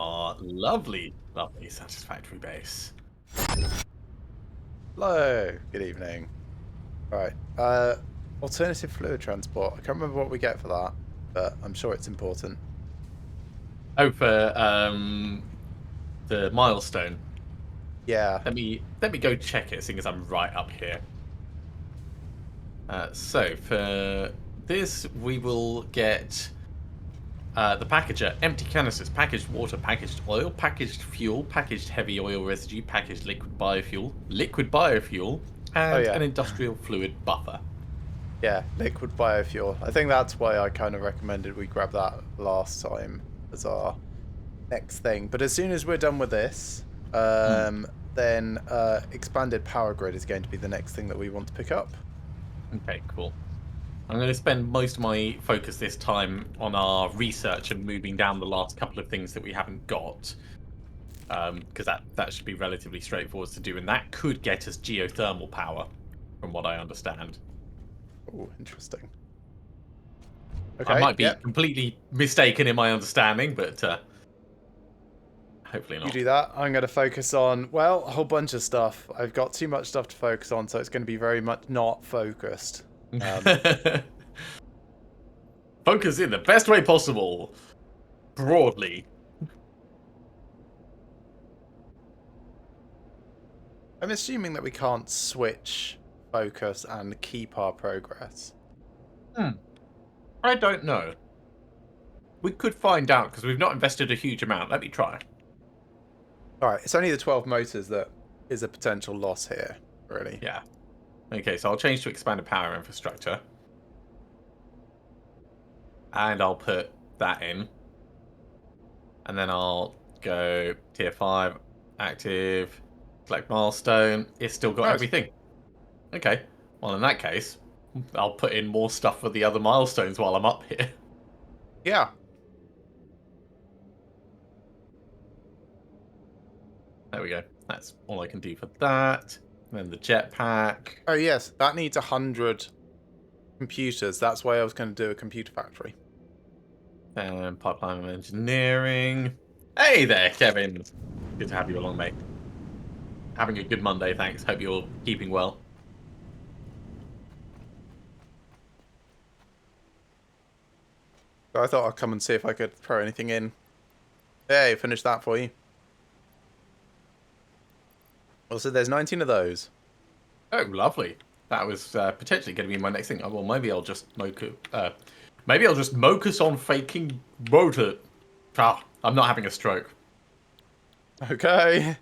our lovely, lovely satisfactory base. Hello, good evening. Right, alternative fluid transport. I can't remember what we get for that, but I'm sure it's important. Oh, for the milestone. Yeah, Let me go check it, seeing as I'm right up here. So for this, we will get the packager: empty canisters, packaged water, packaged oil, packaged fuel, packaged heavy oil residue, packaged liquid biofuel, oh and yeah, an industrial fluid buffer. yeah, liquid biofuel. I think that's why I kind of recommended we grab that last time as our next thing. But as soon as we're done with this, Hmm. then expanded power grid is going to be the next thing that we want to pick up. Okay, cool. I'm going to spend most of my focus this time on our research and moving down the last couple of things that we haven't got. Because that should be relatively straightforward to do, and that could get us geothermal power, from what I understand. Oh, interesting. I Okay, might be yep, completely mistaken in my understanding, but hopefully you not. do that. I'm going to focus on, well, a whole bunch of stuff. I've got too much stuff to focus on, so it's going to be very much not focused. Focus in the best way possible, broadly. I'm assuming that we can't switch focus and keep our progress. Hmm. I don't know. We could find out because we've not invested a huge amount. Let me try. Alright, it's only the 12 motors that is a potential loss here, really. Yeah. Okay, so I'll change to expanded power infrastructure. And I'll put that in. And then I'll go tier 5, active, select milestone. It's still got Nice. everything. Okay. Well, in that case, I'll put in more stuff for the other milestones while I'm up here. Yeah. There we go. That's all I can do for that. And then the jetpack. Oh, yes, that needs 100 computers. That's why I was going to do a computer factory. And pipeline engineering. Hey there, Kevin. Good to have you along, mate. Having a good Monday, thanks. Hope you're keeping well. So I thought I'd come and see if I could throw anything in. Hey, finish that for you. Also, there's 19 of those. Oh, lovely. That was potentially going to be my next thing. Oh, well, maybe I'll just mocus on faking motor. Ah, I'm not having a stroke. Okay.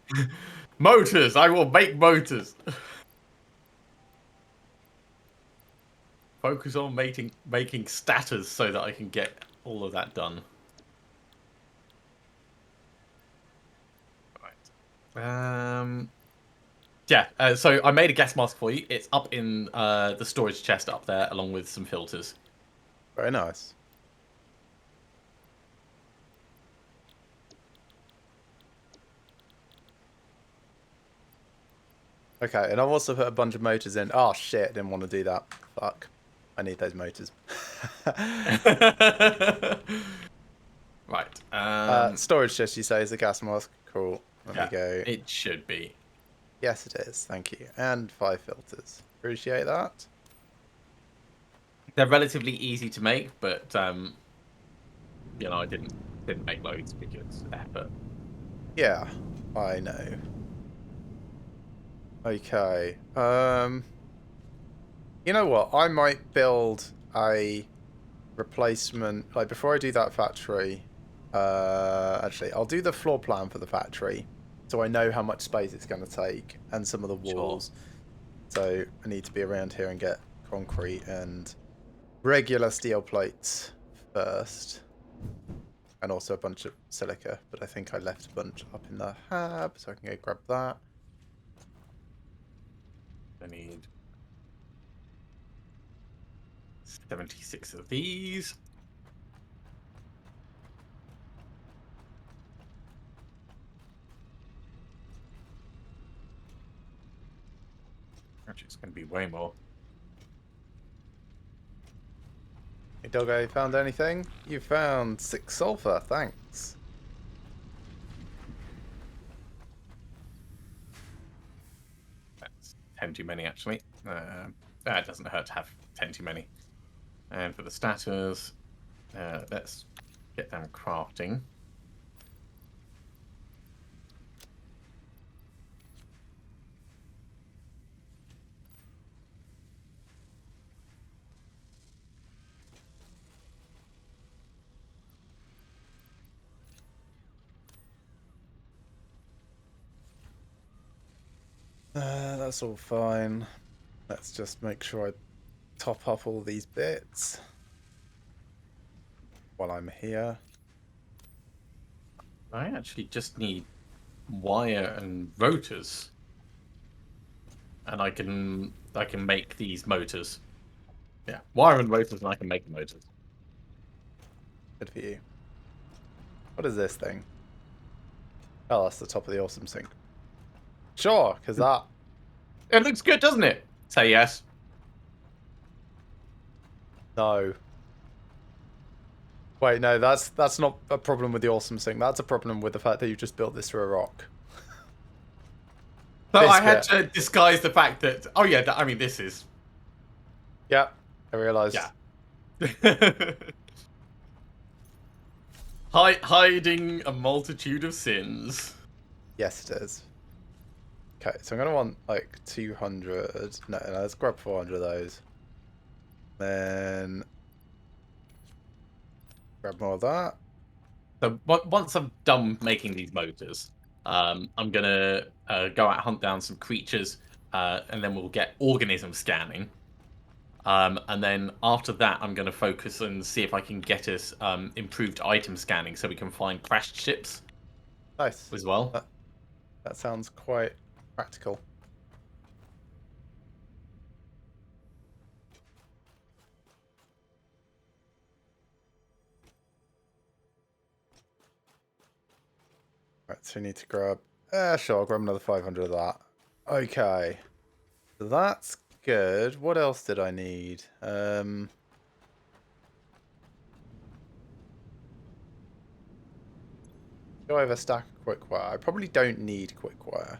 Motors. I will make motors. Focus on making statters so that I can get all of that done. Right. Yeah. So I made a gas mask for you. It's up in the storage chest up there, along with some filters. Very nice. Okay, and I've also put a bunch of motors in. Oh, shit, didn't want to do that. Fuck. I need those motors. Right. Storage chest, you say, is the gas mask. Cool. Let me Yeah, go. it should be. Yes, it is. Thank you. And 5 filters. Appreciate that. They're relatively easy to make, but I didn't make loads because effort. Yeah, I know. Okay. You know what? I might build a replacement. Like before I do that factory. Actually, I'll do the floor plan for the factory, so I know how much space it's going to take and some of the Sure. walls. So I need to be around here and get concrete and regular steel plates first. And also a bunch of silica, but I think I left a bunch up in the hab, so I can go grab that. I need 76 of these. Actually, it's going to be way more. Hey, Doggo, found anything? You found 6 sulfur, thanks. 10 too many, actually. It doesn't hurt to have 10 too many. And for the status, let's get them crafting. That's all fine. Let's just make sure I top up all these bits while I'm here. I actually just need wire and rotors, and I can make these motors. Yeah, wire and rotors, and I can make the motors. Good for you. What is this thing? Oh, that's the top of the awesome sink. Sure, because that... It looks good, doesn't it? Say yes. No. Wait, no, that's not a problem with the awesome sink. That's a problem with the fact that you just built this through a rock. So This I had bit. to disguise the fact that... Oh, yeah, I mean, this is... Yeah, I realised. Yeah. Hiding a multitude of sins. Yes, it is. Okay, so I'm going to want like 200. No, let's grab 400 of those. Then grab more of that. So once I'm done making these motors, I'm gonna go out and hunt down some creatures, and then we'll get organism scanning. And then after that, I'm gonna focus and see if I can get us improved item scanning, so we can find crashed ships Nice. as well. That sounds quite practical. Right, so we need to grab... sure, I'll grab another 500 of that. Okay. So that's good. What else did I need? Do I have a stack of quick wire? I probably don't need quick wire.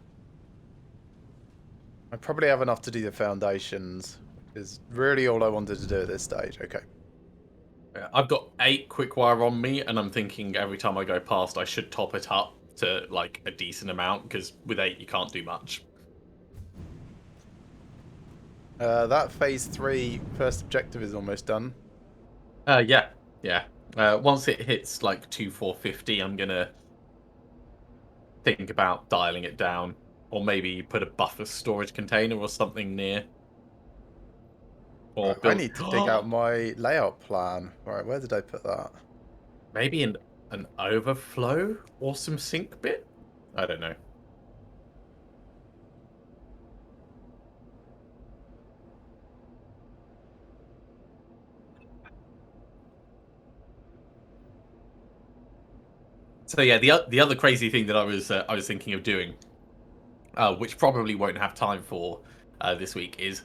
I probably have enough to do the foundations, which is really all I wanted to do at this stage. Okay. I've got 8 quick wire on me, and I'm thinking every time I go past, I should top it up to like a decent amount, because with 8 you can't do much. That phase 3 first objective is almost done. Yeah. Once it hits like 2450, I'm gonna think about dialing it down, or maybe put a buffer storage container or something near, or Right, I build. need to dig out my layout plan. Right, where did I put that? Maybe an overflow or some sink bit. I don't know. So yeah, the other crazy thing that I was thinking of doing, which probably won't have time for this week, is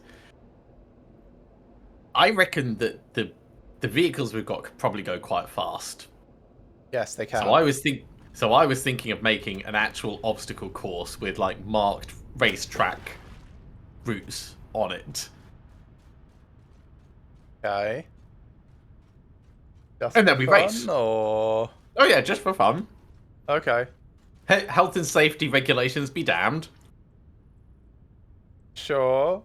I reckon that the vehicles we've got could probably go quite fast. Yes, they So can. I was thinking of making an actual obstacle course with like marked racetrack routes on it, Okay. Just and for then we race. fun, or... Oh yeah, just for fun. Okay. Health and safety regulations be damned. Sure.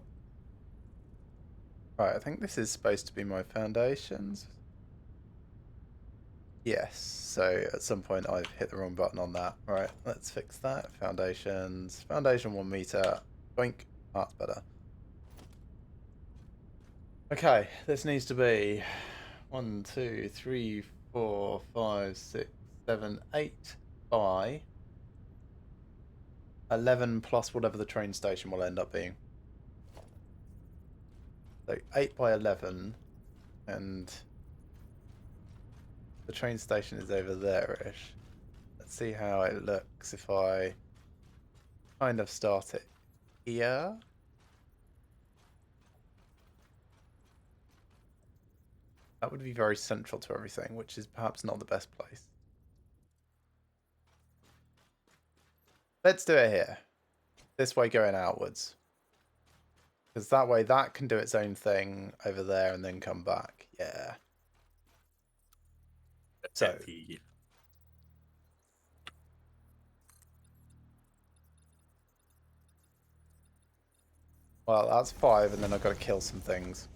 Right, I think this is supposed to be my foundations. Yes, so at some point I've hit the wrong button on that. Right, let's fix that. Foundations. Foundation 1 meter. Boink. That's better. Okay, this needs to be 1, 2, 3, 4, 5, 6, 7, 8 by 11 plus whatever the train station will end up being. So 8 by 11, and the train station is over there-ish. Let's see how it looks if I kind of start it here. That would be very central to everything, which is perhaps not the best place. Let's do it here. This way going outwards. Because that way that can do its own thing over there and then come back. Yeah. So, well, that's 5, and then I've got to kill some things.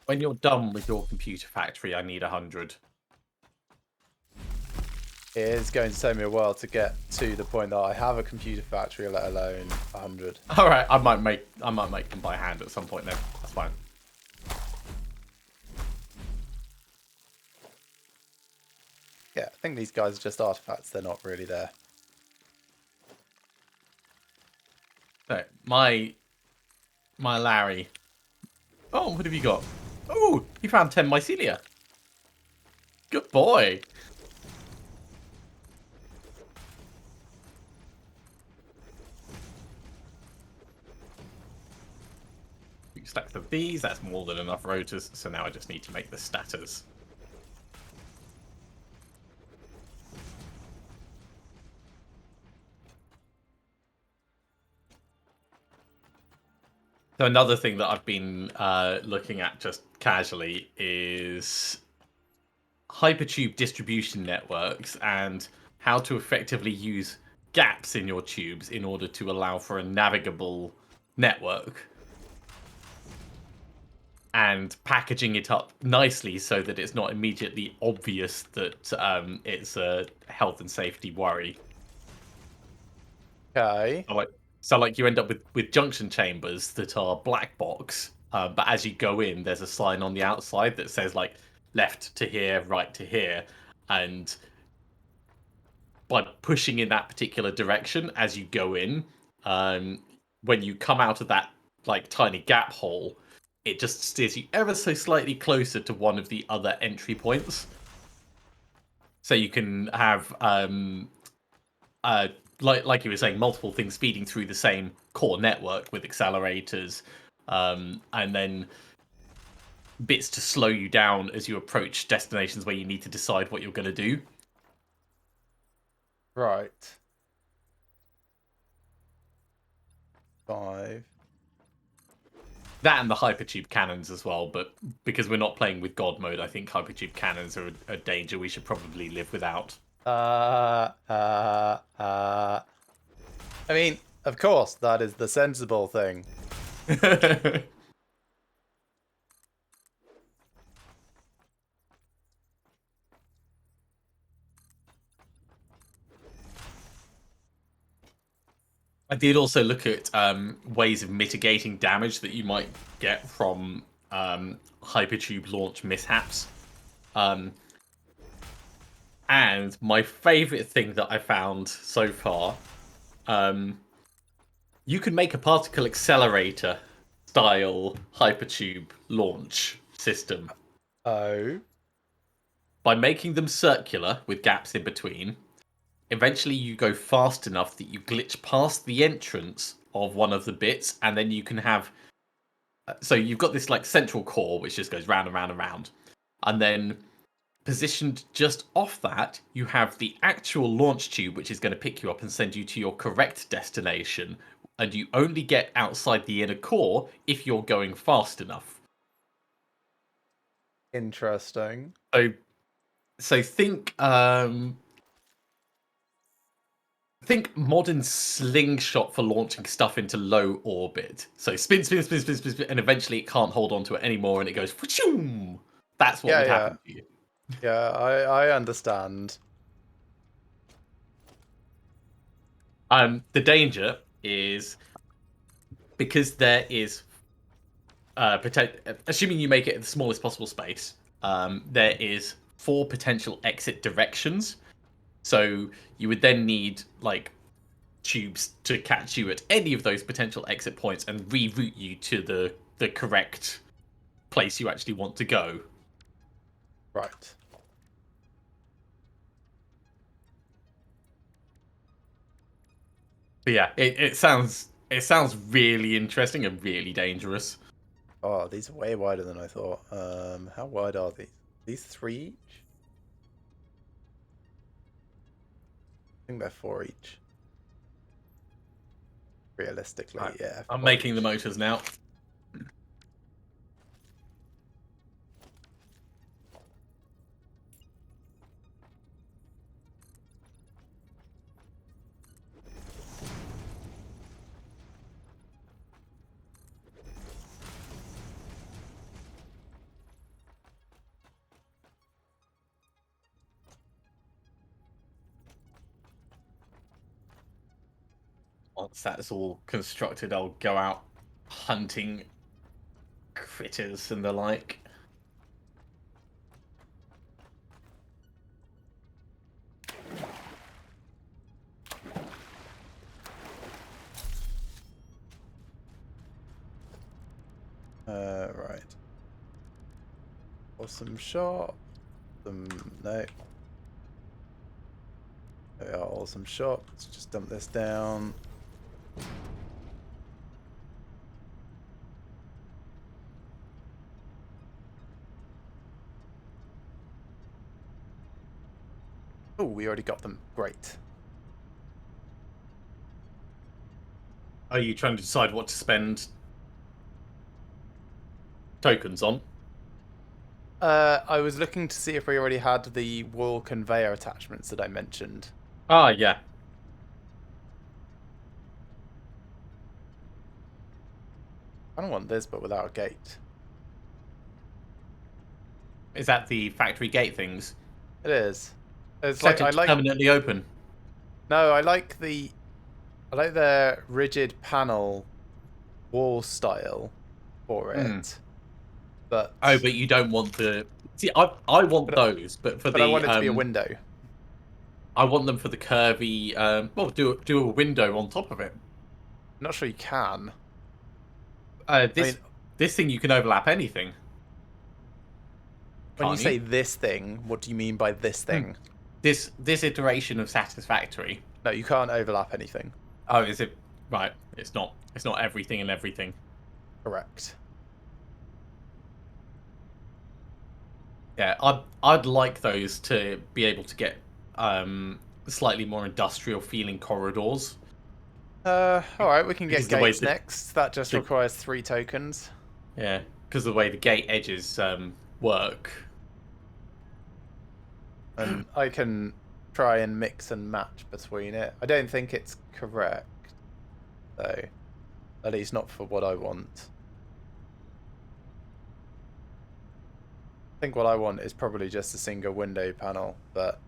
When you're done with your computer factory, I need 100. It is going to take me a while to get to the point that I have a computer factory, let alone 100. All right, I might make them by hand at some point then. That's fine. Yeah, I think these guys are just artifacts. They're not really there. So, my Larry. Oh, what have you got? Oh, he found 10 mycelia. Good boy. Two stacks of these. That's more than enough rotors. So now I just need to make the statters. So another thing that I've been looking at just casually is Hypertube distribution networks and how to effectively use gaps in your tubes in order to allow for a navigable network. And packaging it up nicely so that it's not immediately obvious that it's a health and safety worry. Okay. So like you end up with junction chambers that are black box, but as you go in, there's a sign on the outside that says like left to here, right to here, and by pushing in that particular direction as you go in, when you come out of that like tiny gap hole, it just steers you ever so slightly closer to one of the other entry points. So you can have like you were saying, multiple things feeding through the same core network with accelerators, and then bits to slow you down as you approach destinations where you need to decide what you're going to do. Right. 5. That and the hypertube cannons as well, but because we're not playing with God mode, I think hypertube cannons are a danger we should probably live without. I mean, of course, that is the sensible thing. I did also look at ways of mitigating damage that you might get from hypertube launch mishaps. And my favorite thing that I found so far, you can make a particle accelerator style hypertube launch system. Oh. By making them circular with gaps in between, eventually you go fast enough that you glitch past the entrance of one of the bits, and then you can have. So you've got this like central core which just goes round and round and round, and then positioned just off that, you have the actual launch tube which is going to pick you up and send you to your correct destination, and you only get outside the inner core if you're going fast enough. Interesting. So think modern slingshot for launching stuff into low orbit. So spin, spin, spin, spin, spin, spin, and eventually it can't hold on to it anymore, and it goes. Whoosh! That's what would happen to you. Yeah, I understand. The danger is because there is assuming you make it in the smallest possible space. There is 4 potential exit directions. So you would then need like tubes to catch you at any of those potential exit points and reroute you to the correct place you actually want to go. Right. But yeah, it sounds really interesting and really dangerous. Oh, these are way wider than I thought. How wide are these? These 3 each? I think they're 4 each. realistically, Right. yeah. I'm Well, making the motors now. Once that's all constructed, I'll go out hunting critters and the like. right. Awesome shot. No. There we are, awesome shot. Let's just dump this down. Oh, we already got them. Great. Are you trying to decide what to spend tokens on? I was looking to see if we already had the wall conveyor attachments that I mentioned. Ah, yeah. I don't want this, but without a gate. Is that the factory gate things? It is. It's Set like it to permanently open. No, I like the rigid panel wall style for it. But Oh, but you don't want the. See, I want but, those, but for but I the want it to be a window. I want them for the curvy. Well, do a window on top of it. I'm not sure you can. This this thing you can overlap anything. When you Can't you? say this thing, what do you mean by this thing? This iteration of satisfactory. No, you can't overlap anything. Oh, is it right? It's not. It's not everything and everything. Correct. Yeah, I'd like those to be able to get slightly more industrial feeling corridors. Alright, we can Because get the way gates next. That just requires 3 tokens. Yeah, because of the way the gate edges work. And I can try and mix and match between it. I don't think it's correct, though. At least not for what I want. I think what I want is probably just a single window panel, but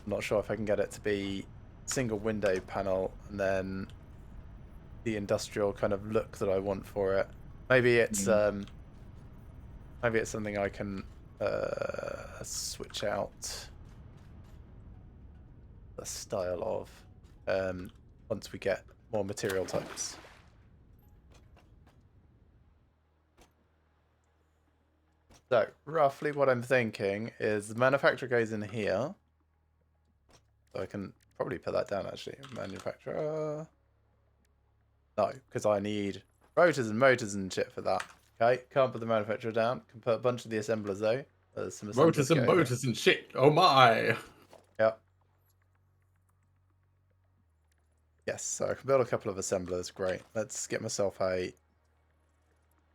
I'm not sure if I can get it to be single window panel and then the industrial kind of look that I want for it. Maybe it's something I can switch out the style of once we get more material types. So, roughly what I'm thinking is the manufacturer goes in here. So I can probably put that down, actually. Manufacturer. No, because I need rotors and motors and shit for that. Okay, can't put the manufacturer down. Can put a bunch of the assemblers, though. There's some assemblers Rotors and motors and shit. Oh my. Yep. Yes, so I can build a couple of assemblers. Great. Let's get myself a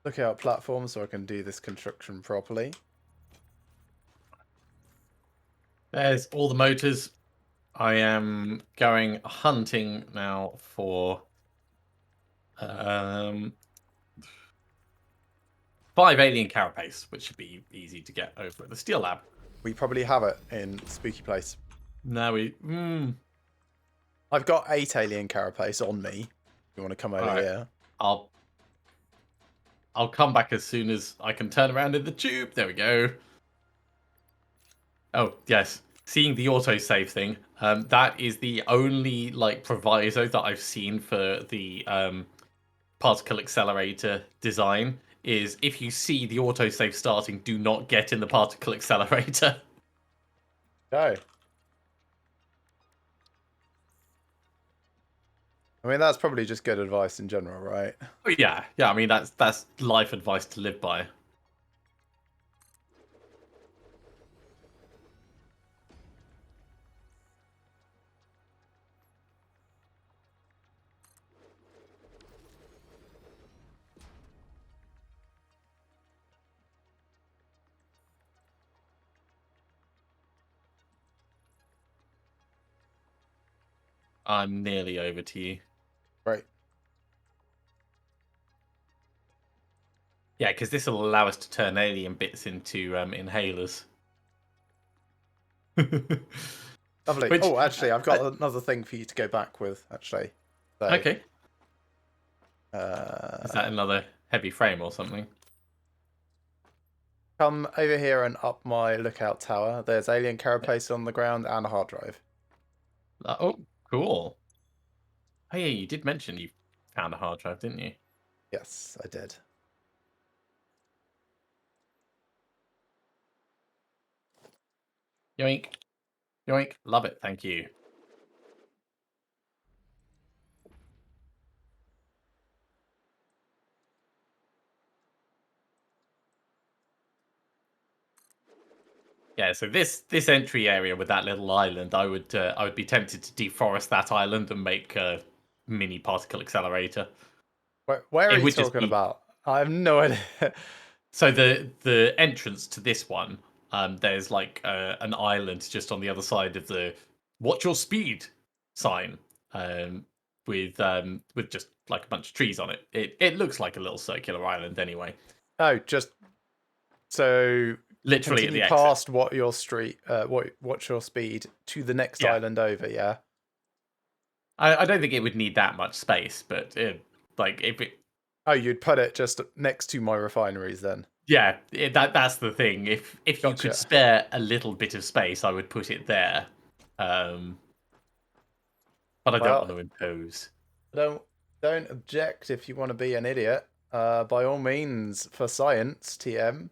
lookout platform so I can do this construction properly. There's all the motors. I am going hunting now for 5 alien carapace, which should be easy to get over at the Steel Lab. We probably have it in Spooky Place. Now we. I've got 8 alien carapace on me. You want to come over here? I'll come back as soon as I can turn around in the tube. There we go. Oh yes, seeing the autosave thing. That is the only proviso that I've seen for the particle accelerator design. Is if you see the autosave starting, do not get in the particle accelerator. Go. I mean, that's probably just good advice in general, right? Oh, yeah. I mean, that's life advice to live by. I'm nearly over to you. Right. Yeah, because this will allow us to turn alien bits into inhalers. Lovely. Which, Oh, actually, I've got another thing for you to go back with, actually. So, okay. Is that another heavy frame or something? come over here and up my lookout tower. There's alien carapace on the ground and a hard drive. Oh, cool. Oh yeah, you did mention you found a hard drive, didn't you? Yes, I did. Yoink. Yoink. Love it. Thank you. Yeah, so this entry area with that little island, I would be tempted to deforest that island and make a mini particle accelerator. Where are It you would just talking be about? I have no idea. so the entrance to this one. There's like an island just on the other side of the "Watch your speed" sign, with just like a bunch of trees on it. It looks like a little circular island anyway. Oh, just so Literally at continue the exit. past what your street, what's your speed to the next Yeah, island over, yeah? I don't think it would need that much space, but like if it, Oh, you'd put it just next to my refineries then. yeah, that's the thing. If you could Gotcha. spare a little bit of space, I would put it there. Um, but I don't Well, want to impose. don't object if you want to be an idiot. By all means, for science, TM.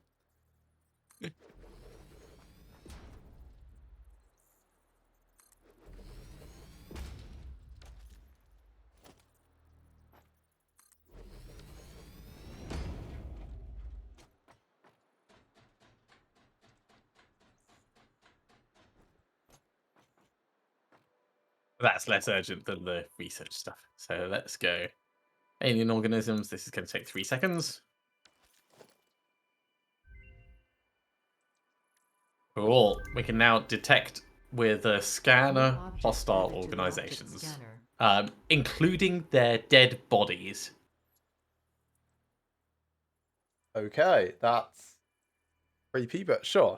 That's less urgent than the research stuff. So let's go. Alien organisms. This is going to take 3 seconds. Cool. We can now detect with a scanner hostile organizations, including their dead bodies. Okay, that's creepy, but sure.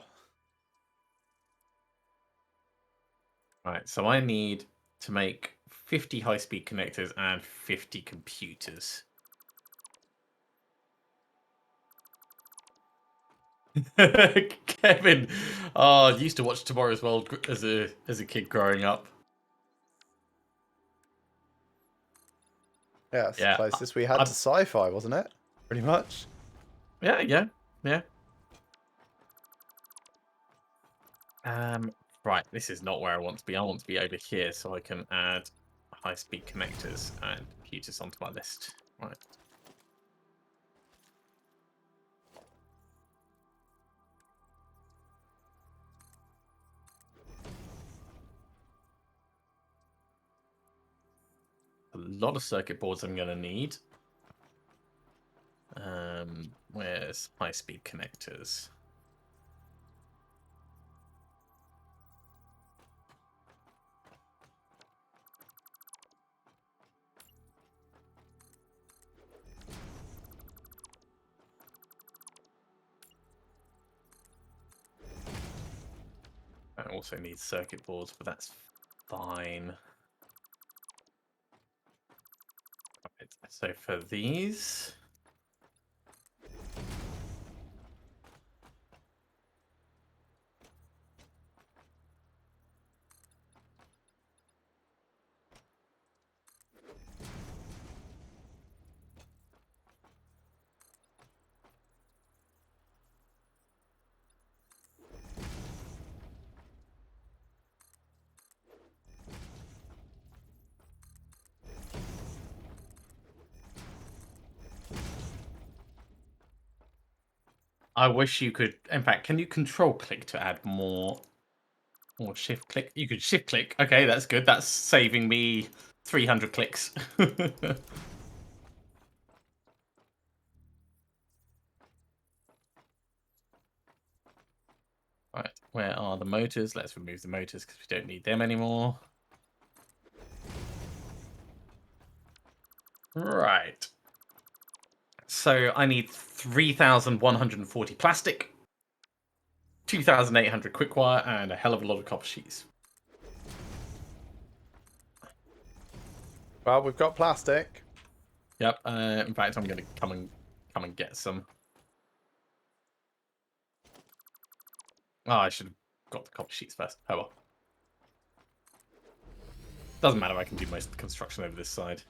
Right. So I need to make 50 high-speed connectors and 50 computers. Kevin, oh, I used to watch Tomorrow's World as a kid growing up. Yeah, it's the Yeah, closest we had to sci-fi, wasn't it? Pretty much. yeah. Right, this is not where I want to be. I want to be over here so I can add high-speed connectors and computers onto my list. Right. A lot of circuit boards I'm going to need. Where's high-speed connectors? I also need circuit boards, but that's fine. Right, so for these, I wish you could. In fact, can you control click to add more, or shift click? You could shift click. Okay, that's good. That's saving me 300 clicks. Right, where are the motors? Let's remove the motors because we don't need them anymore. Right. So I need 3,140 plastic, 2,800 quickwire, and a hell of a lot of copper sheets. Well, we've got plastic. Yep. In fact, I'm going to come and get some. Oh, I should have got the copper sheets first. Oh well. Doesn't matter. I can do most of the construction over this side.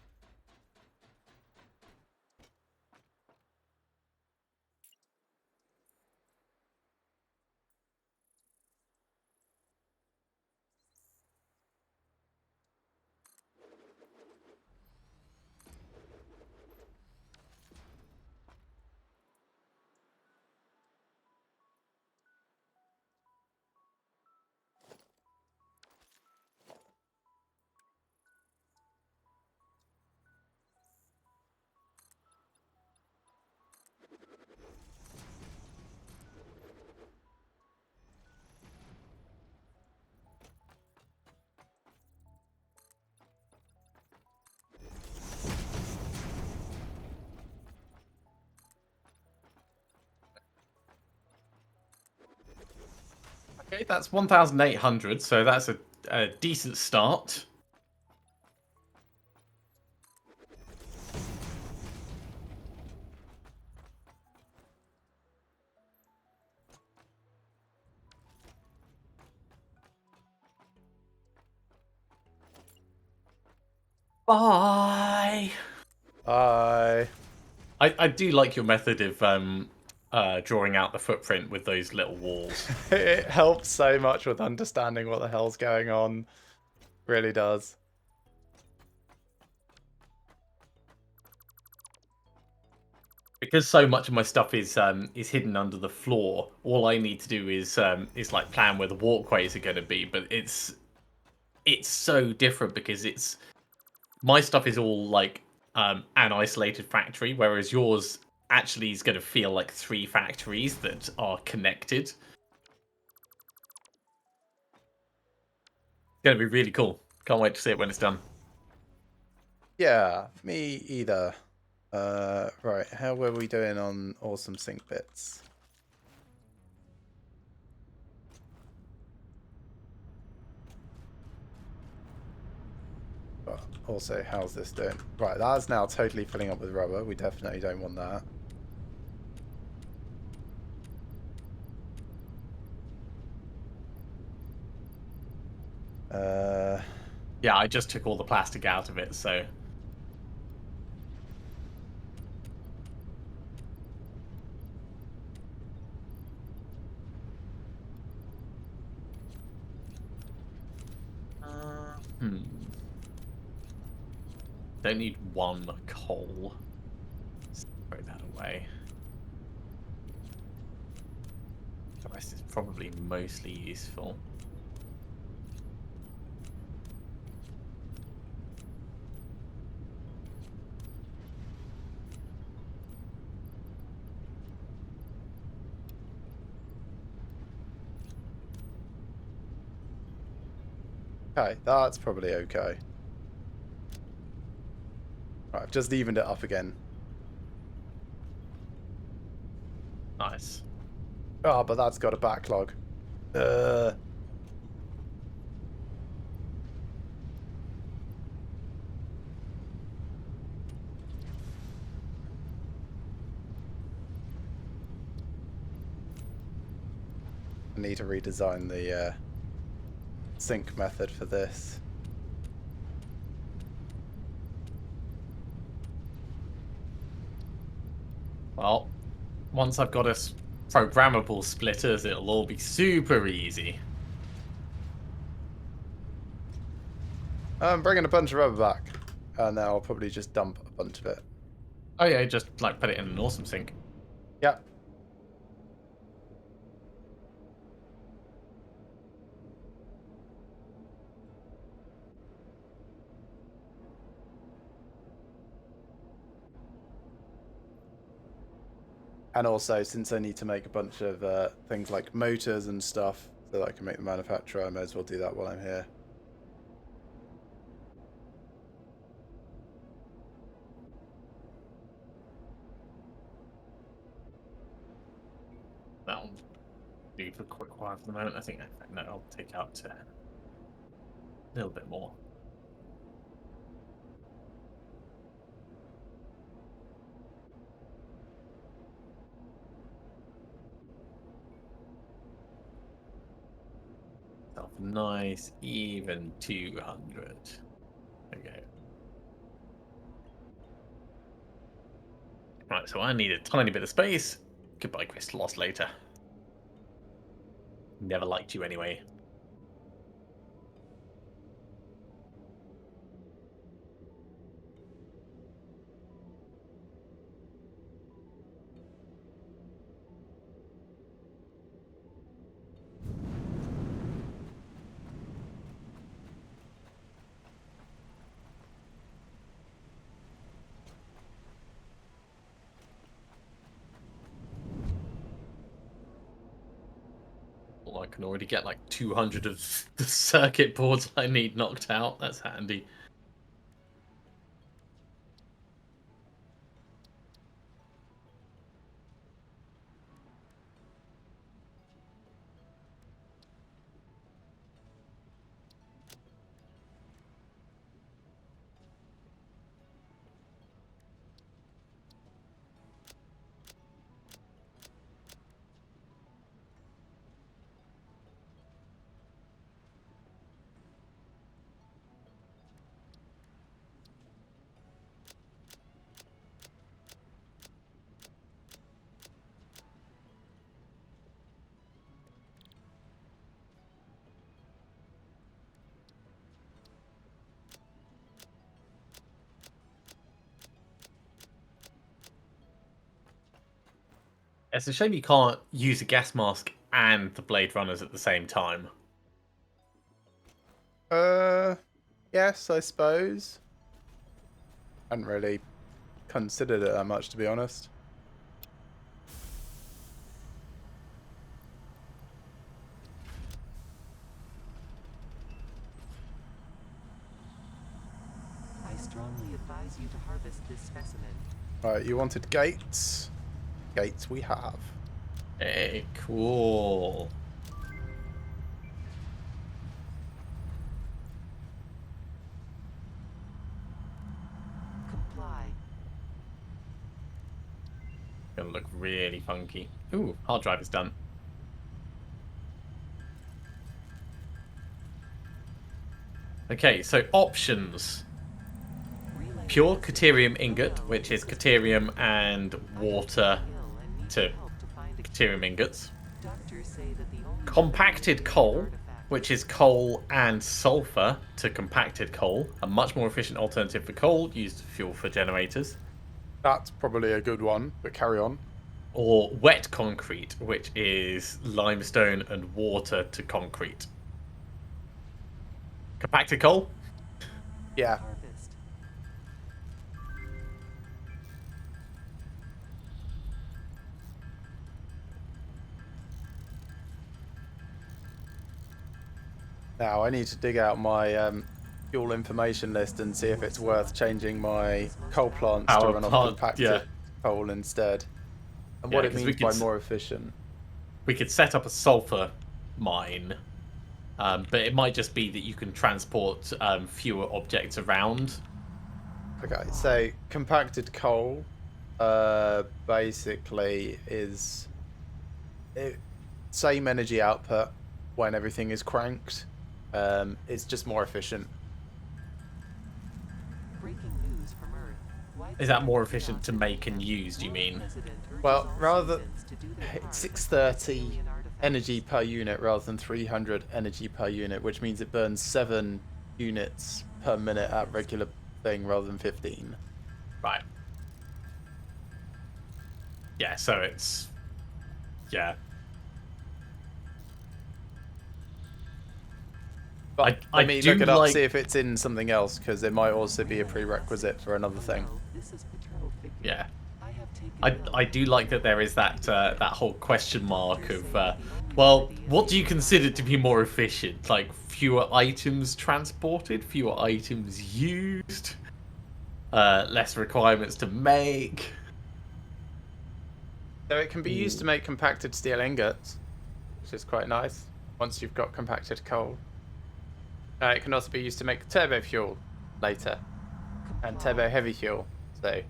Okay, that's 1,800, so that's a decent start. Bye. I do like your method of drawing out the footprint with those little walls. It helps so much with understanding what the hell's going on. Really does. Because so much of my stuff is hidden under the floor. All I need to do is like plan where the walkways are going to be. But it's so different because it's my stuff is all like an isolated factory, whereas yours actually is going to feel like 3 factories that are connected. It's going to be really cool. Can't wait to see it when it's done. Yeah, me either. Right, how were we doing on awesome sync bits? But also, how's this doing? Right, that's now totally filling up with rubber. We definitely don't want that. Yeah, I just took all the plastic out of it, so... Don't need 1 coal. Let's throw that away. The rest is probably mostly useful. Okay, that's probably okay. Right, I've just evened it up again. Nice. Oh, but that's got a backlog. I need to redesign the sync method for this. Well, once I've got us programmable splitters, it'll all be super easy. I'm bringing a bunch of rubber back, and then I'll probably just dump a bunch of it. Oh yeah, just like put it in an awesome sink. Yep. And also, since I need to make a bunch of things like motors and stuff so that I can make the manufacturer, I may as well do that while I'm here. do for quick wire for the moment. I think no, I'll take out a little bit more. Nice, even 200. Okay. Right, so I need a tiny bit of space. Goodbye, Crystal Lost later. Never liked you anyway. Well, I can already get like 200 of the circuit boards I need knocked out. That's handy. It's a shame you can't use a gas mask and the Blade Runners at the same time. Yes, I suppose. Hadn't really considered it that much, to be honest. I strongly advise you to harvest this specimen. Right, you wanted gates. Gates we have. Hey, cool. Comply. Gonna look really funky. Ooh, hard drive is done. Okay, so options. Pure Caterium ingot, which is Caterium and water to Caterium ingots. Compacted coal, which is coal and sulfur to compacted coal, a much more efficient alternative for coal, used fuel for generators. That's probably a good one, but carry on. Or wet concrete, which is limestone and water to concrete. Compacted coal? Yeah. Now I need to dig out my fuel information list and see if it's worth changing my coal plants to run off compacted coal instead. And what it means by more efficient. We could set up a sulfur mine, but it might just be that you can transport fewer objects around. Okay, so compacted coal basically is same energy output when everything is cranked. It's just more efficient. Is that more efficient to make and use, do you mean? Well, rather it's 630 energy per unit rather than 300 energy per unit, which means it burns 7 units per minute at regular thing rather than 15. Right. Yeah, so it's... Yeah. But let me look it up, see if it's in something else, because it might also be a prerequisite for another thing. Yeah. I do like that there is that that whole question mark of, well, what do you consider to be more efficient? Like, fewer items transported, fewer items used, less requirements to make. So it can be used to make compacted steel ingots. which is quite nice once you've got compacted coal. It can also be used to make turbo fuel later and turbo heavy fuel, so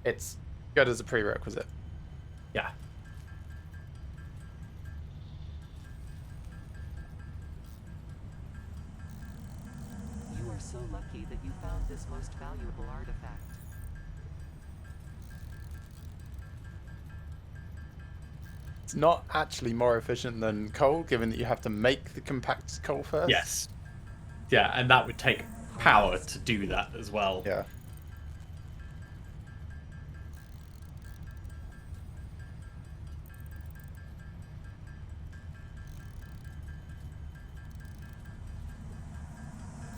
it's good as a prerequisite. Yeah. You are so lucky that you found this most valuable artifact. It's not actually more efficient than coal, given that you have to make the compacted coal first. Yes. Yeah, and that would take power to do that as well. Yeah.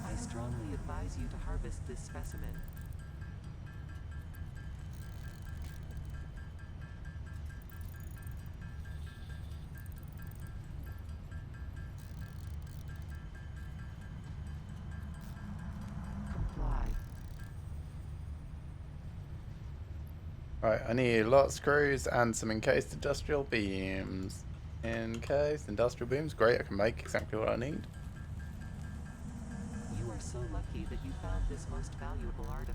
I strongly advise you to harvest this specimen. Comply. Right, I need lot screws and some encased industrial beams. Encased industrial beams, great, I can make exactly what I need. You are so lucky that you found this most valuable artifact.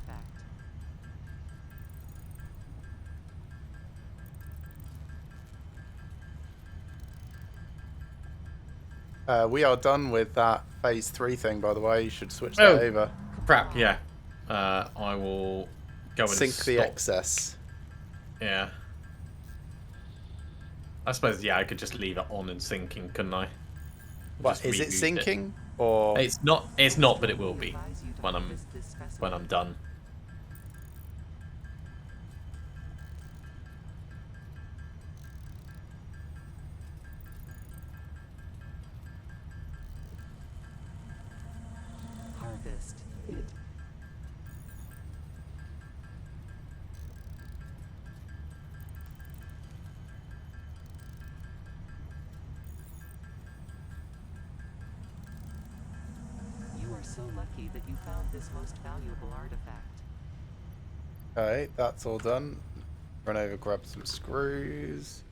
We are done with that phase 3 thing, by the way. You should switch Oh. that over. Crap, yeah. I will go and Sink the stop. excess. Yeah. I suppose, yeah, I could just leave it on and sinking, couldn't I? What, Just is it reboot sinking? Or It's not, but it will be Advise you to when I'm harvest this specimen. done. Harvest it. You are so lucky that you found this most valuable artifact. okay, that's all done. Run over, grab some screws.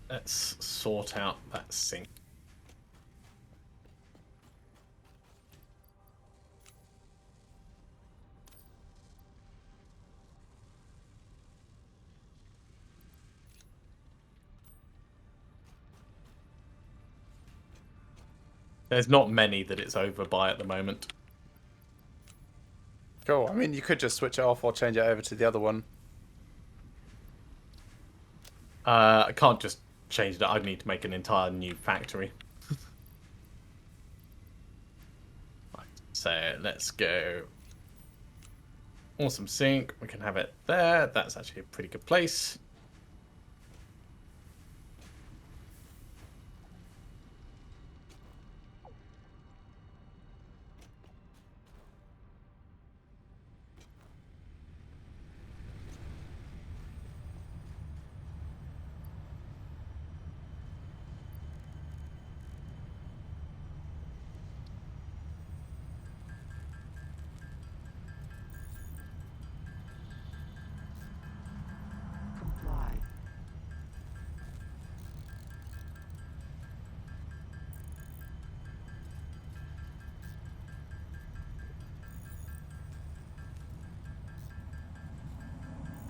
Let's sort out that sink. There's not many that it's over by at the moment. Cool. I mean, you could just switch it off or change it over to the other one. I can't just change that. I need to make an entire new factory. Right, so let's go. Awesome sink. We can have it there. That's actually a pretty good place. Comply.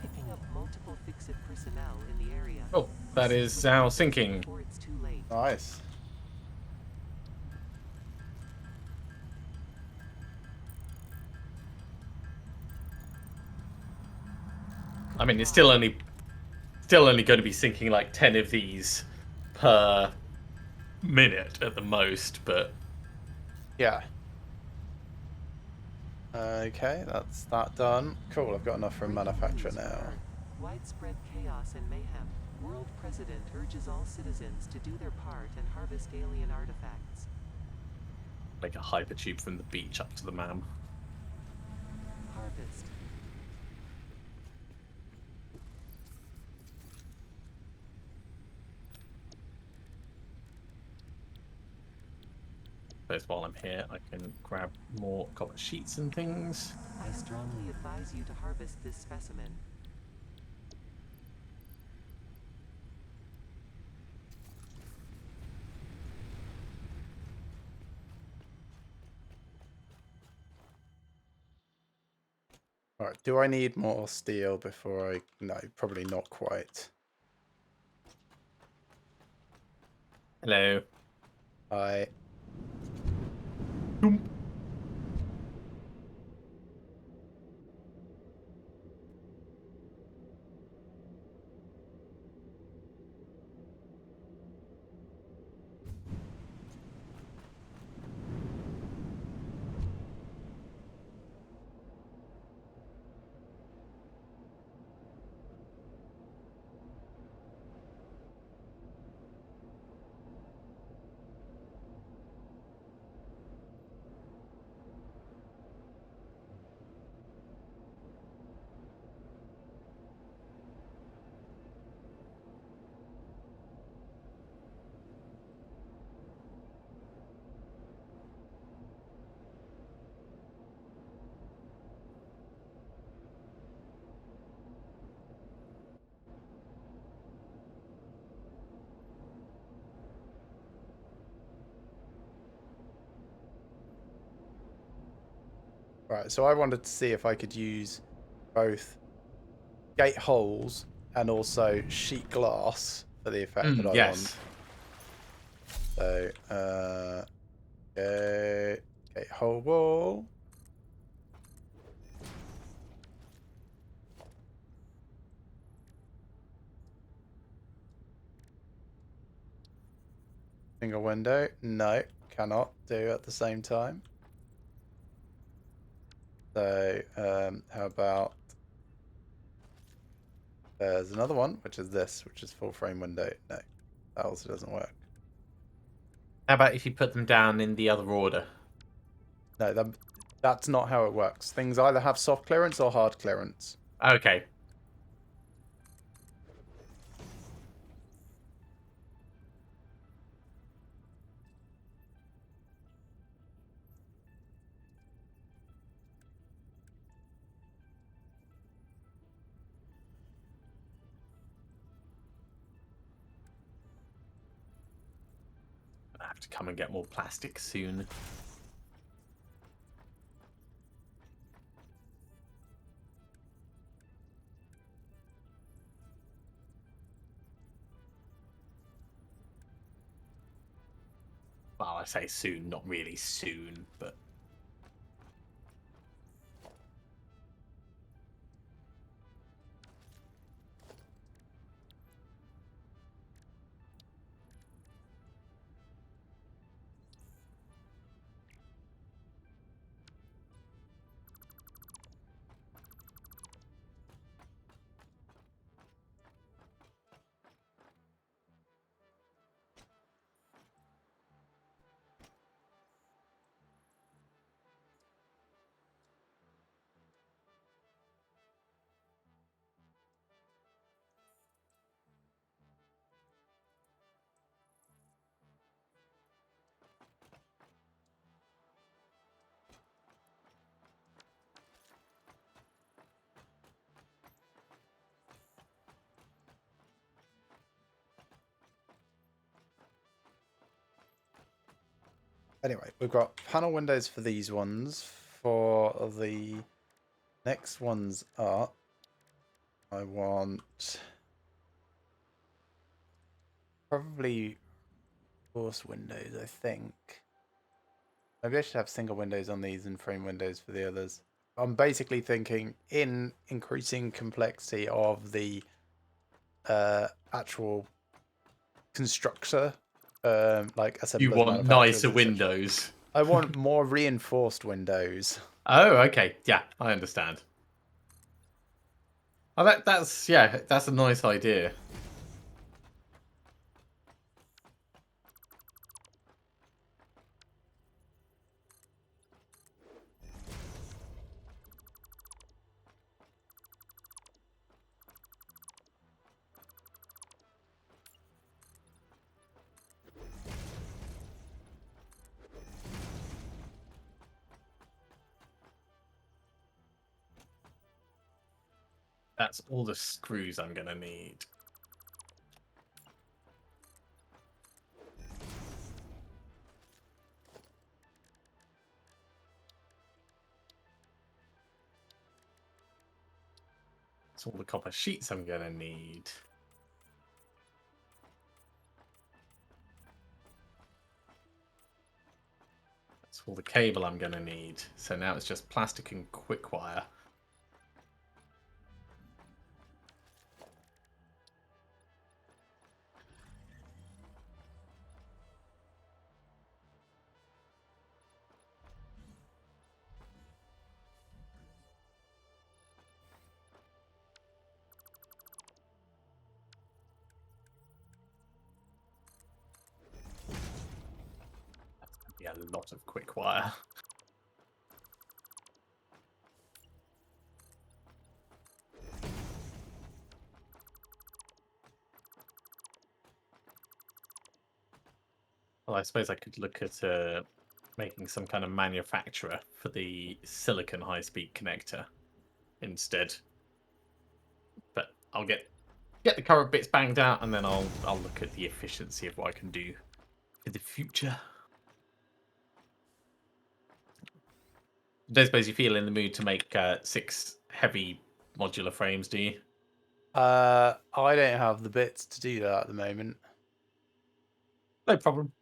Picking up multiple fix-it personnel in the area. Oh, that is our sinking. Before it's too late. Nice. I mean, it's still only going to be sinking like 10 of these per minute at the most, but Yeah. Okay, that's that done. Cool, I've got enough for a manufacturer now. Widespread chaos and mayhem. World President urges all citizens to do their part and harvest alien artifacts. Make a hypertube from the beach up to the man. Harvest. First, while I'm here, I can grab more copper sheets and things. I strongly advise you to harvest this specimen. Alright, do I need more steel before I... No, probably not quite. Hello. I... Right, so I wanted to see if I could use both gate holes and also sheet glass for the effect that I want. Yes. So, gate hole wall. Single window. No, cannot do at the same time. So, how about... There's another one, which is this, which is full frame window. No, that also doesn't work. How about if you put them down in the other order? No, that's not how it works. Things either have soft clearance or hard clearance. Okay. I have to come and get more plastic soon. Well, I say soon, not really soon, but... Anyway, we've got panel windows for these ones. For the next ones up, I want probably force windows, I think. Maybe I should have single windows on these and frame windows for the others. I'm basically thinking in increasing complexity of the actual constructor, like assemblers, You want manufacturers, nicer etc. windows. I want more reinforced windows. Oh, okay. Yeah, I understand. Oh, that's a nice idea. That's all the screws I'm going to need. That's all the copper sheets I'm going to need. That's all the cable I'm going to need. So now it's just plastic and quick wire. Yeah, a lot of quick wire. Well, I suppose I could look at making some kind of manufacturer for the silicon high-speed connector instead. But I'll get the current bits banged out, and then I'll look at the efficiency of what I can do in the future. Don't suppose you feel in the mood to make 6 heavy modular frames, do you? I don't have the bits to do that at the moment. No problem.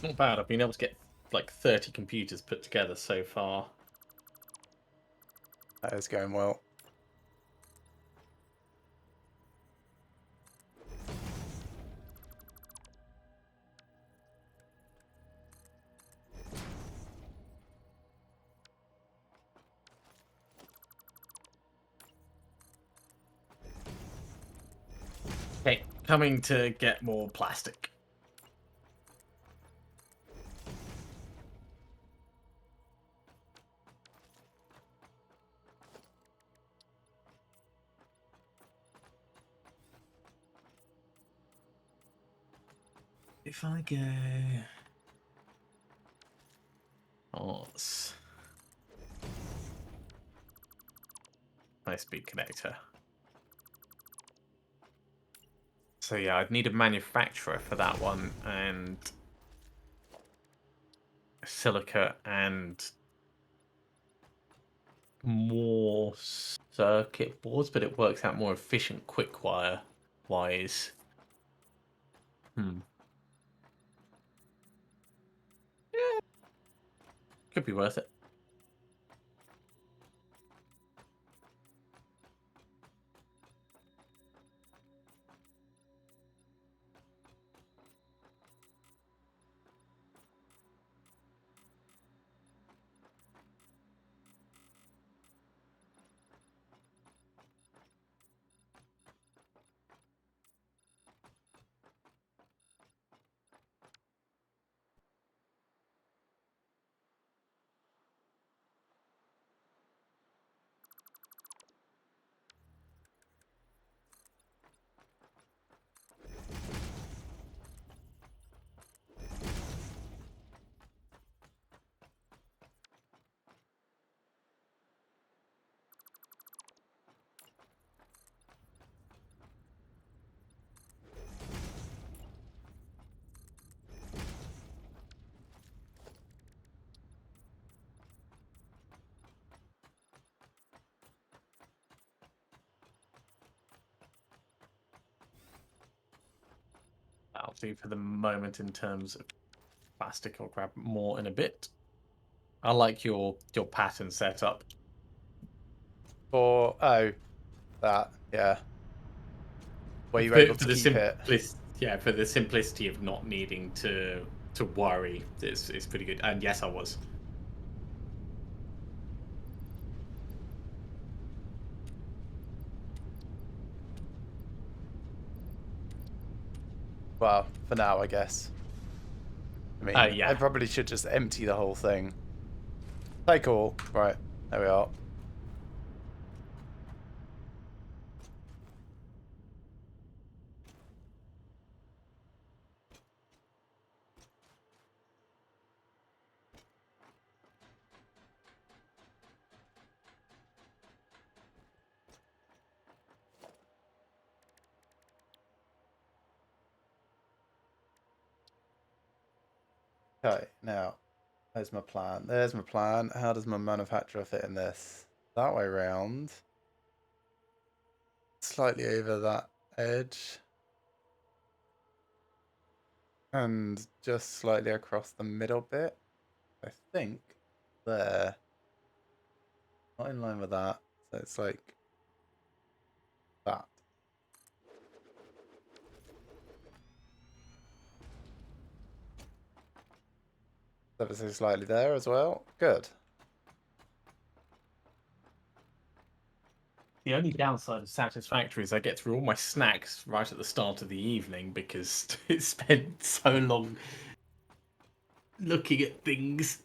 Not bad. I've been able to get like 30 computers put together so far. That is going well. Okay, coming to get more plastic. If I go... Arts. High-speed connector. So yeah, I'd need a manufacturer for that one, and silica and more circuit boards, but it works out more efficient quick wire wise. Could be worth it. do for the moment in terms of plastic. I'll grab more in a bit. I like your pattern setup. Or that, yeah. Were you For, able for to the keep it? yeah, for the simplicity of not needing to worry, it's pretty good. And yes, I was. Well, for now, I guess. I mean, I Yeah. probably should just empty the whole thing. Take all. Right, there we are. Okay, now, there's my plan. There's my plan. How does my manufacturer fit in this? That way round. Slightly over that edge. And just slightly across the middle bit. I think there. Not in line with that. So it's like that. Ever so slightly there as well. Good. The only downside of Satisfactory is I get through all my snacks right at the start of the evening because it spent so long looking at things.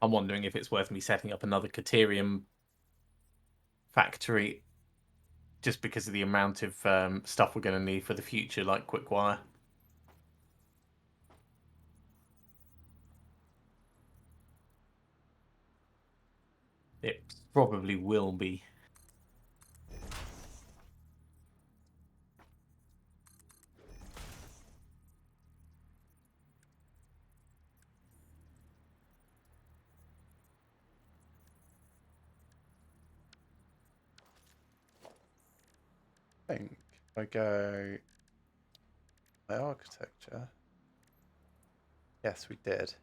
I'm wondering if it's worth me setting up another Caterium factory just because of the amount of stuff we're going to need for the future, like Quickwire. It probably will be. I think if I go my architecture. Yes, we did.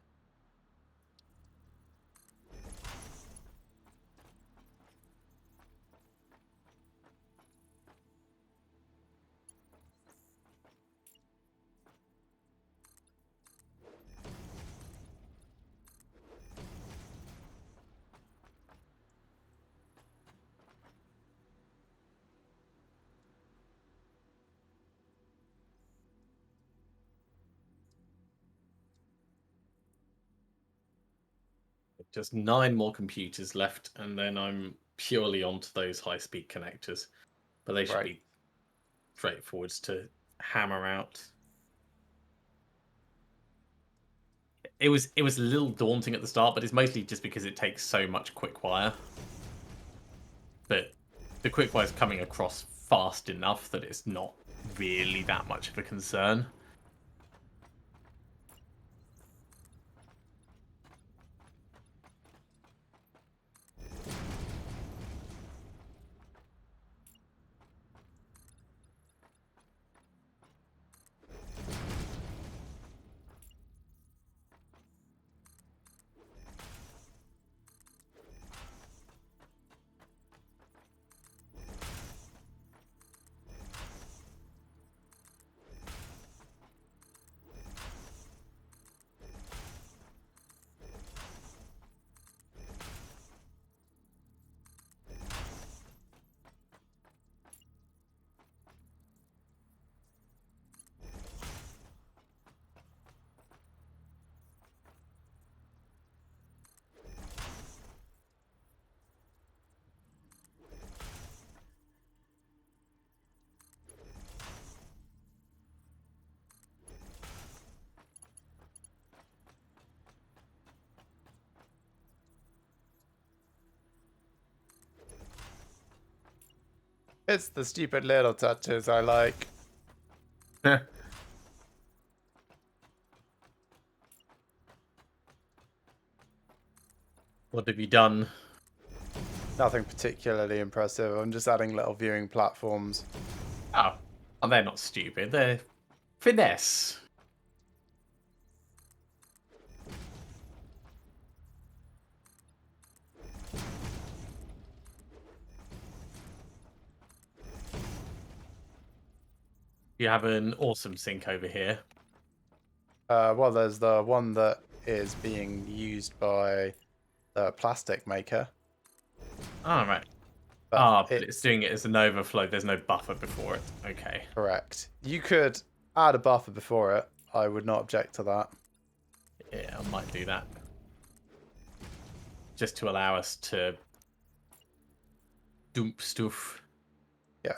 Just 9 more computers left, and then I'm purely onto those high-speed connectors. But they should Right. be straightforwards to hammer out. It was a little daunting at the start, but it's mostly just because it takes so much quick wire. But the quick wire is coming across fast enough that it's not really that much of a concern. It's the stupid little touches I like. What have you done? Nothing particularly impressive. I'm just adding little viewing platforms. Oh, well, they're not stupid. They're finesse. You have an awesome sink over here. Well, there's the one that is being used by the plastic maker. All right. But But it's doing it as an overflow. There's no buffer before it. Okay. correct. You could add a buffer before it. I would not object to that. Yeah, I might do that. Just to allow us to dump stuff. Yeah.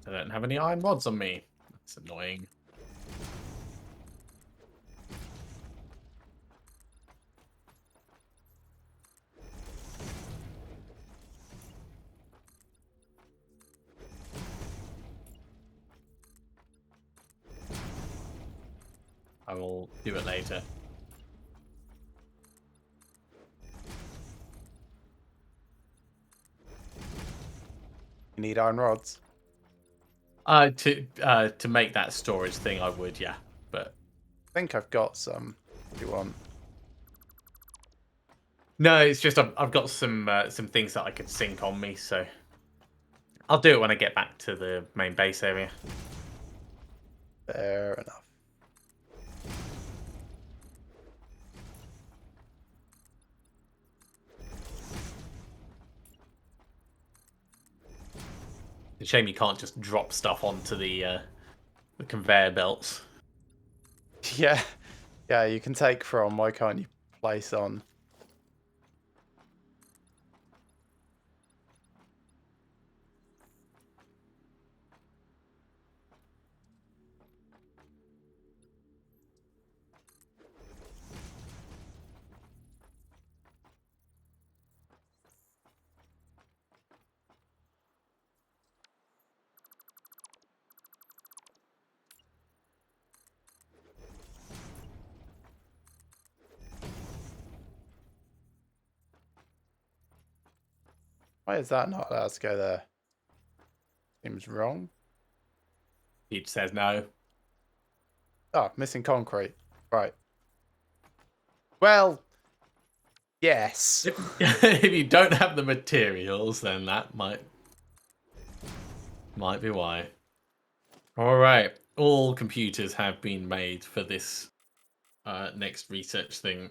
I don't have any iron rods on me. That's annoying. I will do it later. You need iron rods. To make that storage thing, I would, yeah. But I think I've got some if you want. no, it's just I've got some things that I could sink on me, so I'll do it when I get back to the main base area. Fair enough. It's a shame you can't just drop stuff onto the conveyor belts. Yeah. Yeah, you can take from. Why can't you place on? Why is that not allowed to go there? Seems wrong. It says no. Oh, missing concrete. Right. Well, yes. If you don't have the materials, then that might be why. All right, all computers have been made for this next research thing.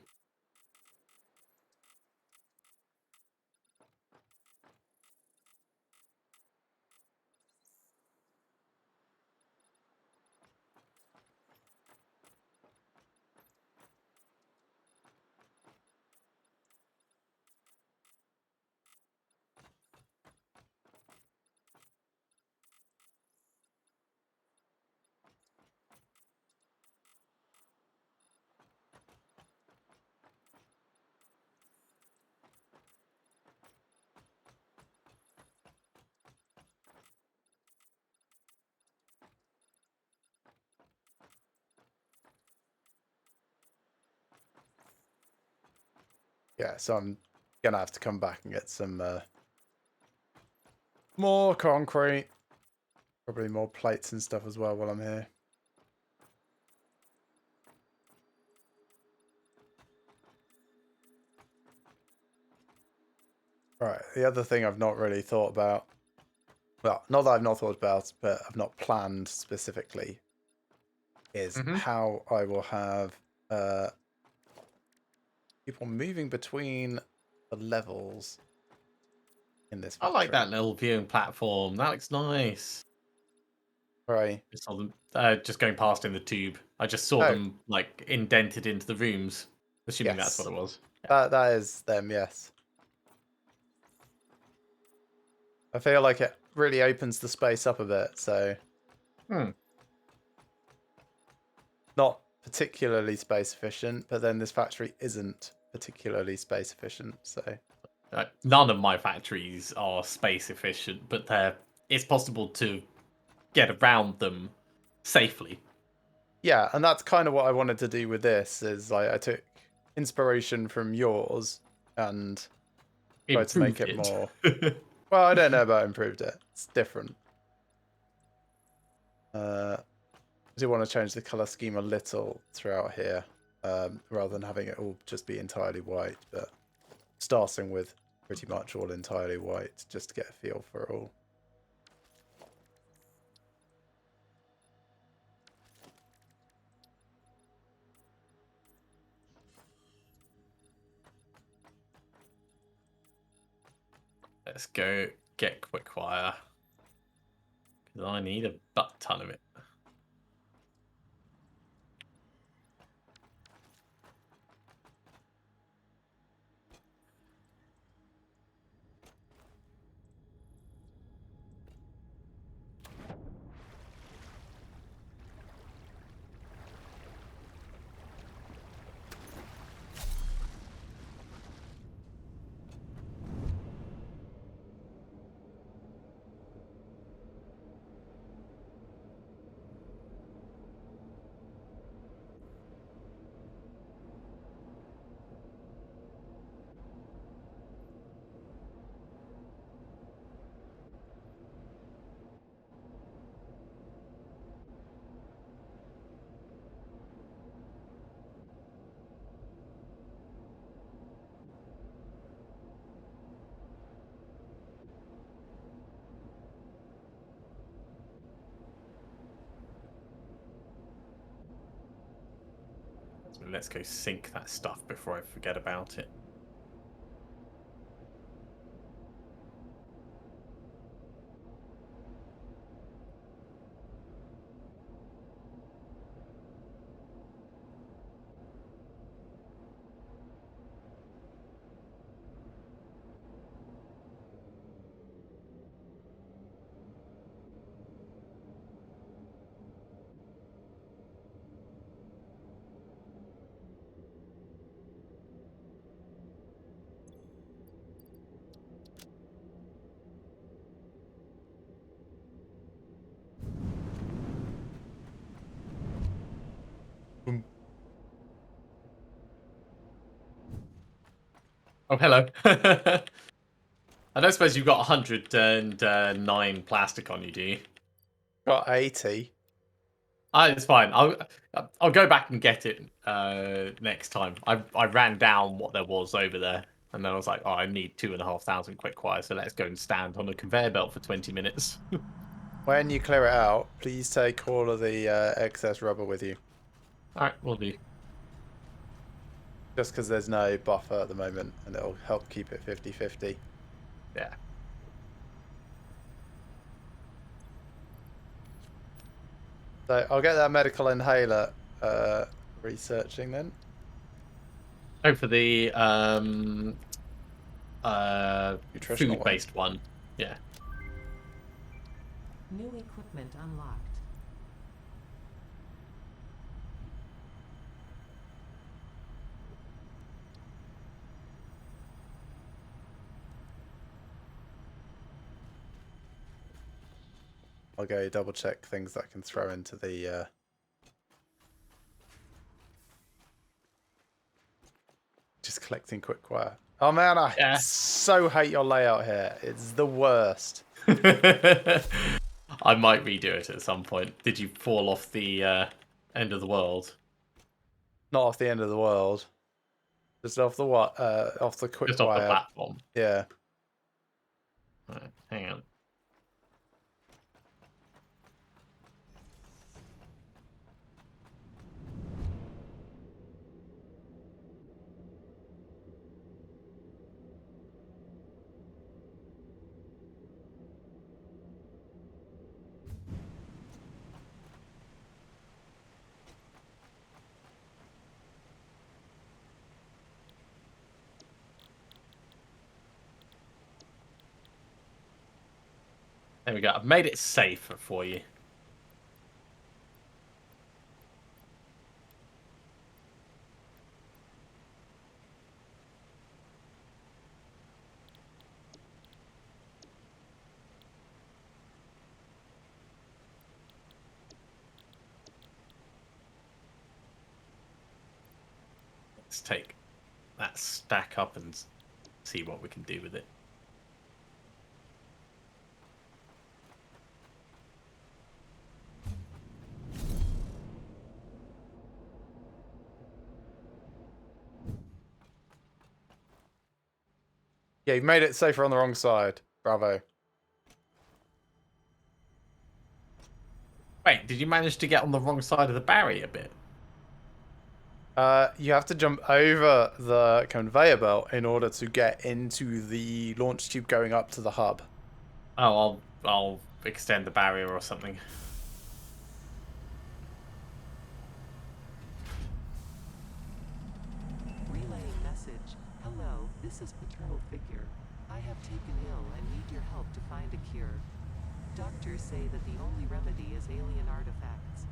Yeah, so I'm gonna have to come back and get some more concrete. Probably more plates and stuff as well while I'm here. Right, the other thing I've not really thought about, well, not that I've not thought about, but I've not planned specifically, is how I will have people moving between the levels in this I like factory. that little viewing platform. That looks nice. Right. I saw them just going past in the tube. I just saw Oh, them like indented into the rooms, assuming that's what yes. it was. Yeah. That is them, yes. I feel like it really opens the space up a bit, so Hmm. not particularly space efficient, but then this factory isn't particularly space efficient, so None of my factories are space efficient, but it's possible to get around them safely. yeah, and that's kind of what I wanted to do with this is like I took inspiration from yours and tried to make Improved it more. it. Well, I don't know about improved it. It's different. I do want to change the color scheme a little throughout here, rather than having it all just be entirely white, but starting with pretty much all entirely white just to get a feel for it all. Let's go get quickfire. Because I need a butt ton of it. So let's go sink that stuff before I forget about it. Boom. Oh, hello. I don't suppose you've got 109 plastic on you, do you? Got 80. It's fine. I'll go back and get it next time. I ran down what there was over there, and then I was like, oh, I need 2,500 quick wire, so let's go and stand on a conveyor belt for 20 minutes. When you clear it out, please take all of the excess rubber with you. All right, we'll do. Just because there's no buffer at the moment, and it'll help keep it 50-50. Yeah. So I'll get that medical inhaler researching then. Oh, for the Nutritional food-based one. Yeah. New equipment unlocked. I'll go double check things that I can throw into the just collecting quick wire. Oh man, I Yeah. so hate your layout here. It's the worst. I might redo it at some point. Did you fall off the end of the world? Not off the end of the world. Just off the what? Off the quick Just off the wire. platform. Yeah. Right, hang on. There we go. I've made it safer for you. Let's take that stack up and see what we can do with it. Yeah, you've made it safer on the wrong side. Bravo. Wait, did you manage to get on the wrong side of the barrier bit? You have to jump over the conveyor belt in order to get into the launch tube going up to the hub. Oh, I'll extend the barrier or something. Relaying message. Hello, this is Paternal Figure. I have taken ill and need your help to find a cure. Doctors say that the only remedy is alien artifacts.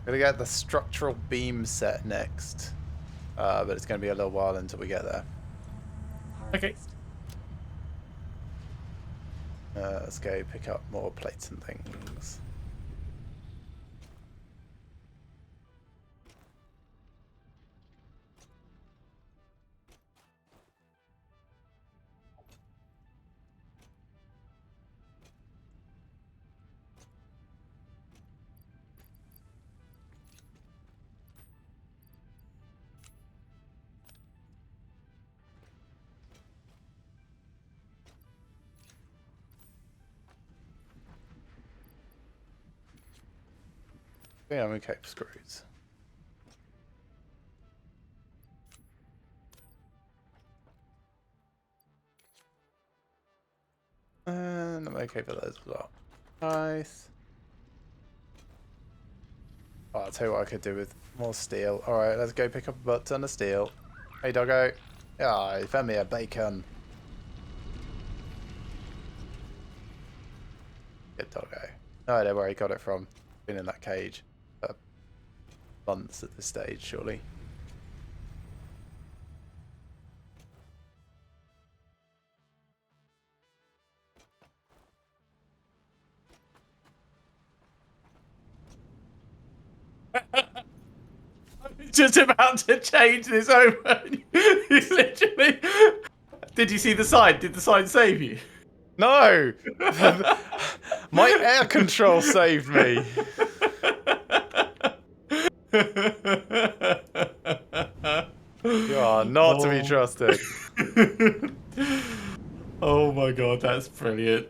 Gonna get the structural beam set next. But it's gonna be a little while until we get there. Okay. Harvest. Let's go pick up more plates and things. Yeah, I'm okay for screws. And I'm okay for those as well. Nice. Oh, I'll tell you what I could do with more steel. Alright, let's go pick up a butt ton of steel. Hey, doggo. Yeah, you found me a bacon. Good doggo. No idea where he got it from. Been in that cage for months at this stage, surely. Just about to change this over. He's literally. Did you see the sign? Did the sign save you? No! My air control saved me. You are not to be trusted. Oh my god, that's brilliant.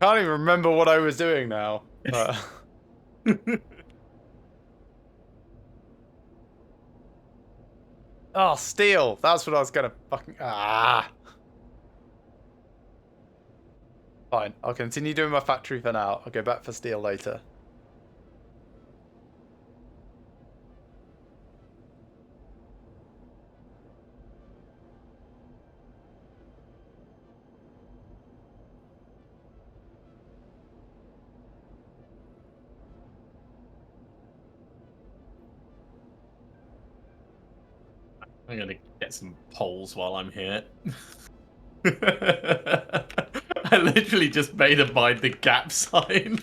Can't even remember what I was doing now. Oh, steel. That's what I was gonna fucking... Ah! Fine. I'll continue doing my factory for now. I'll go back for steel later. I'm gonna get some poles while I'm here. I literally just made a mind the gap sign.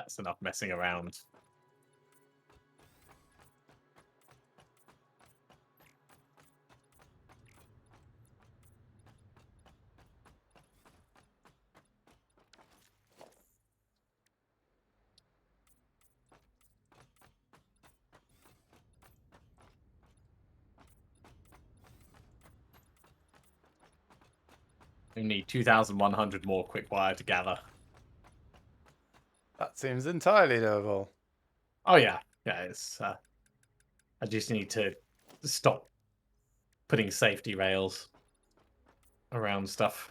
That's enough messing around. We need 2,100 more quick wire to gather. That seems entirely doable. Oh yeah, yeah. It's. I just need to stop putting safety rails around stuff.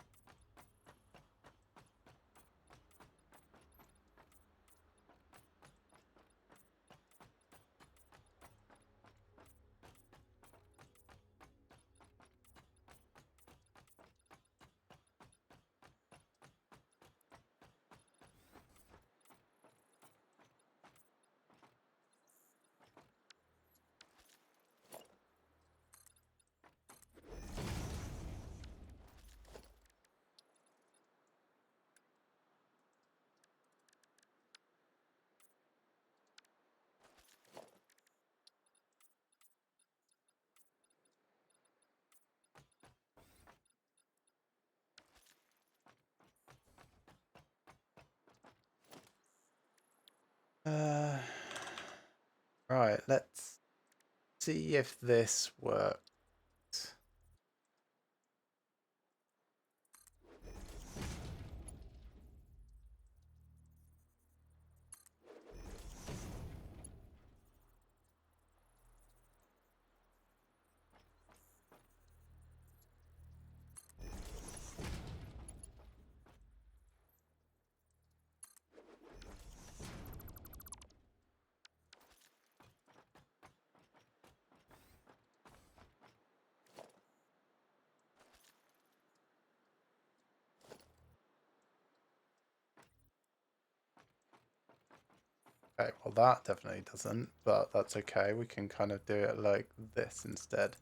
Right, let's see if this works. Okay, well that definitely doesn't, but that's okay. We can kind of do it like this instead.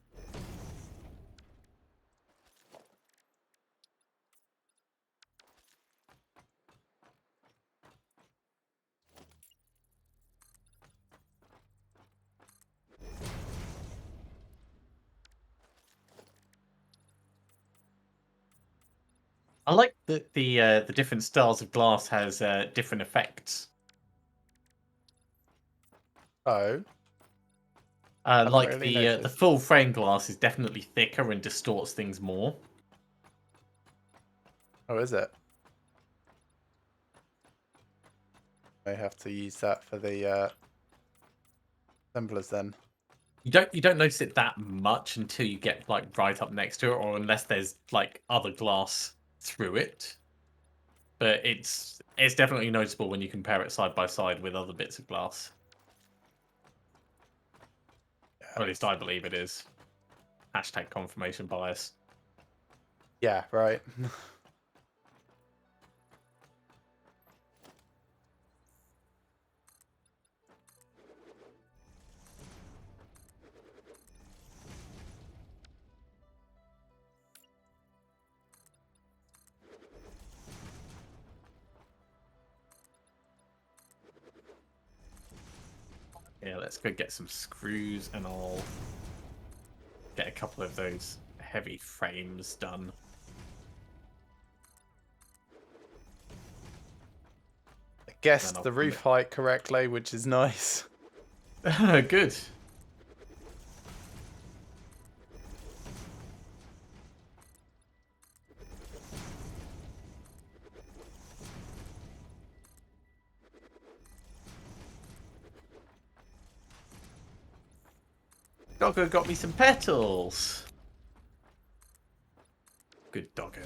I like that the different styles of glass has different effects. Oh, haven't Like really the noticed. full frame glass is definitely thicker and distorts things more. Oh, is it? I have to use that for the assemblers then. You don't notice it that much until you get like right up next to it, or unless there's like other glass through it. But it's definitely noticeable when you compare it side by side with other bits of glass. Or at least I believe it is. Hashtag confirmation bias. Yeah, right. Yeah, let's go get some screws and I'll get a couple of those heavy frames done. I guessed I'll the come roof height correctly, which is nice. Good. Doggo got me some petals. Good doggo.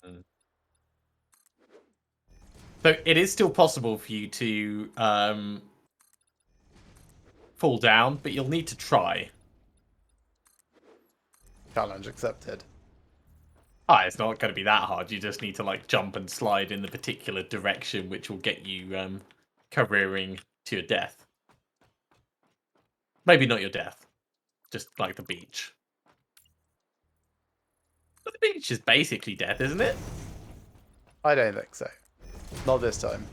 Mm. So it is still possible for you to fall down, but you'll need to try. Challenge accepted. It's not going to be that hard. You just need to like jump and slide in the particular direction, which will get you careering to your death. Maybe not your death, just like the beach. But the beach is basically death, isn't it? I don't think so. Not this time.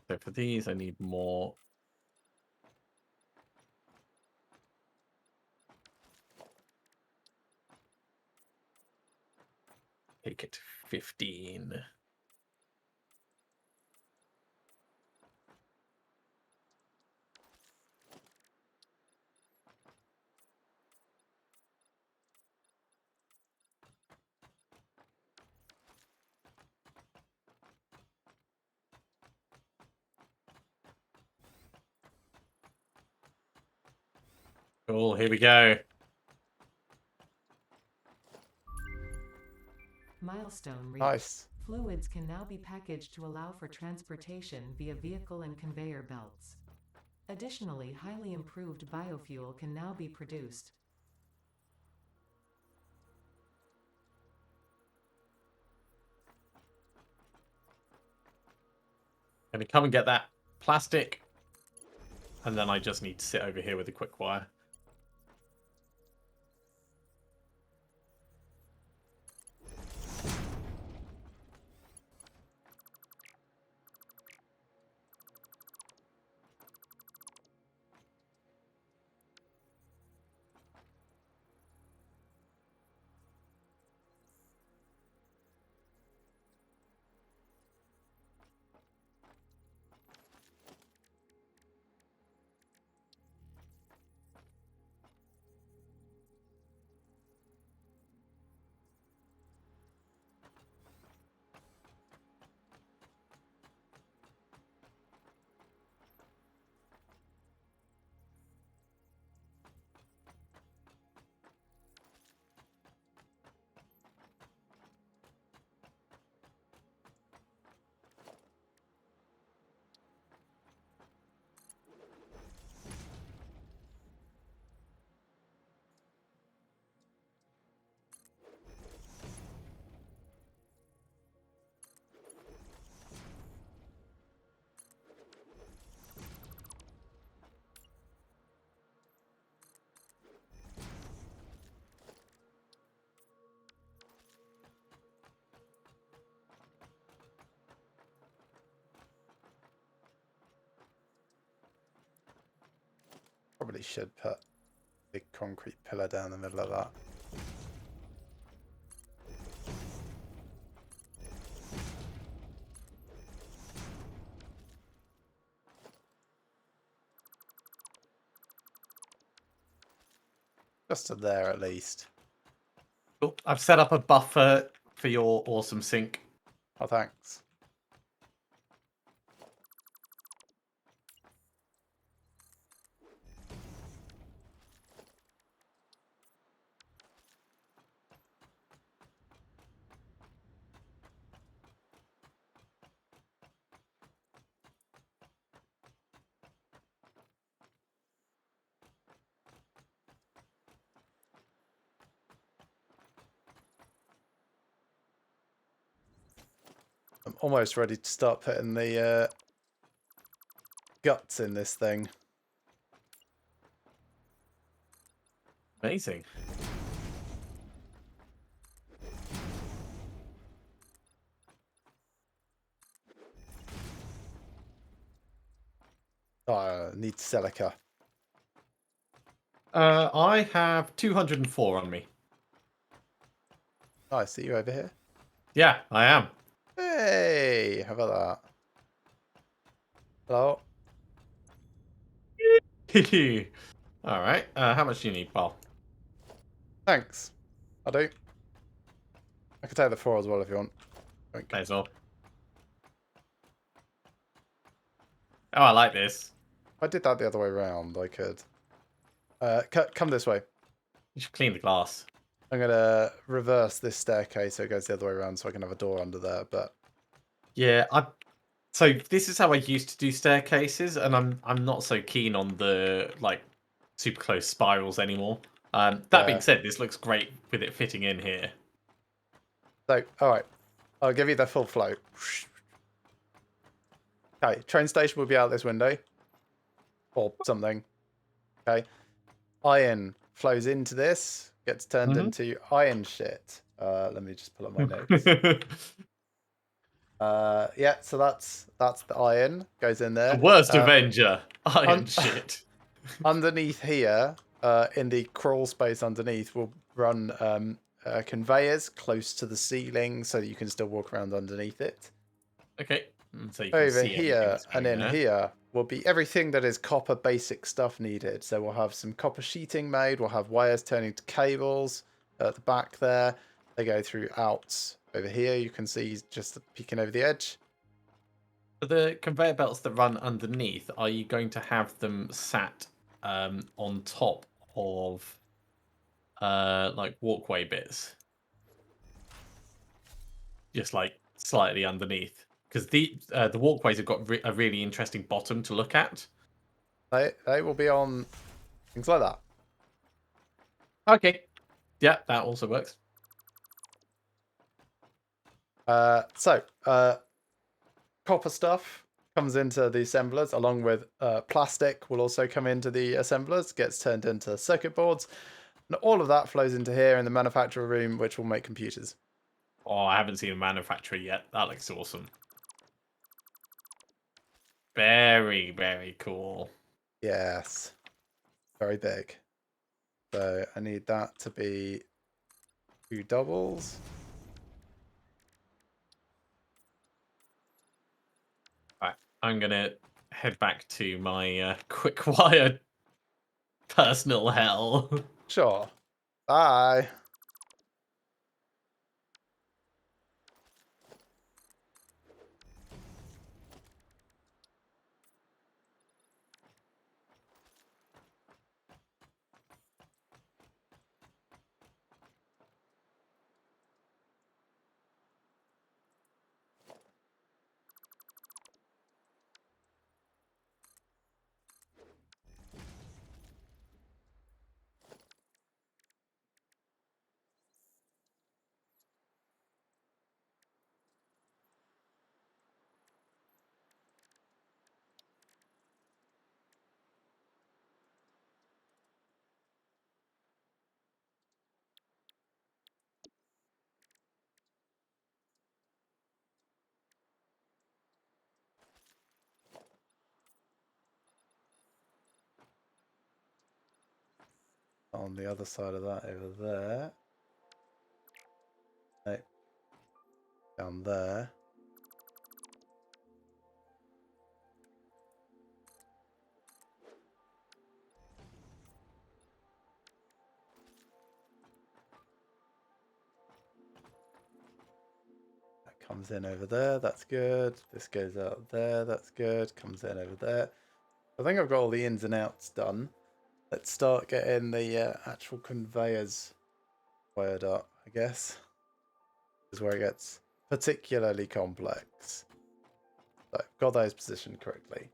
So for these, I need more. Take it to 15. Cool, here we go. Milestone reached. Nice. Fluids can now be packaged to allow for transportation via vehicle and conveyor belts. Additionally, highly improved biofuel can now be produced. Gonna come and get that plastic. And then I just need to sit over here with a quick wire. Probably should put a big concrete pillar down the middle of that. Just to there at least. Cool. I've set up a buffer for your awesome sink. Oh, thanks. I'm almost ready to start putting the guts in this thing. Amazing. Oh, I need silica. I have 204 on me. Oh, I see you over here. Yeah, I am. Hey, how about that? Hello. All right. How much do you need, Paul? Thanks. I do. I can take the 4 as well if you want. Thank you. May as well. Oh, I like this. If I did that the other way around, I could. Come this way. You should clean the glass. I'm gonna reverse this staircase so it goes the other way around, so I can have a door under there. But Yeah, so this is how I used to do staircases, and I'm not so keen on the like super close spirals anymore. That being Yeah. said, this looks great with it fitting in here. So, all right, I'll give you the full flow. Okay, train station will be out this window, or something. Okay, iron flows into this, gets turned Mhm. into iron shit. Let me just pull up my notes. Yeah, so that's the iron goes in The there. worst Avenger. Iron Un shit. underneath here, in the crawl space underneath, we'll run conveyors close to the ceiling so that you can still walk around underneath it. Okay. So you can Over see everything here that's and going in there. here will be everything that is copper basic stuff needed. So we'll have some copper sheeting made. We'll have wires turning to cables at the back there. They go through outs over here. You can see just peeking over the edge. For the conveyor belts that run underneath, are you going to have them sat on top of like walkway bits? Just like slightly underneath? Because the walkways have got a really interesting bottom to look at. They will be on things like that. Okay. Yeah, that also works. Copper stuff comes into the assemblers along with plastic will also come into the assemblers, gets turned into circuit boards. And all of that flows into here in the manufacturer room, which will make computers. Oh, I haven't seen a manufacturer yet. That looks awesome. Very, very cool. Yes. Very big. So I need that to be 2 doubles. Right, I'm gonna head back to my quick wire personal hell. Sure. Bye. On the other side of that over there. No. Down there. That comes in over there. That's good. This goes out there. That's good. Comes in over there. I think I've got all the ins and outs done. Let's start getting the actual conveyors wired up, I guess. This is where it gets particularly complex. So, got those positioned correctly.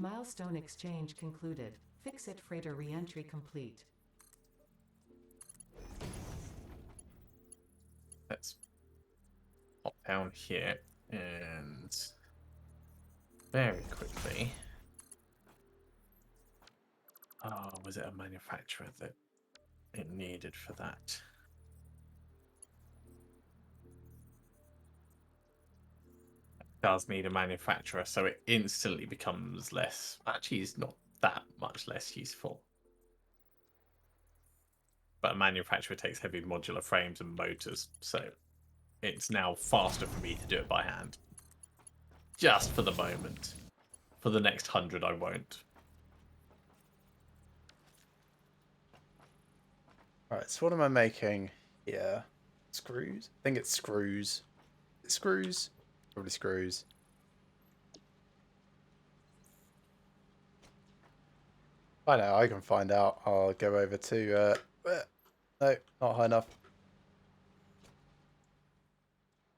Milestone exchange concluded. Fix-it freighter re-entry complete. Let's pop down here and very quickly. Oh, was it a manufacturer that it needed for that? It does need a manufacturer, so it instantly becomes less. Actually, it's not that much less useful. But a manufacturer takes heavy modular frames and motors, so it's now faster for me to do it by hand. Just for the moment. For the next 100, I won't. Alright, so what am I making here? Screws? I think it's screws. Screws? Probably screws. I know, I can find out. I'll go over to... no, not high enough.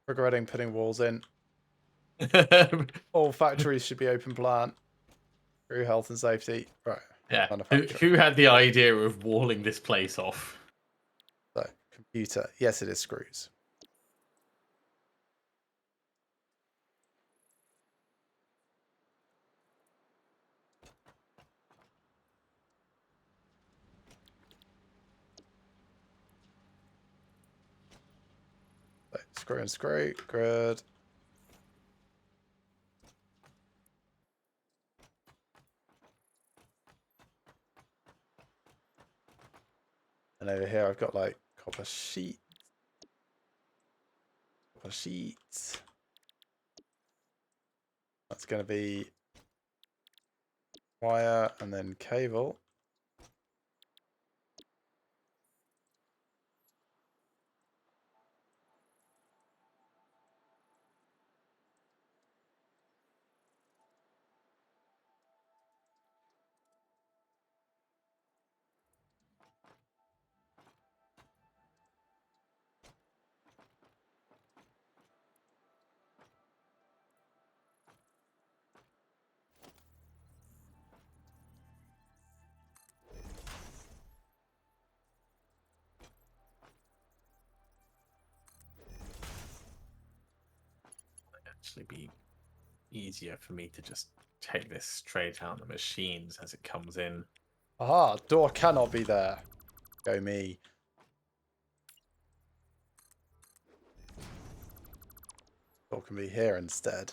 Regretting putting walls in. All factories should be open plan. Through health and safety. Right. Yeah. Manufacturing. Who had the idea of walling this place off? So, computer. Yes, it is screws. So, screw and screw. Good. And over here I've got like copper sheet. Copper sheets. That's going to be wire and then cable. Actually, be easier for me to just take this straight out of the machines as it comes in. Aha, door cannot be there. Go me. Door can be here instead.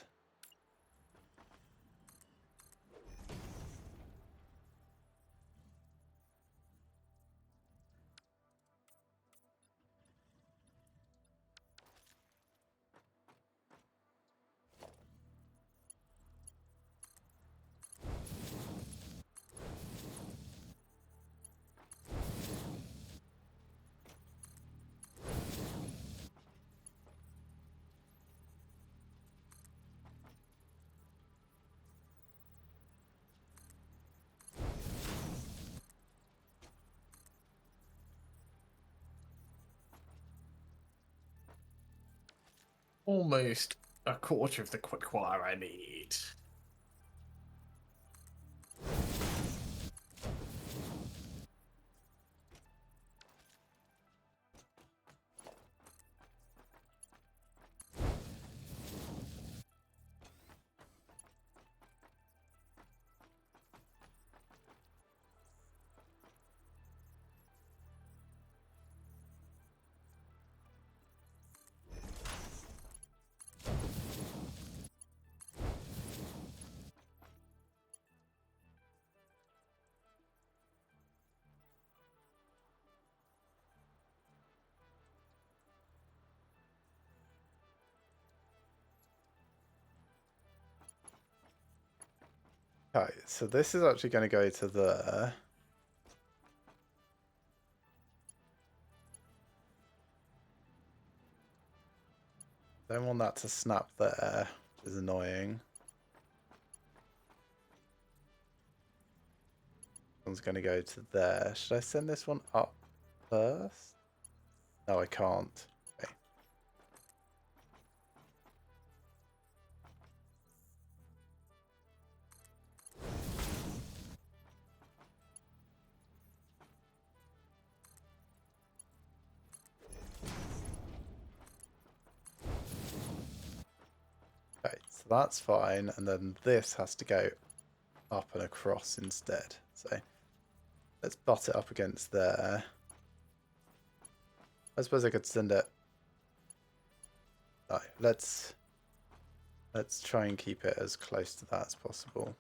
Almost a quarter of the quick wire I need. Okay, so this is actually going to go to there. Don't want that to snap there, which is annoying. One's going to go to there. Should I send this one up first? No, I can't. Okay. Okay, so that's fine. And then this has to go up and across instead. So let's butt it up against there. I suppose I could send it. No, let's try and keep it as close to that as possible.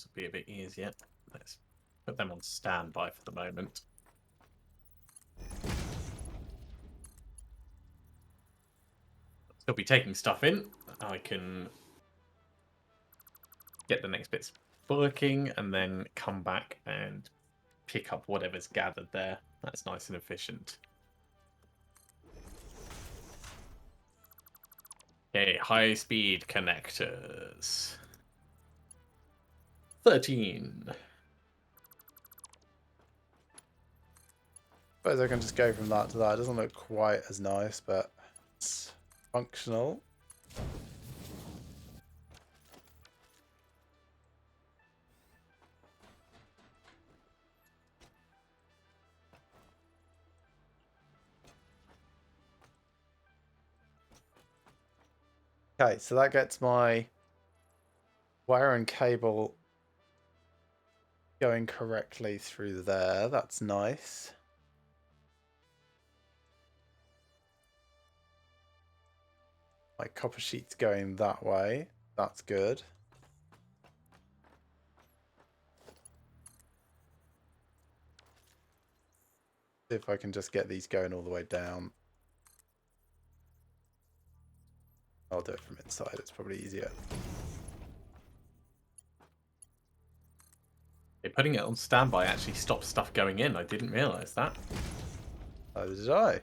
This will be a bit easier. Let's put them on standby for the moment. Still be taking stuff in. I can get the next bits working and then come back and pick up whatever's gathered there. That's nice and efficient. Okay, high-speed connectors. 13. Suppose I can just go from that to that. It doesn't look quite as nice, but it's functional. Okay, so that gets my wire and cable going correctly through there. That's nice. My copper sheet's going that way. That's good. See if I can just get these going all the way down. I'll do it from inside. It's probably easier. Putting it on standby actually stops stuff going in. I didn't realise that. So did I.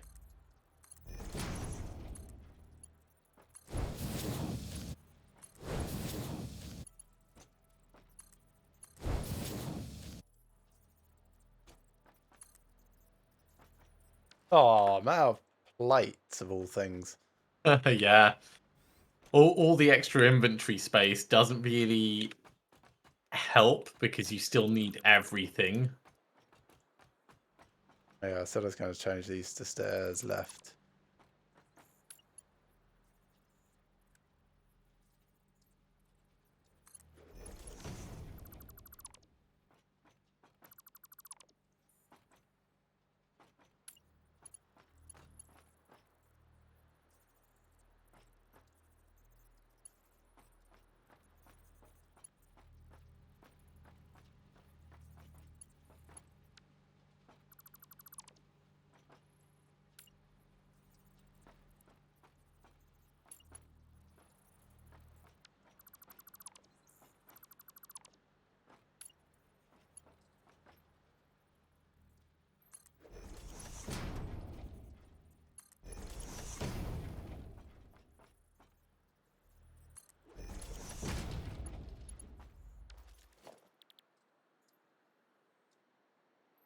Oh, I'm out of plates of all things. Yeah. All the extra inventory space doesn't really help because you still need everything. Yeah, so I was going to change these to stairs left.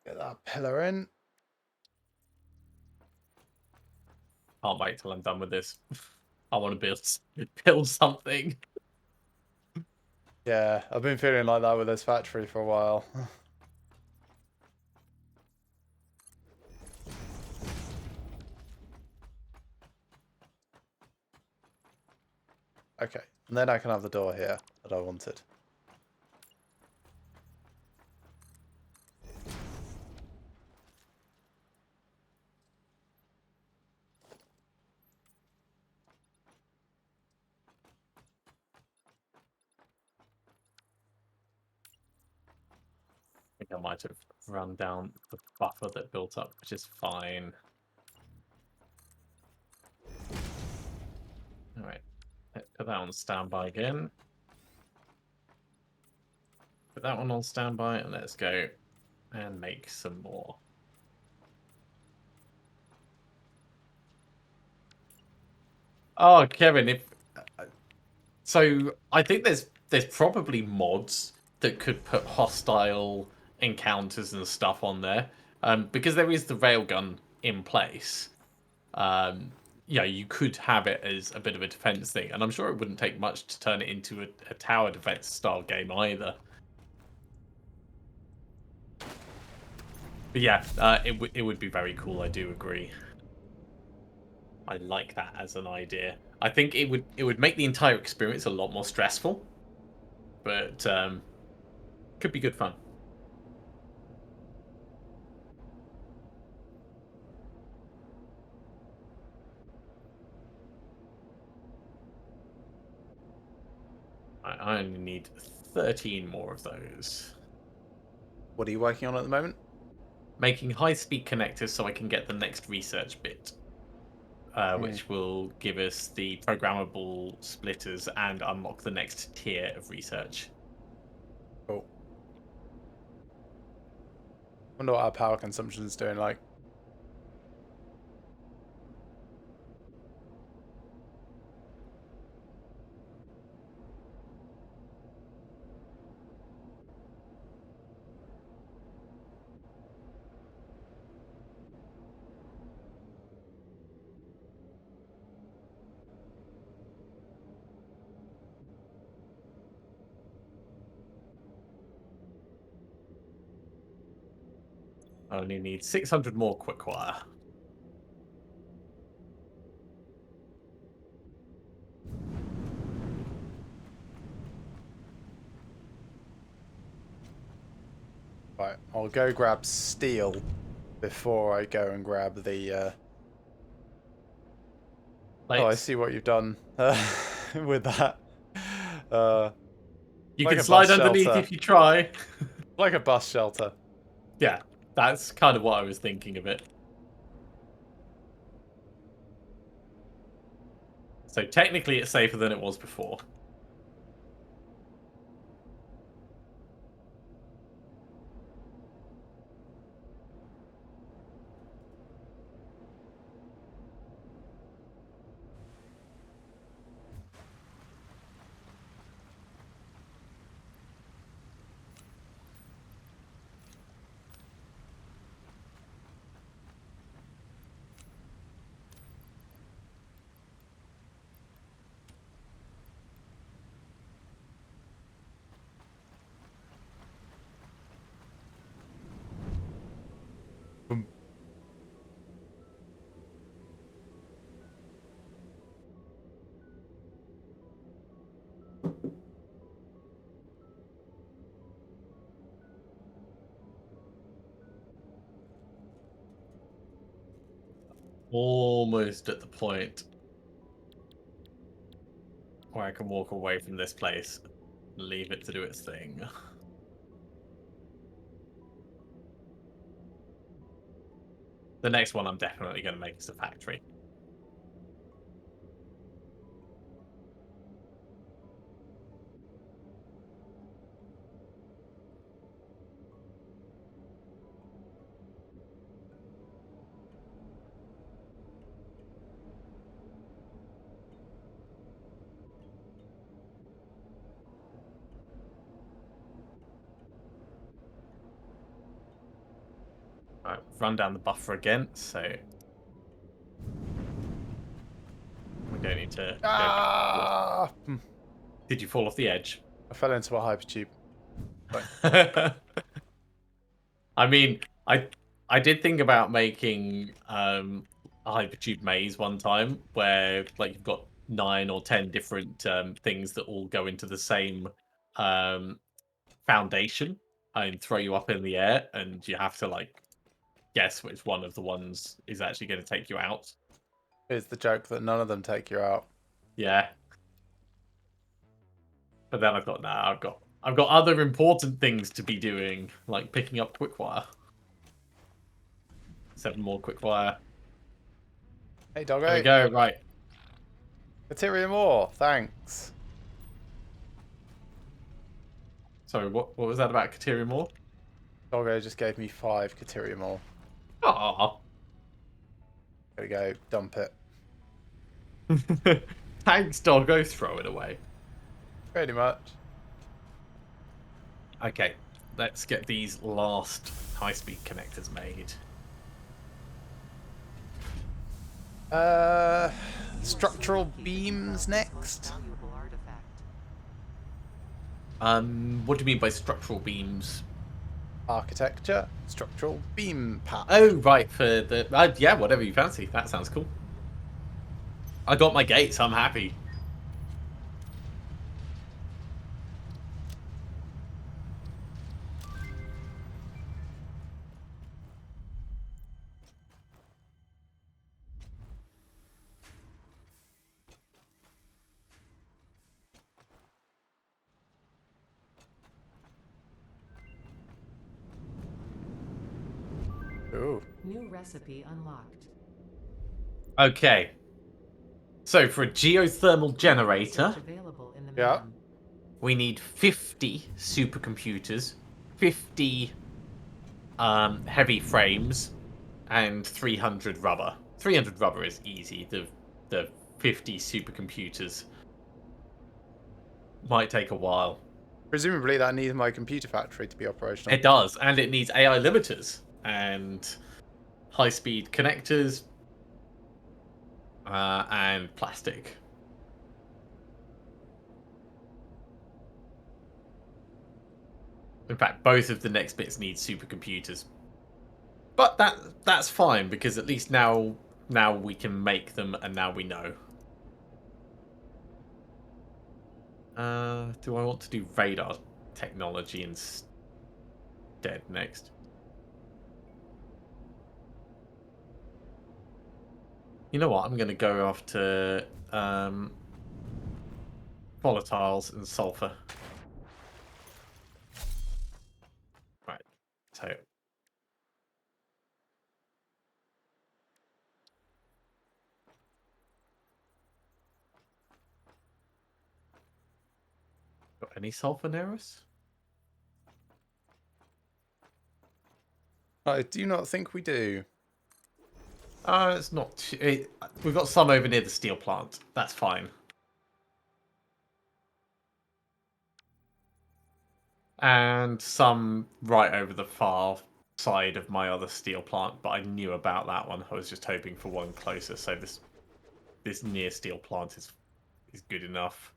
Get that pillar in. Can't wait till I'm done with this. I want to build something. Yeah, I've been feeling like that with this factory for a while. Okay, and then I can have the door here that I wanted. I think I might have run down the buffer that built up, which is fine. Alright, put that on standby again. Put that one on standby, and let's go and make some more. Oh, Kevin, if so, I think there's probably mods that could put hostile encounters and stuff on there, because there is the railgun in place. Yeah, you could have it as a bit of a defense thing, and I'm sure it wouldn't take much to turn it into a tower defense style game either. But yeah, it would be very cool. I do agree. I like that as an idea. I think it would make the entire experience a lot more stressful, but could be good fun. I only need 13 more of those. What are you working on at the moment? Making high-speed connectors so I can get the next research bit, which will give us the programmable splitters and unlock the next tier of research. Cool. Wonder what our power consumption is doing like. I only need 600 more quick wire. Right, I'll go grab steel before I go and grab the. Oh, I see what you've done with that. You Like can a slide bus underneath shelter. if you try. Like a bus shelter. Yeah, that's kind of what I was thinking of it. So technically it's safer than it was before. Boom. Almost at the point where I can walk away from this place and leave it to do its thing. The next one I'm definitely going to make is a factory. Right, run down the buffer again, so we don't need to go back. Ah! Did you fall off the edge? I fell into a hypertube. I mean, I did think about making a hypertube maze one time where like you've got 9 or 10 different things that all go into the same um, foundation and throw you up in the air, and you have to like guess which one of the ones is actually going to take you out. Here's the joke that none of them take you out. Yeah. But then I thought, nah, I've got other important things to be doing, like picking up quick-wire. 7 more quick-wire. Hey, doggo. There we go, right. Materium ore, thanks. Sorry, what was that about Caterium ore? Doggo just gave me 5 Caterium ore. Aw. There we go, dump it. Thanks, doggo. Throw it away. Pretty much. Okay, let's get these last high-speed connectors made. Structural beams next. Valuable artifact. What do you mean by structural beams? Architecture, structural beam pack. Oh, right, for the... yeah, whatever you fancy. That sounds cool. I got my gates, I'm happy. New recipe unlocked. Okay. So for a geothermal generator, Research available in the Yeah. menu. we need 50 supercomputers, 50 heavy frames, and 300 rubber. 300 rubber is easy. The 50 supercomputers might take a while. Presumably that needs my computer factory to be operational. It does, and it needs AI limiters and high-speed connectors and plastic. In fact, both of the next bits need supercomputers. But that's fine because at least now we can make them and now we know. Do I want to do radar technology instead next? You know what? I'm going to go after volatiles and sulfur. Right. So got any sulfur near us? I do not think we do. It's not. We've got some over near the steel plant. That's fine. And some right over the far side of my other steel plant, but I knew about that one. I was just hoping for one closer, so this near steel plant is good enough.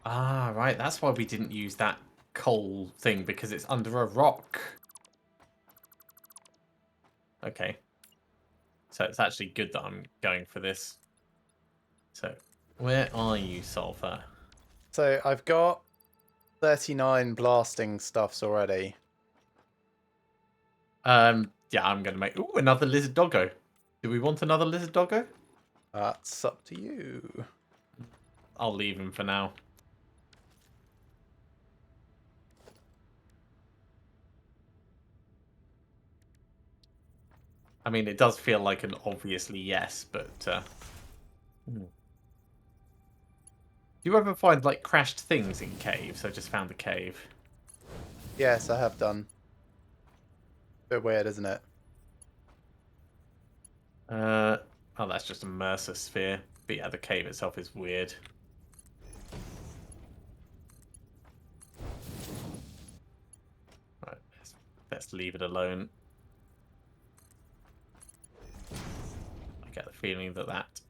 Ah, right. That's why we didn't use that coal thing, because it's under a rock. Okay. So it's actually good that I'm going for this. So, where are you, sulfur? So I've got 39 blasting stuffs already. Yeah, I'm going to make... Ooh, another lizard doggo. Do we want another lizard doggo? That's up to you. I'll leave him for now. I mean, it does feel like an obviously yes, but... Do you ever find, like, crashed things in caves? I just found the cave. Yes, I have done. Bit weird, isn't it? Oh, that's just a Mercer sphere. But yeah, the cave itself is weird. Right, let's leave it alone. I get the feeling that that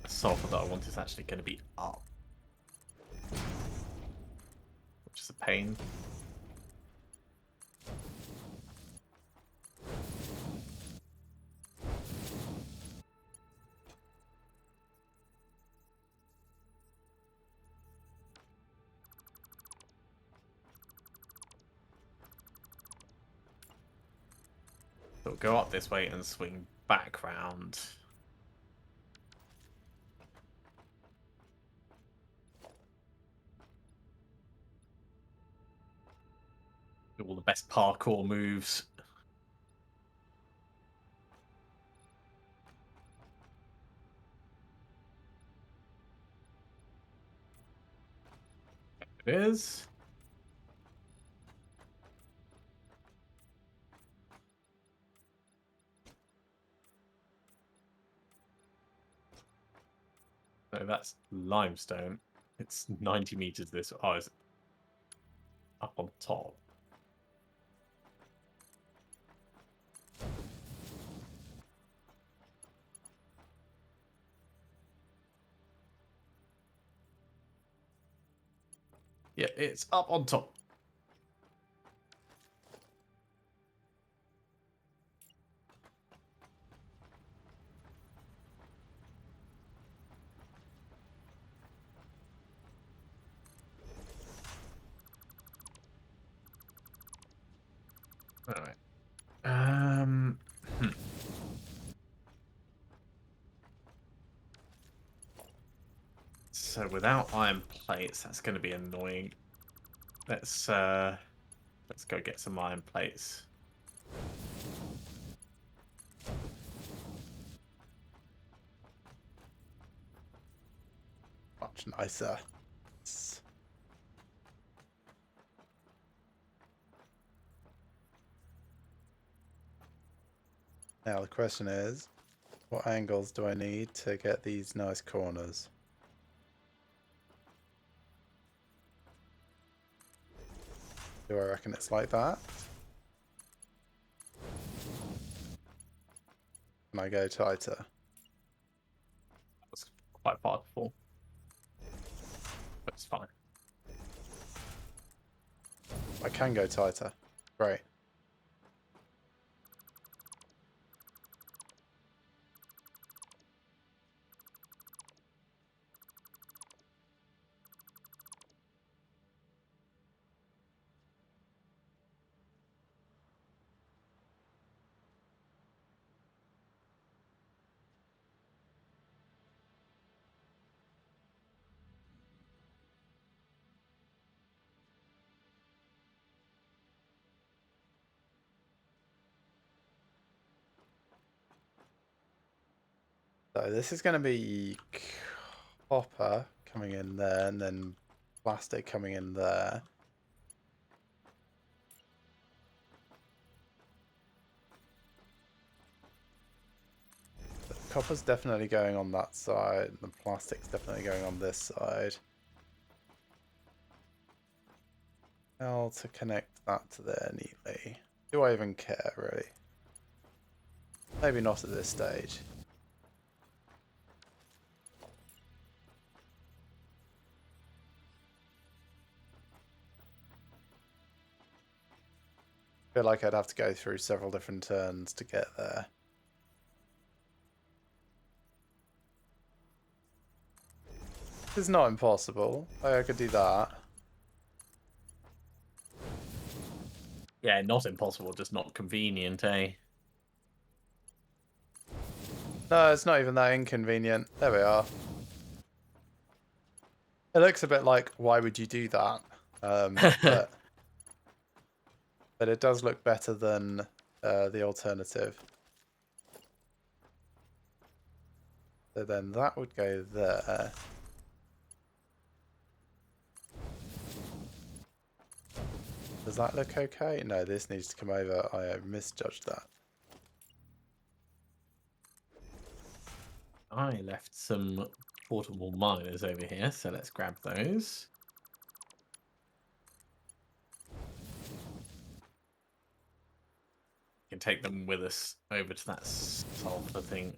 sulfur that I want is actually going to be up. Which is a pain. So we'll go up this way and swing back round. Do all the best parkour moves. It is. So that's limestone. It's 90 meters this. Oh, it's up on top. Yeah, it's up on top. All right. Hmm. So without iron plates, that's going to be annoying. Let's go get some iron plates. Much nicer. Now the question is, what angles do I need to get these nice corners? Do I reckon it's like that? Can I go tighter? That was quite far to fall. But it's fine. I can go tighter. Great. So this is going to be copper coming in there and then plastic coming in there. The copper's definitely going on that side and the plastic's definitely going on this side. How to connect that to there neatly? Do I even care, really? Maybe not at this stage. I feel like I'd have to go through several different turns to get there. It's not impossible. I could do that. Yeah, not impossible, just not convenient, eh? No, it's not even that inconvenient. There we are. It looks a bit like, why would you do that? But it does look better than the alternative. So then that would go there. Does that look okay? No, this needs to come over. I misjudged that. I left some portable miners over here, so let's grab those. We can take them with us over to that sulfur thing.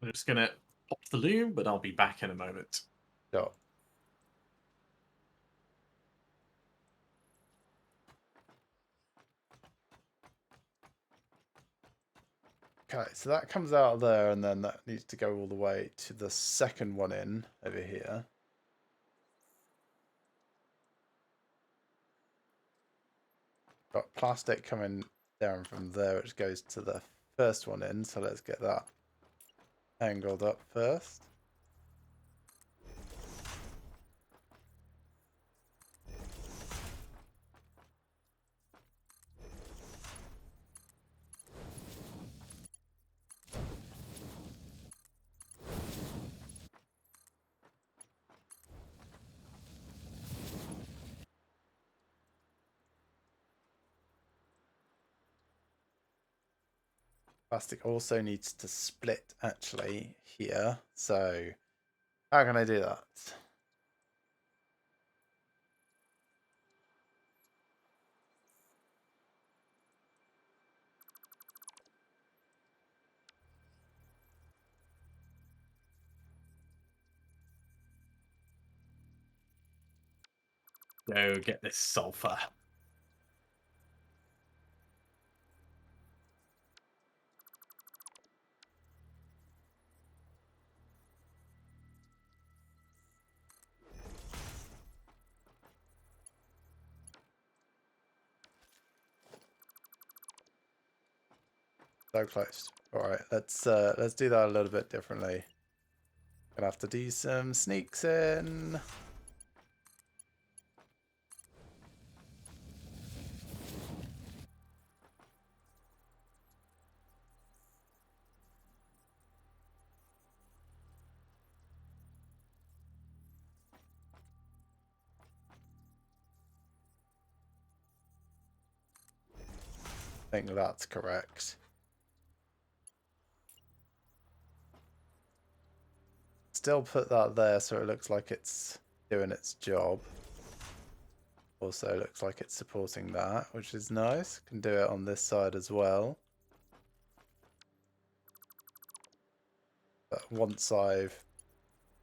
I'm just gonna pop the loom, but I'll be back in a moment. Sure. Okay, so that comes out of there, and then that needs to go all the way to the second one in over here. Got plastic coming down from there, which goes to the first one in, so let's get that angled up first. Plastic also needs to split actually here, so how can I do that? Go get this sulfur. So close. Alright, let's do that a little bit differently. Gonna have to do some sneaks in. I think that's correct. Still put that there so it looks like it's doing its job. Also looks like it's supporting that, which is nice. Can do it on this side as well. But once I've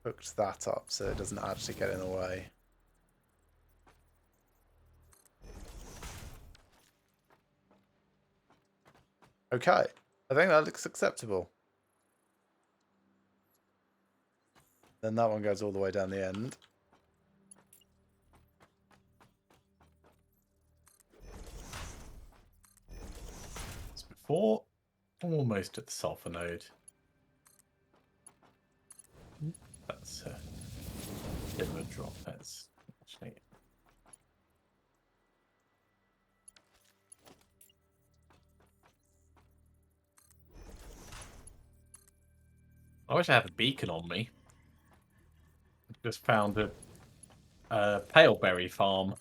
hooked that up so it doesn't actually get in the way. Okay, I think that looks acceptable. Then that one goes all the way down the end. As before, almost at the sulfur node. That's a bit of a drop. That's actually. I wish I had a beacon on me. Just found a paleberry farm.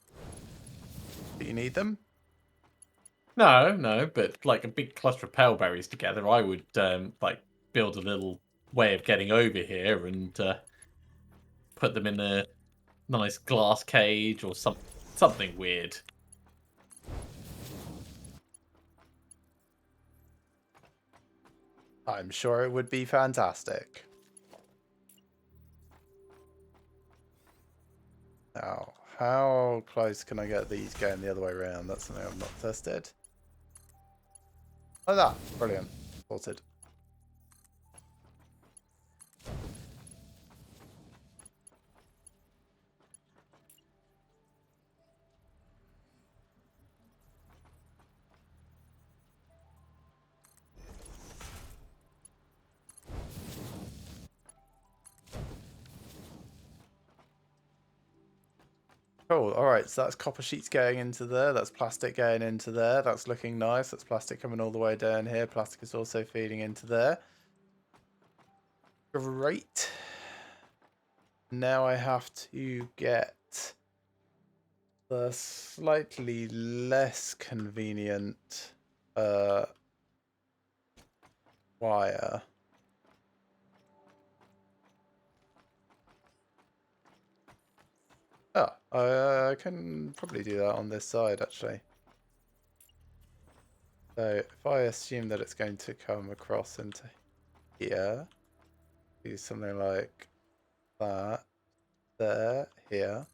Do you need them? No, but like a big cluster of paleberries together, I would like build a little way of getting over here and put them in a nice glass cage or something weird. I'm sure it would be fantastic. Now, how close can I get these going the other way around? That's something I've not tested. Like that. Brilliant. Sorted. Cool. All right. So that's copper sheets going into there. That's plastic going into there. That's looking nice. That's plastic coming all the way down here. Plastic is also feeding into there. Great. Now I have to get the slightly less convenient wire. Oh, I can probably do that on this side, actually. So if I assume that it's going to come across into here, do something like that, there, here.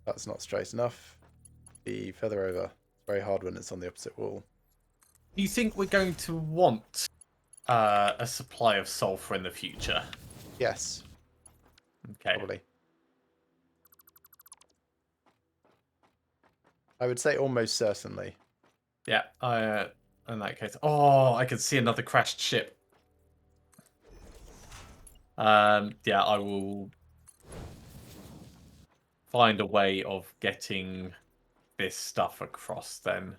That's not straight enough. Be further over. It's very hard when it's on the opposite wall. Do you think we're going to want a supply of sulfur in the future? Yes, Okay. probably. I would say almost certainly. Yeah. In that case, oh, I can see another crashed ship. Yeah, I will find a way of getting this stuff across then.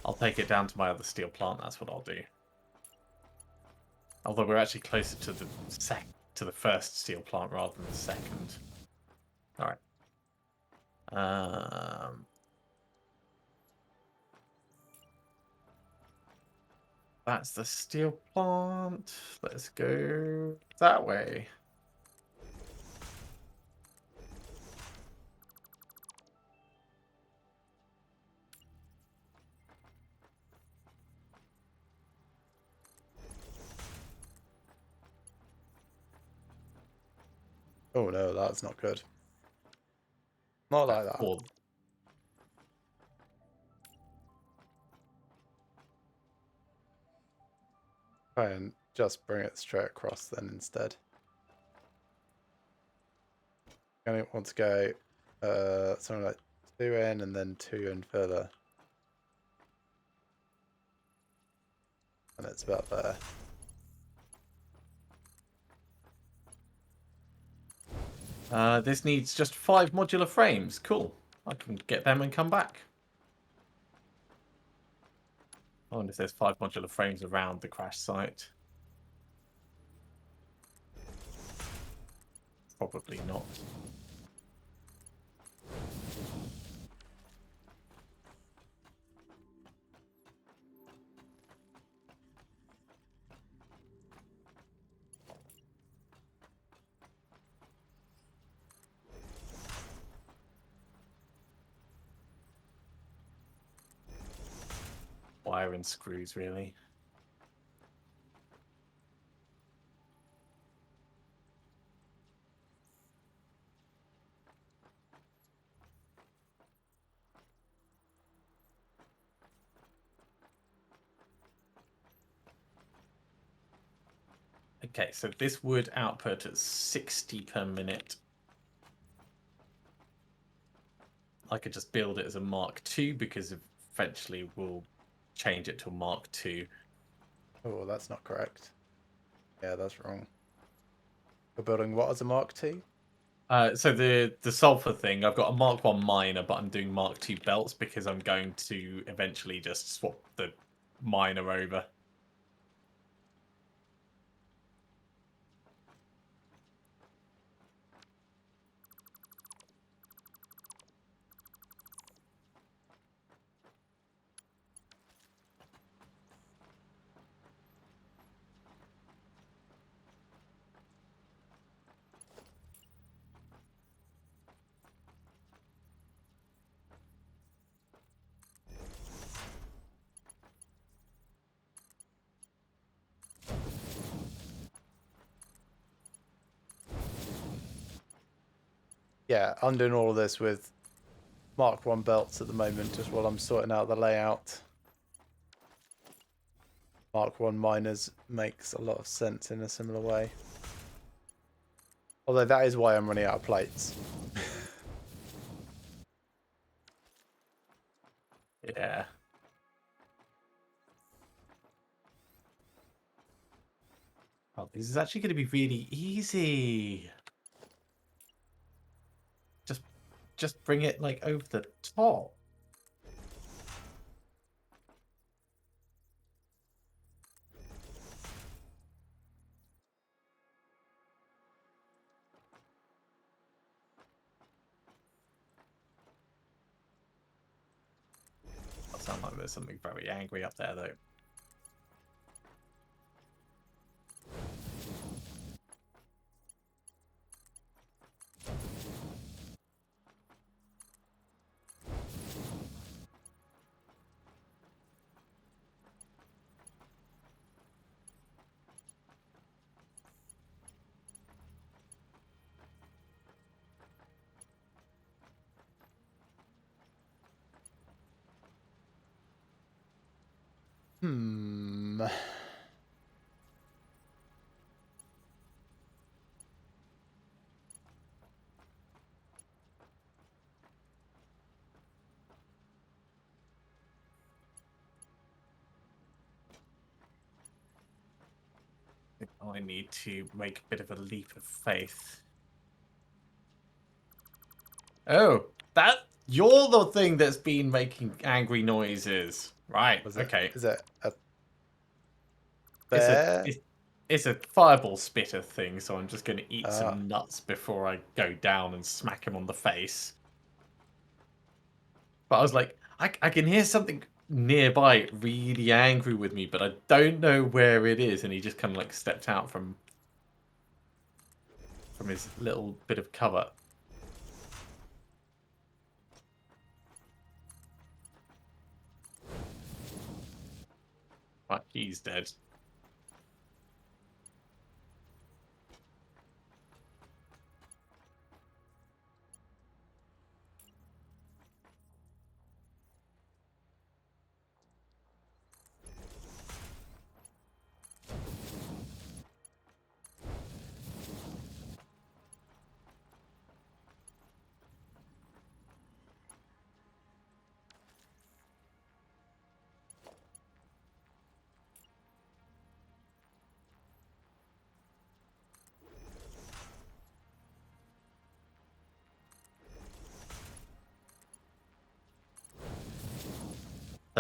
I'll take it down to my other steel plant. That's what I'll do. Although we're actually closer to the first steel plant rather than the second. All right. That's the steel plant. Let's go that way. Oh no, that's not good. Not like that. Or Try and just bring it straight across then instead. I want to go something like 2 in and then 2 in further. And it's about there. This needs just 5 modular frames. Cool. I can get them and come back. I wonder if there's 5 modular frames around the crash site. Probably not. Wire and screws, really. Okay, so this would output at 60 per minute. I could just build it as a Mark II because eventually we'll change it to a Mark II. Oh, that's not correct. Yeah, that's wrong. We're building what as a Mark II? So the sulfur thing, I've got a Mark I miner, but I'm doing Mark II belts because I'm going to eventually just swap the miner over. Yeah, I'm doing all of this with Mark 1 belts at the moment, just while I'm sorting out the layout. Mark 1 miners makes a lot of sense in a similar way. Although that is why I'm running out of plates. Yeah. Oh, this is actually going to be really easy. Just bring it like over the top. That sounds like there's something very angry up there, though. Hmm. I need to make a bit of a leap of faith. Oh, you're the thing that's been making angry noises. Right, Was it? okay. Is it a It's a bear? it's a fireball spitter thing, so I'm just going to eat Ah. some nuts before I go down and smack him on the face. But I was like, I can hear something nearby really angry with me, but I don't know where it is. And he just kind of like stepped out from his little bit of cover. Right, he's dead.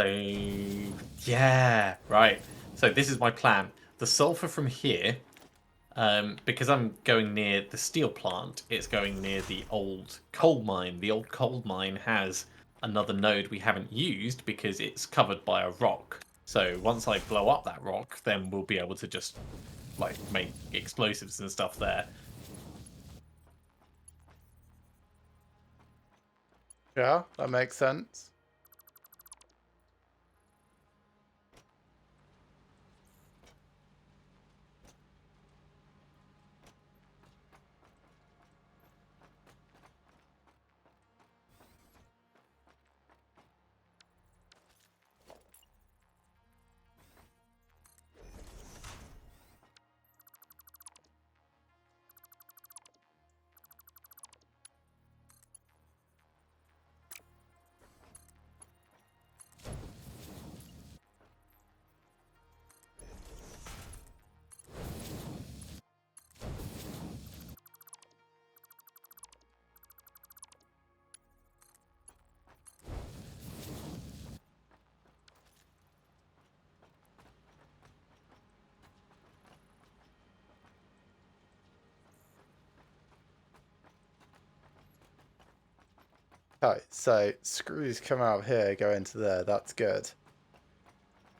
So, yeah, right. So this is my plan. The sulfur from here, because I'm going near the steel plant, it's going near the old coal mine. The old coal mine has another node we haven't used because it's covered by a rock. So once I blow up that rock, then we'll be able to just like make explosives and stuff there. Yeah, that makes sense. Okay, so screws come out of here, go into there. That's good.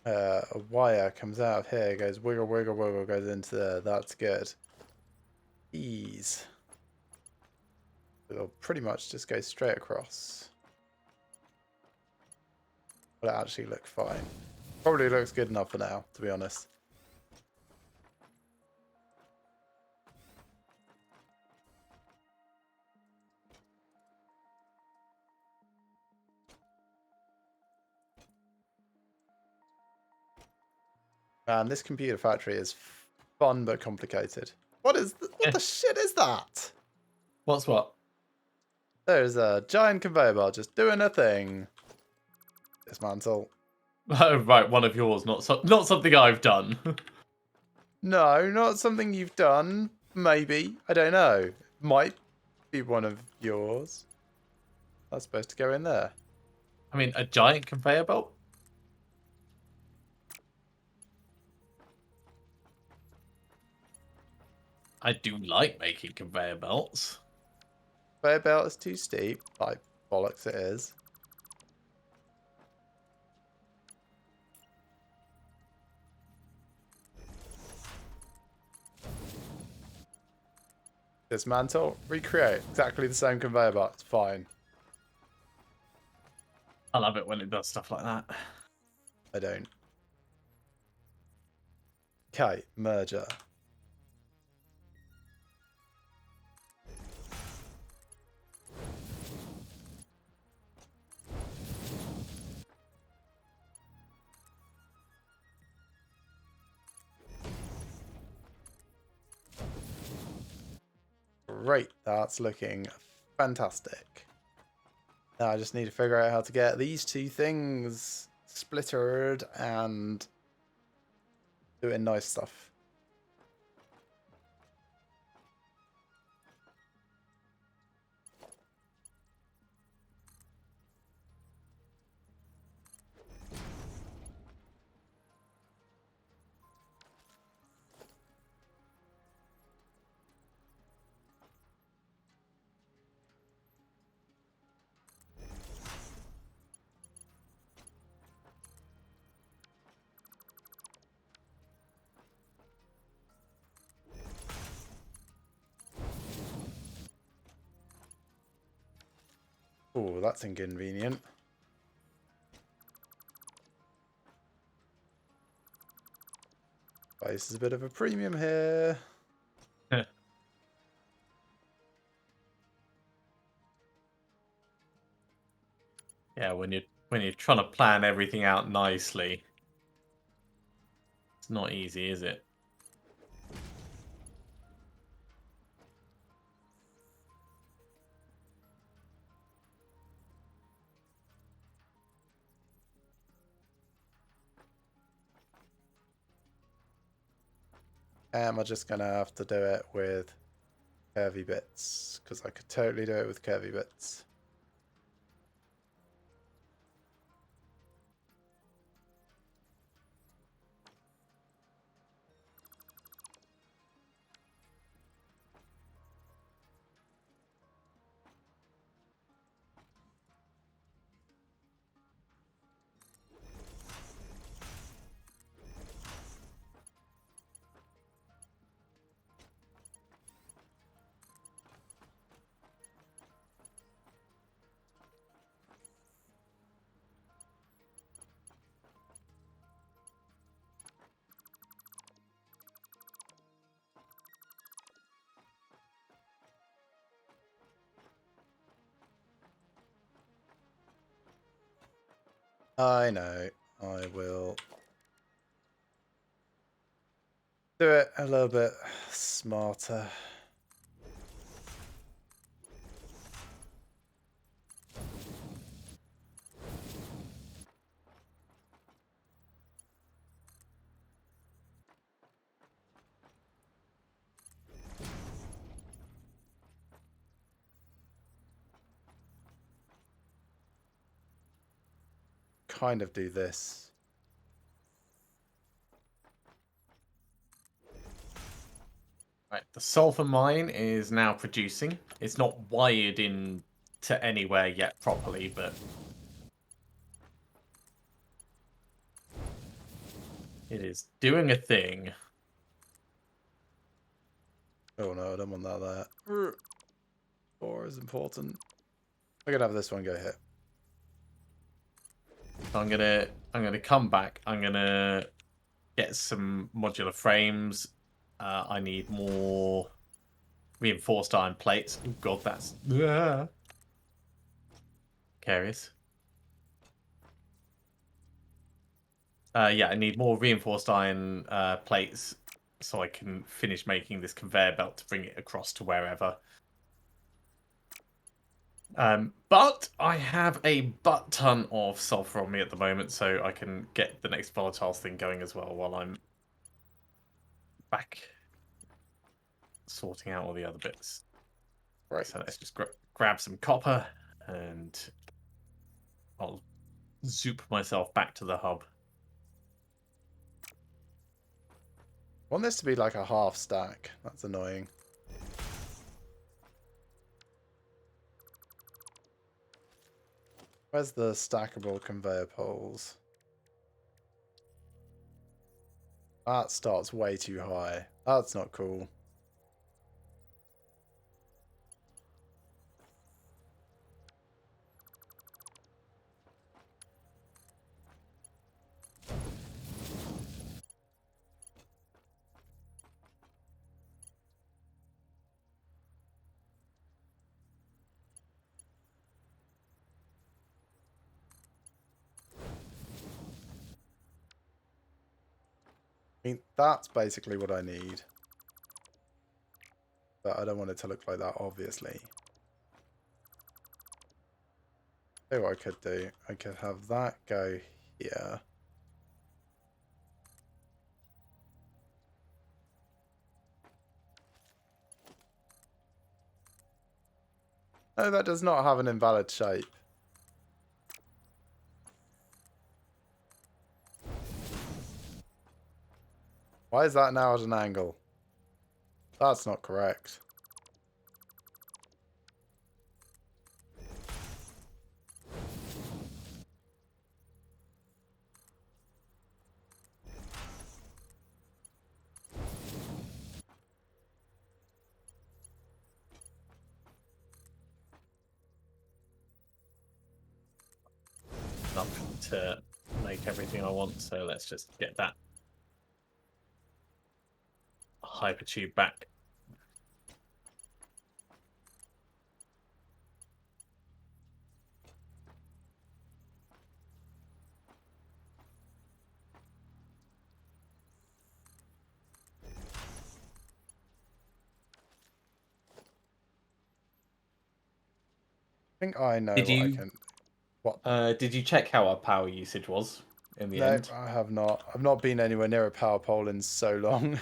A wire comes out of here, goes wiggle, wiggle, wiggle, goes into there. That's good. These will pretty much just go straight across. Will it actually look fine? Probably looks good enough for now, to be honest. Man, this computer factory is fun but complicated. What the shit is that? What's what? There's a giant conveyor belt just doing a thing. Dismantle. Oh, right, one of yours, not something I've done. No, not something you've done. Maybe. I don't know. Might be one of yours. That's supposed to go in there. I mean, a giant conveyor belt? I do like making conveyor belts. Conveyor belt is too steep. Like bollocks it is. Dismantle. Recreate. Exactly the same conveyor belt. It's fine. I love it when it does stuff like that. I don't. Okay, merger. Great, that's looking fantastic. Now I just need to figure out how to get these two things splittered and doing nice stuff. Oh, that's inconvenient. This is a bit of a premium here. Yeah, when you're trying to plan everything out nicely, it's not easy, is it? Am I just going to have to do it with curvy bits? Because I could totally do it with curvy bits. I know. I will do it a little bit smarter. Kind of do this. Right, the sulfur mine is now producing. It's not wired in to anywhere yet properly, but it is doing a thing. Oh no, I don't want that there. 4 is important. I'm gonna have this one go hit. I'm gonna come back. I'm gonna get some modular frames. I need more reinforced iron plates. Oh god, that's curious. Yeah, I need more reinforced iron plates so I can finish making this conveyor belt to bring it across to wherever. But I have a butt ton of sulfur on me at the moment, so I can get the next volatiles thing going as well while I'm back sorting out all the other bits. Right. So let's just grab some copper and I'll zoop myself back to the hub. I want this to be like a half stack. That's annoying. Where's the stackable conveyor poles? That starts way too high. That's not cool. I mean, that's basically what I need. But I don't want it to look like that, obviously. See what I could do. I could have that go here. No, that does not have an invalid shape. Why is that now at an angle? That's not correct. Up to make everything I want, so let's just get that Hypertube back. I think I know Did what I you can... What? did you check how our power usage was in the No, end? I have not. I've not been anywhere near a power pole in so long.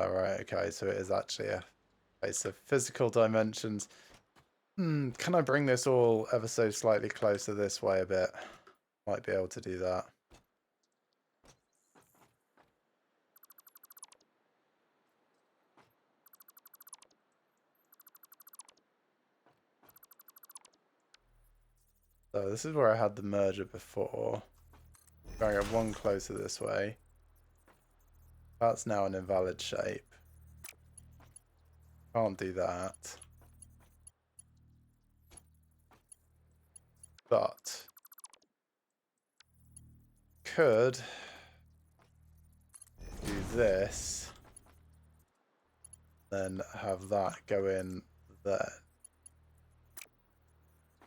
Right, okay, so it is actually a case of physical dimensions. Can I bring this all ever so slightly closer this way a bit? Might be able to do that. So this is where I had the merger before. Going up one closer this way. That's now an invalid shape. Can't do that. but could do this, then have that go in there.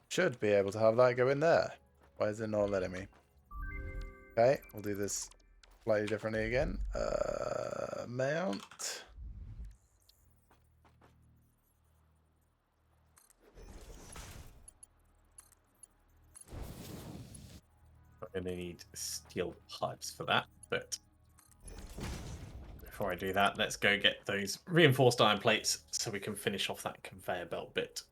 Should be able to have that go in there. Why is it not letting me? Okay, we'll do this slightly differently again. Mount. I'm going to need steel pipes for that, but before I do that, let's go get those reinforced iron plates so we can finish off that conveyor belt bit.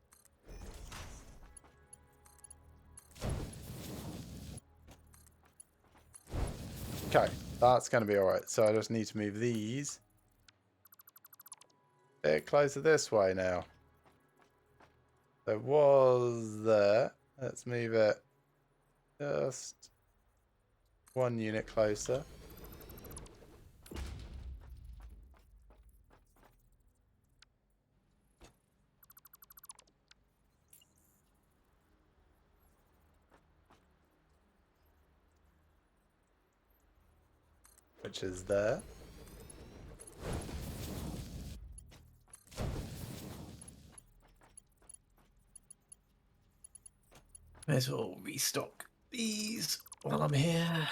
Okay, that's going to be alright. So I just need to move these a bit closer this way now. So it was there. Let's move it just one unit closer. Which is there. May as well restock these while I'm here.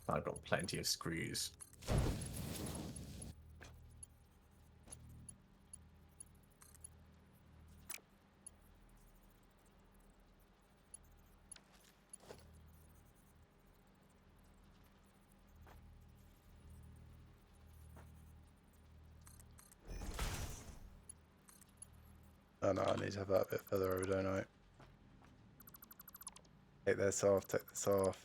I've got plenty of screws. Oh no, I need to have that a bit further over, don't I? Take this off, take this off.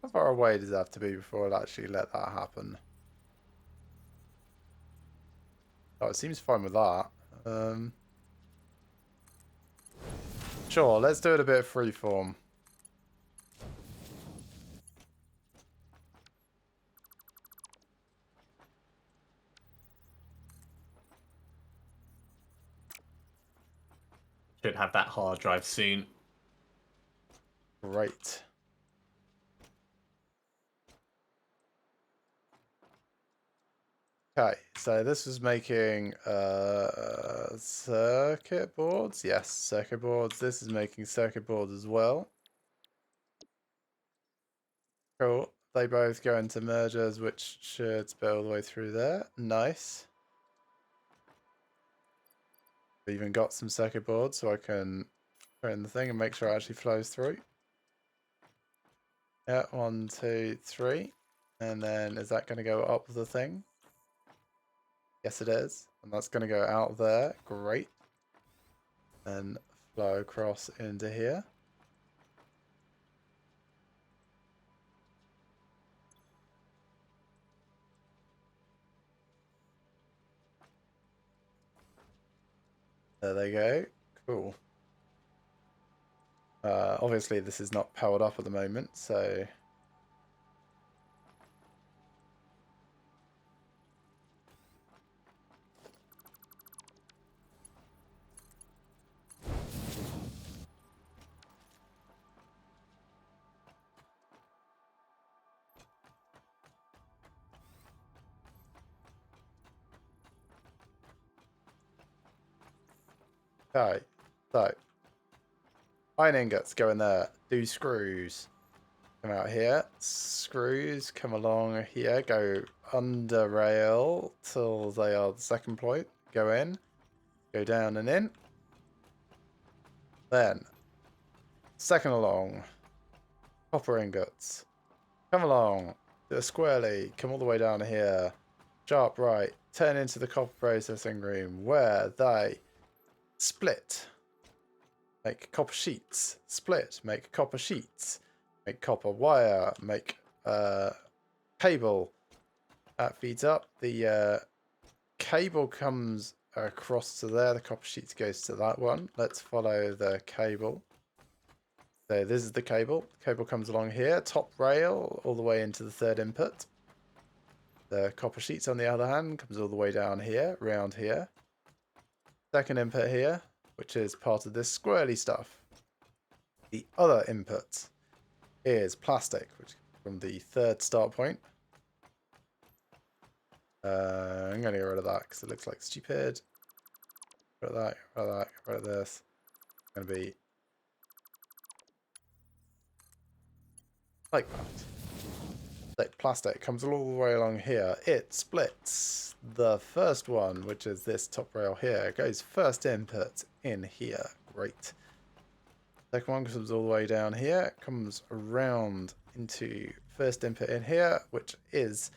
How far away does it have to be before I'll actually let that happen? Oh, it seems fine with that. Sure, let's do it a bit freeform. Should have that hard drive soon. Great. Okay, so this was making circuit boards. Yes, circuit boards. This is making circuit boards as well. Cool. They both go into mergers, which should spill all the way through there. Nice. We even got some circuit boards so I can put in the thing and make sure it actually flows through. Yeah, 1, 2, 3. And then is that going to go up the thing? Yes, it is. And that's going to go out there. Great. And flow across into here. There they go. Cool. Obviously, this is not powered up at the moment, so... Okay, so iron ingots go in there. Do screws. Come out here. Screws come along here. Go under rail till they are the second point. Go in. Go down and in. Then, second along. Copper ingots. Come along. Do a squarely. Come all the way down here. Sharp right. Turn into the copper processing room where they split, make copper sheets, split, make copper sheets, make copper wire, make cable. That feeds up. The cable comes across to there. The copper sheets goes to that one. Let's follow the cable. So this is the cable. The cable comes along here, top rail, all the way into the third input. The copper sheets, on the other hand, comes all the way down here, round here. Second input here, which is part of this squirrely stuff. The other input is plastic, which is from the third start point. I'm going to get rid of that because it looks like stupid. Get rid of that, get rid of that, get rid of this. It's going to be like that. So plastic comes all the way along here. It splits. The first one, which is this top rail here, goes first input in here. Great. Second one comes all the way down here, comes around into first input in here, which is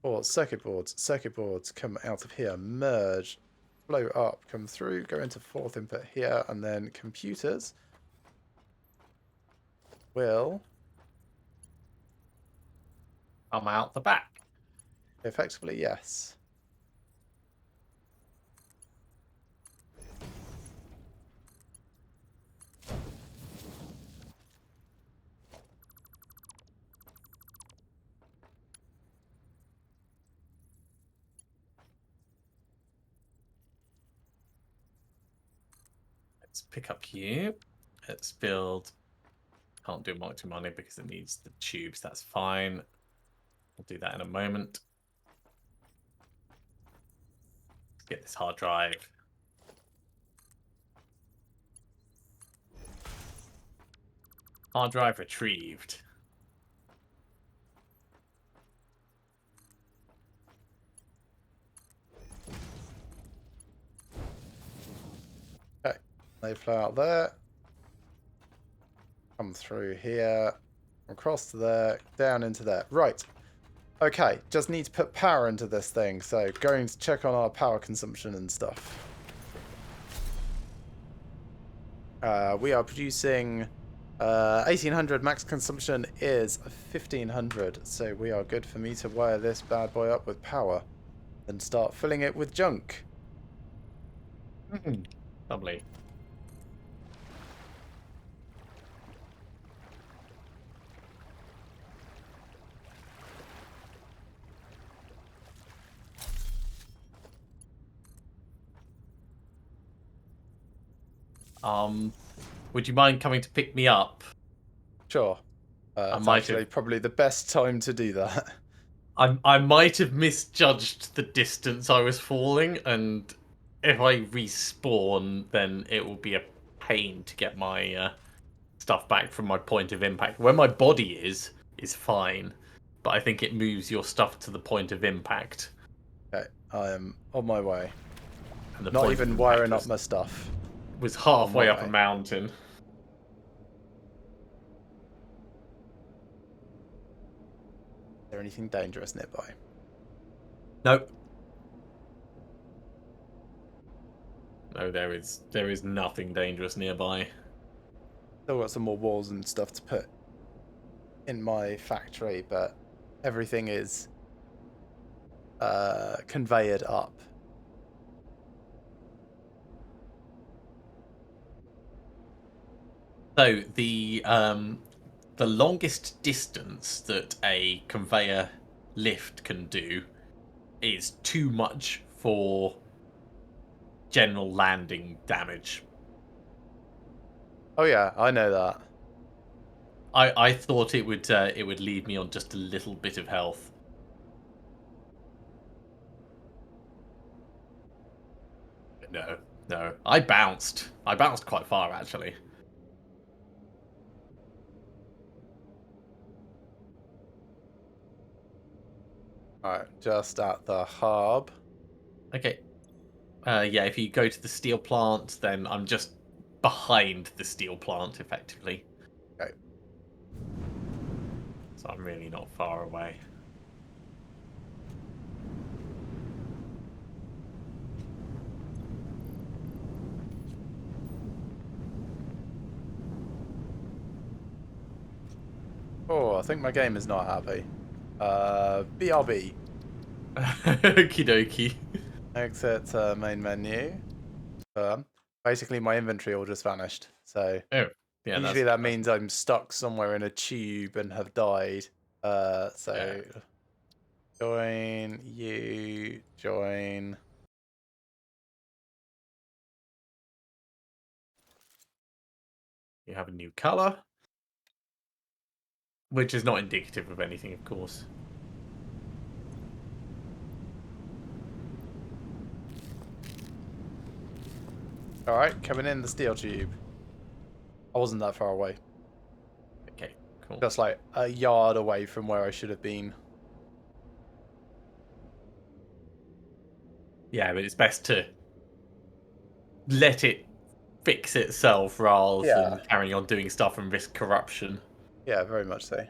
for circuit boards. Circuit boards come out of here, merge, flow up, come through, go into fourth input here, and then computers will I'm out the back. effectively, yes. Let's pick up you. Let's build. Can't do multi-money because it needs the tubes. That's fine. We'll do that in a moment. Let's get this hard drive. Hard drive retrieved. Okay, they flow out there. Come through here, across to there, down into there. Right. Okay, just need to put power into this thing. So going to check on our power consumption and stuff. We are producing 1800. Max consumption is 1500. So we are good for me to wire this bad boy up with power and start filling it with junk. Lovely. Would you mind coming to pick me up? Sure. It's might actually have- probably the best time to do that. I might have misjudged the distance I was falling, and if I respawn, then it will be a pain to get my stuff back from my point of impact. Where my body is fine, but I think it moves your stuff to the point of impact. Okay, I am on my way. And the Not point even of wiring impact up my stuff. was halfway my up a way. mountain. Is there anything dangerous nearby? Nope. No, there is nothing dangerous nearby. Still got some more walls and stuff to put in my factory, but everything is conveyed up. So the longest distance that a conveyor lift can do is too much for general landing damage. Oh yeah, I know that. I thought it would leave me on just a little bit of health. But no. I bounced quite far actually. Alright, just at the hub. Okay. Yeah, if you go to the steel plant, then I'm just behind the steel plant, effectively. Okay. So I'm really not far away. Oh, I think my game is not happy. BRB. Okie dokie. Exit main menu. Basically, my inventory all just vanished. So Oh, yeah. usually that means I'm stuck somewhere in a tube and have died. So join you, join. You have a new color, which is not indicative of anything, of course. All right, coming in the steel tube. I wasn't that far away. Okay, cool. Just like a yard away from where I should have been. Yeah, but it's best to let it fix itself rather than carrying on doing stuff and risk corruption. Yeah, very much so.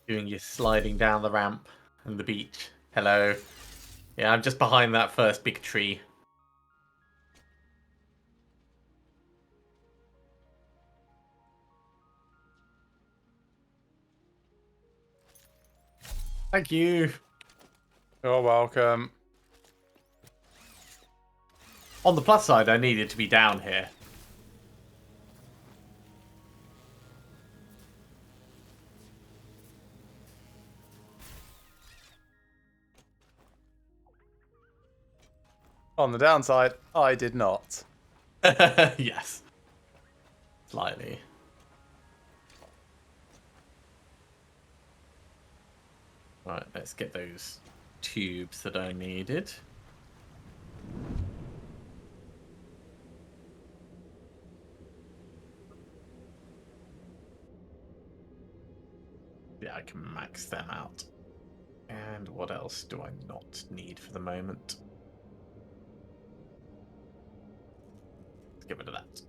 Doing your sliding down the ramp and the beach. Hello. Yeah, I'm just behind that first big tree. Thank you. You're welcome. On the plus side, I needed to be down here. On the downside, I did not. Yes. Slightly. Right, let's get those tubes that I needed. Yeah, I can max them out. And what else do I not need for the moment? Let's get rid of that.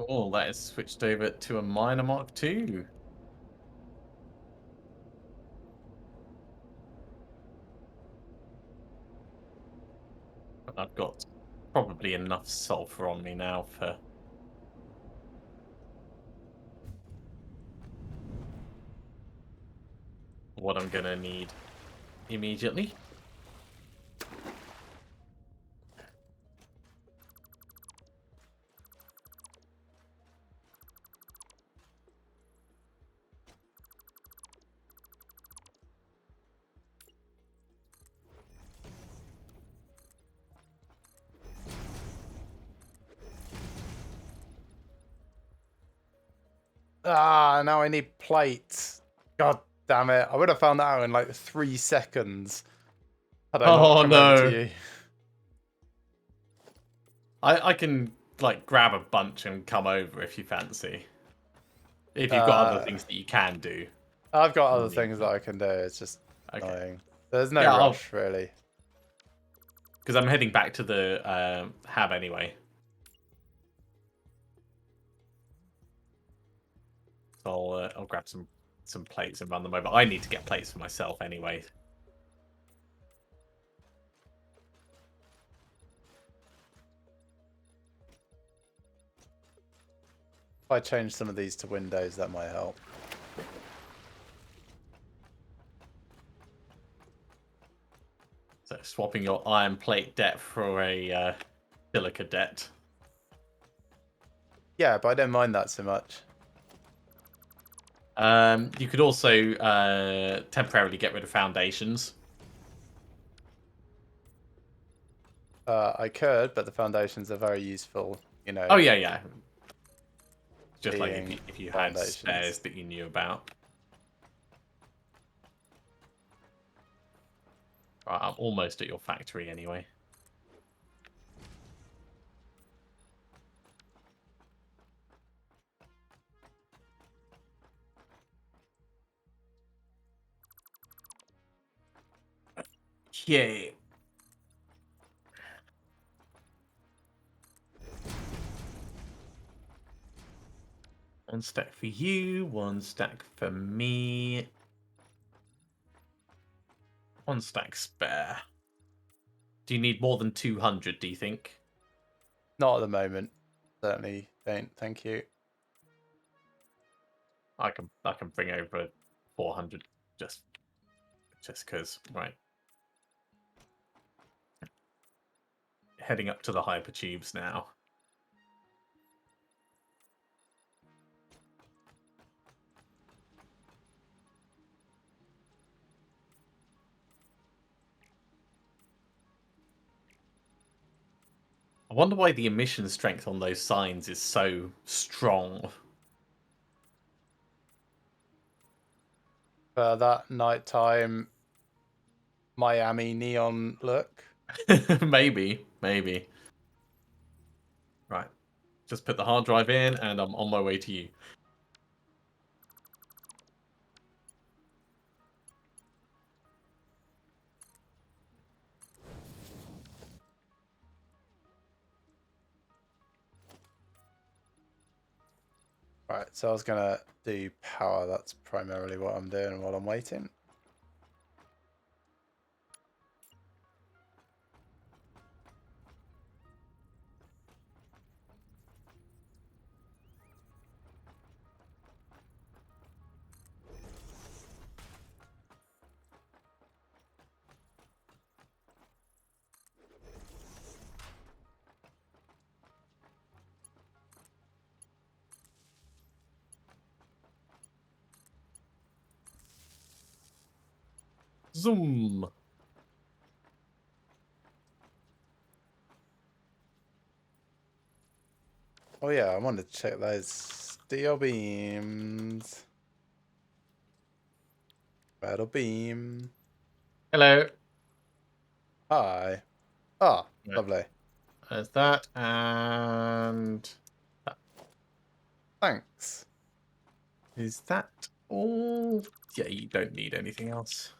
Oh, that is switched over to a miner Mark II. I've got probably enough sulfur on me now for what I'm gonna need immediately. Ah, now I need plates. God damn it. I would have found that out in like 3 seconds. Had I not Oh come over to no. you. I can like grab a bunch and come over if you fancy. If you've got other things that you can do. I've got in other the things that meantime. I can do. It's just Okay. annoying. There's no Yeah, rush, really. because I'm heading back to the hab anyway. So I'll grab some plates and run them over. I need to get plates for myself anyway. If I change some of these to windows, that might help. So swapping your iron plate debt for a silica debt. Yeah, but I don't mind that so much. You could also temporarily get rid of foundations. I could, but the foundations are very useful, you know. Oh yeah. Just like being if you had foundations. spares that you knew about. Right, I'm almost at your factory anyway. Okay. One stack for you, one stack for me. One stack spare. Do you need more than 200, do you think? Not at the moment. Certainly don't. Thank you. I can bring over 400 just because, right. Heading up to the hypertubes now. I wonder why the emission strength on those signs is so strong. For that nighttime Miami neon look. Maybe. Right. Just put the hard drive in and I'm on my way to you. Right, so I was gonna do power. That's primarily what I'm doing while I'm waiting. Zoom. Oh yeah, I wanted to check those steel beams. Metal beam. Hello. Hi. Ah, Right. lovely. There's that and that. Thanks. Is that all? Yeah, you don't need anything else.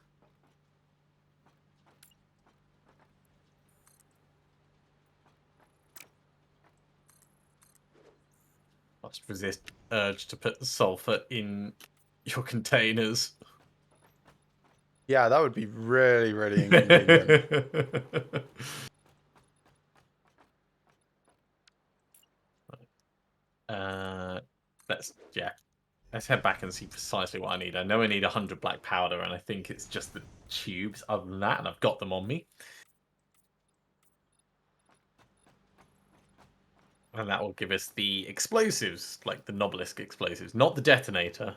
Must resist urge to put the sulfur in your containers. Yeah, that would be really, really inconvenient. Let's head back and see precisely what I need. I know I need 100 black powder, and I think it's just the tubes. Other than that, and I've got them on me. And that will give us the explosives, like the Nobelisk explosives, not the detonator.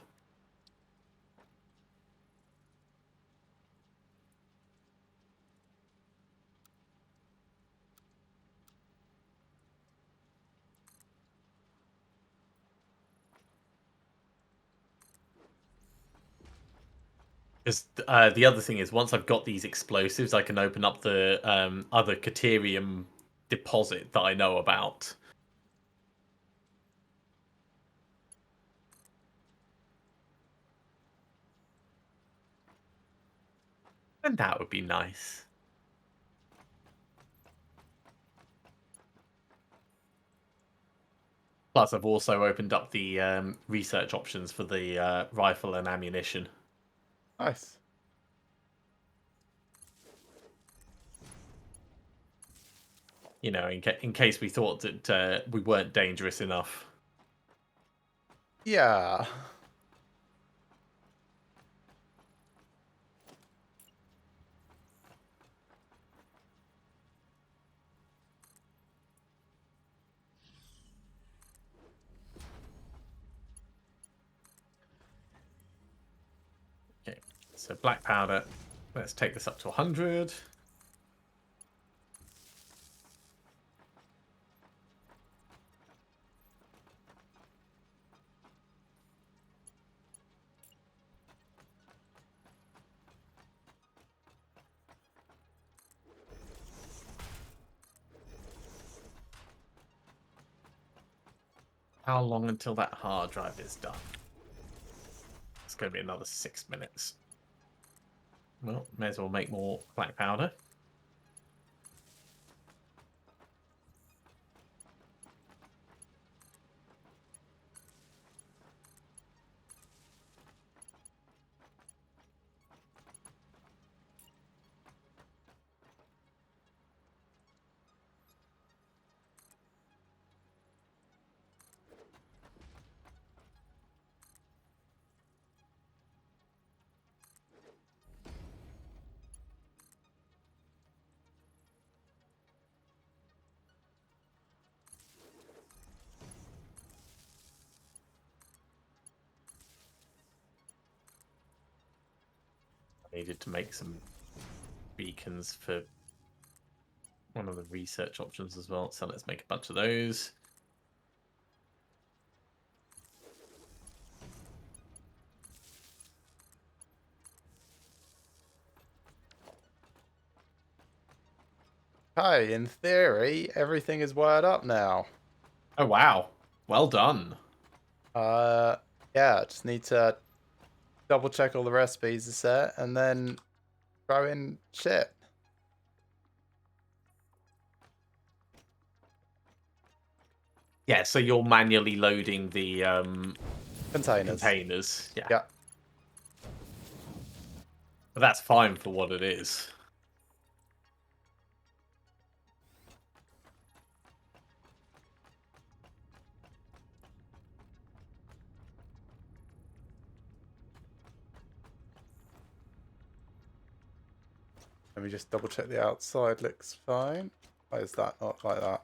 Because the other thing is, once I've got these explosives, I can open up the other Caterium deposit that I know about. And that would be nice. Plus, I've also opened up the research options for the rifle and ammunition. Nice. You know, in case we thought that we weren't dangerous enough. Yeah. Okay, so black powder. Let's take this up to 100. How long until that hard drive is done? It's going to be another 6 minutes. Well, may as well make more black powder. I needed to make some beacons for one of the research options as well. So let's make a bunch of those. Hi, in theory, everything is wired up now. Oh, wow. Well done. Yeah, just need to double check all the recipes are set and then throw in shit. Yeah, so you're manually loading the Containers. containers. Yeah. Yeah. But that's fine for what it is. Let me just double check the outside looks fine. Why is that not like that?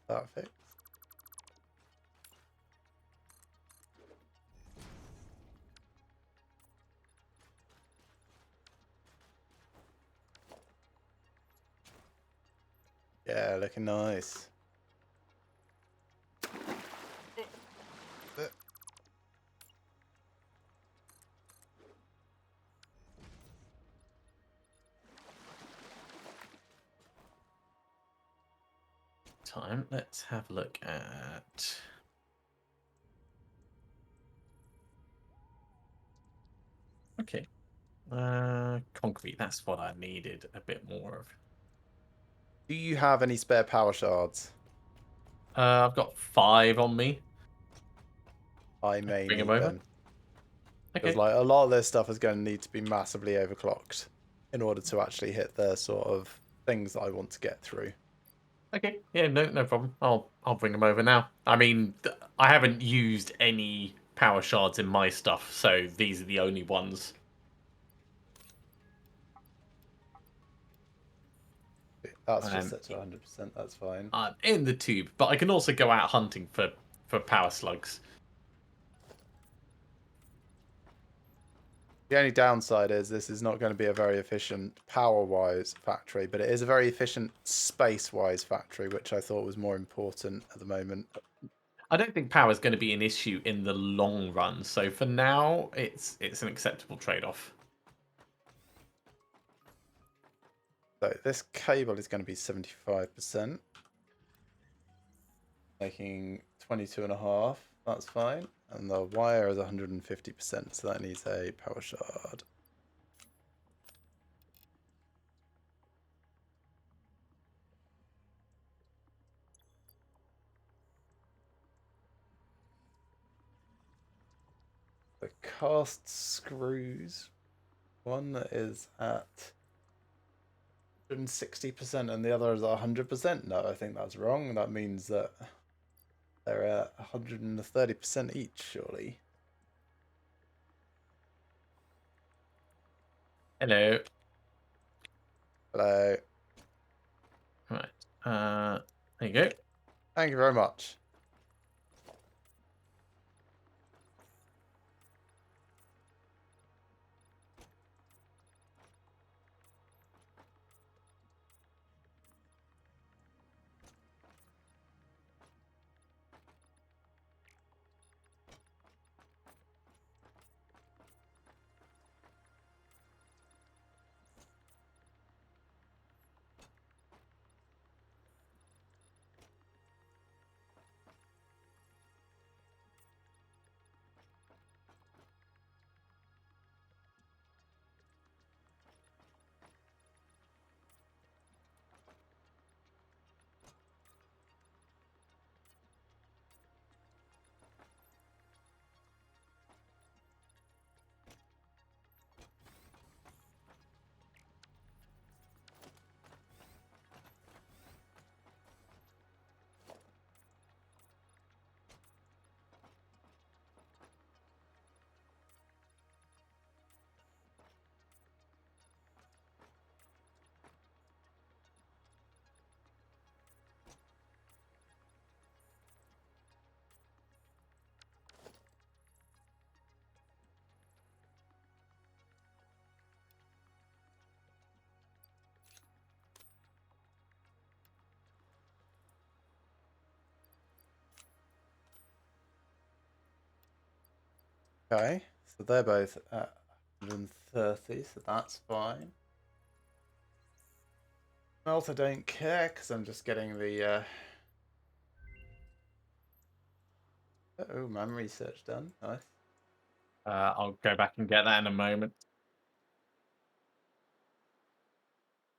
That fixed? Yeah, looking nice. Time. Let's have a look at. Okay. Concrete. That's what I needed a bit more of. Do you have any spare power shards? I've got 5 on me. I may Bring 'em need over. them. Because Okay. like a lot of this stuff is going to need to be massively overclocked in order to actually hit the sort of things that I want to get through. Okay. Yeah. No problem. I'll bring them over now. I mean, I haven't used any power shards in my stuff, so these are the only ones. That's just set to 100%. That's fine. In the tube, but I can also go out hunting for power slugs. The only downside is this is not going to be a very efficient power-wise factory, but it is a very efficient space-wise factory, which I thought was more important at the moment. I don't think power is going to be an issue in the long run. So for now, it's an acceptable trade-off. So So this cable is going to be 75%, making 22.5. That's fine. And the wire is 150%, so that needs a power shard. The cast screws, one is at 160% and the other is at 100%. No, I think that's wrong. That means that they're at 130% each, surely. Hello. Hello. Right. There you go. Thank you very much. Okay, so they're both at 130, so that's fine. I also don't care because I'm just getting the man research done. Nice. I'll go back and get that in a moment.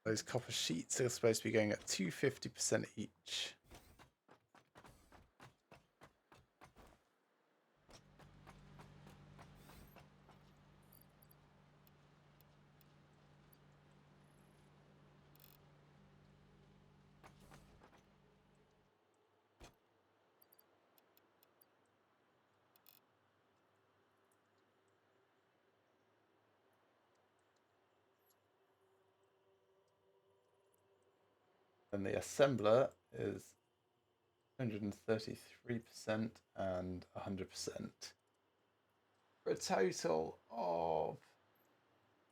Those copper sheets are supposed to be going at 250% each. And the assembler is 133% and 100%. For a total of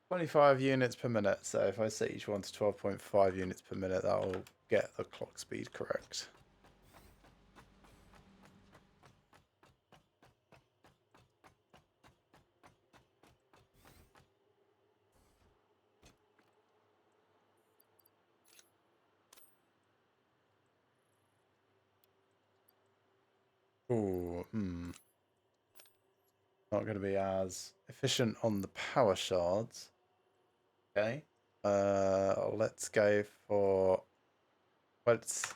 25 units per minute. So if I set each one to 12.5 units per minute, that will get the clock speed correct. Ooh, not going to be as efficient on the power shards. Okay. Let's go for... Let's...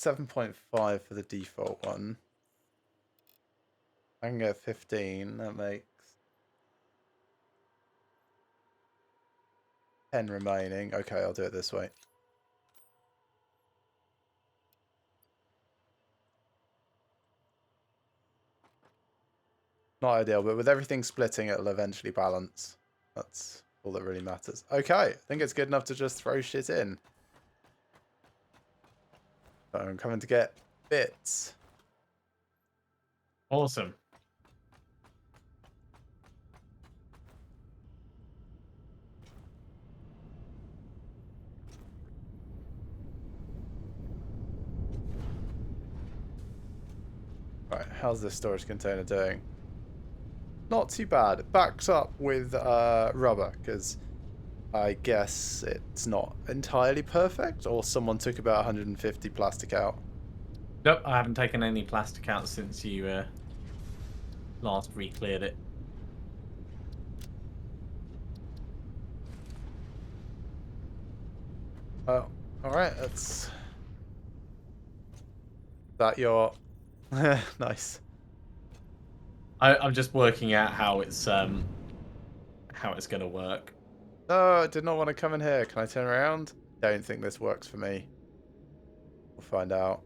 7.5 for the default one. I can get 15. That makes 10 remaining. Okay, I'll do it this way. Not ideal, but with everything splitting, it'll eventually balance. That's all that really matters. Okay, I think it's good enough to just throw shit in. So I'm coming to get bits. Awesome. Right, how's this storage container doing? not too bad. It backs up with rubber, because I guess it's not entirely perfect, or someone took about 150 plastic out. Nope, I haven't taken any plastic out since you last re-cleared it. Oh, alright, that's... That your... Nice. I'm just working out how it's going to work. No, I did not want to come in here. Can I turn around? Don't think this works for me. We'll find out.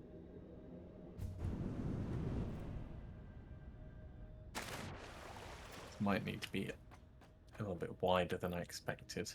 Might need to be a little bit wider than I expected.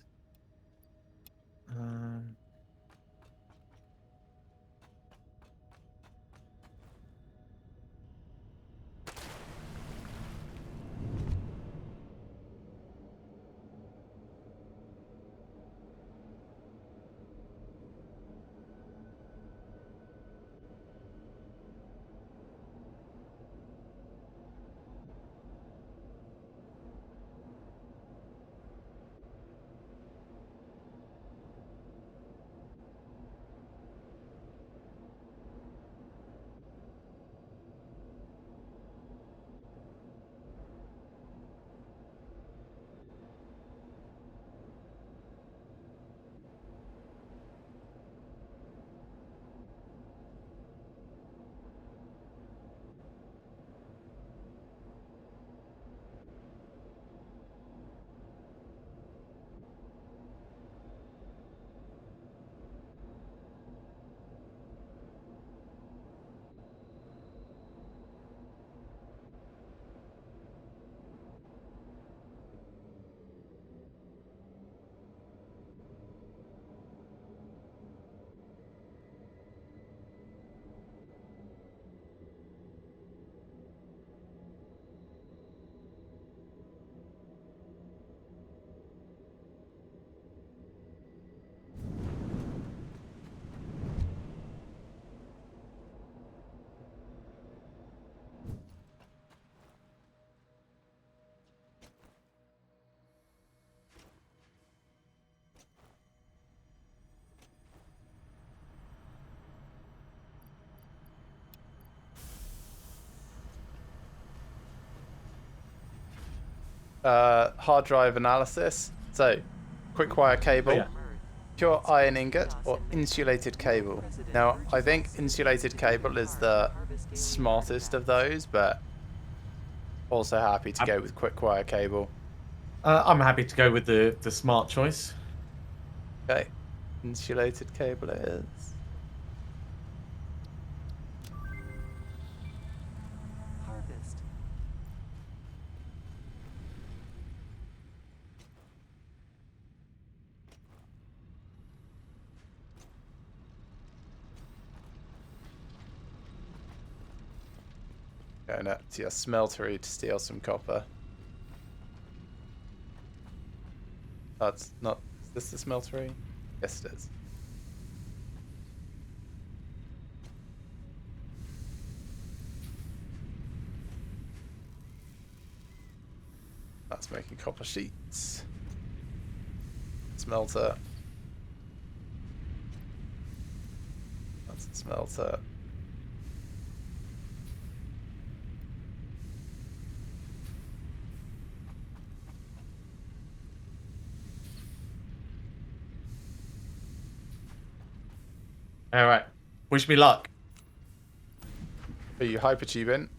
Hard drive analysis. So, quick wire cable, Oh, yeah. pure iron ingot, or insulated cable. Now, I think insulated cable is the smartest of those, but also happy to go with quick wire cable. I'm happy to go with the smart choice. Okay, insulated cable it is. Harvest. Going up to your smeltery to steal some copper. That's not... Is this the smeltery? Yes, it is. That's making copper sheets. Smelter. That's a smelter. All right. Wish me luck. Are you hypertubing?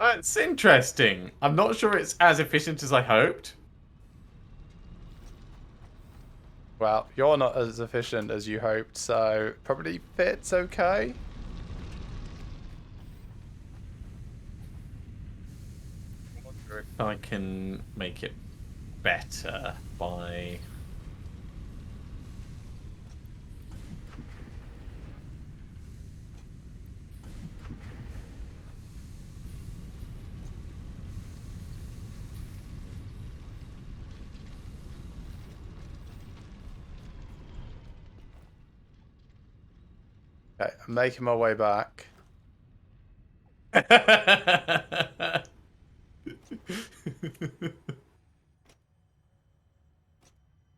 It's interesting. I'm not sure it's as efficient as I hoped. Well, you're not as efficient as you hoped, so probably fits okay. I wonder if I can make it better by... Okay, I'm making my way back. Did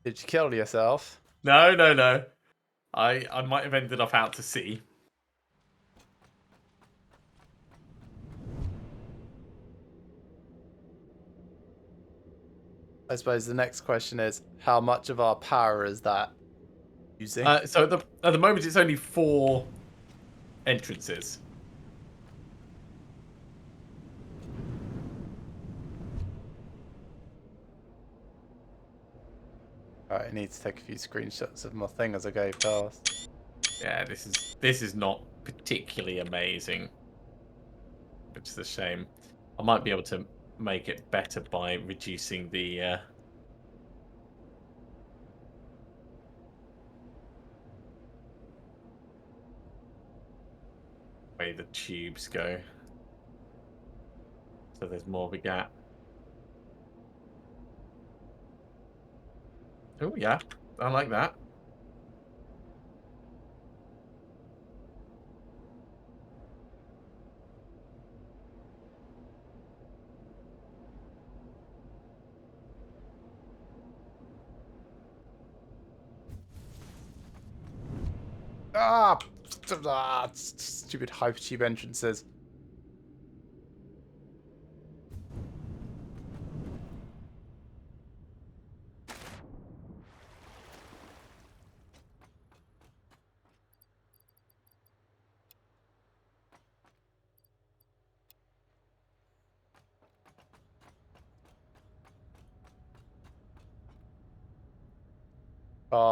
you kill yourself? No, no, no. I might have ended up out to sea. I suppose the next question is, how much of our power is that using? So at the moment, it's only 4 entrances. Alright, I need to take a few screenshots of my thing as I go past. Yeah, this is not particularly amazing, which is a shame. I might be able to make it better by reducing the way the tubes go, so there's more of a gap. Oh yeah, I like that. Stupid Hypertube entrances.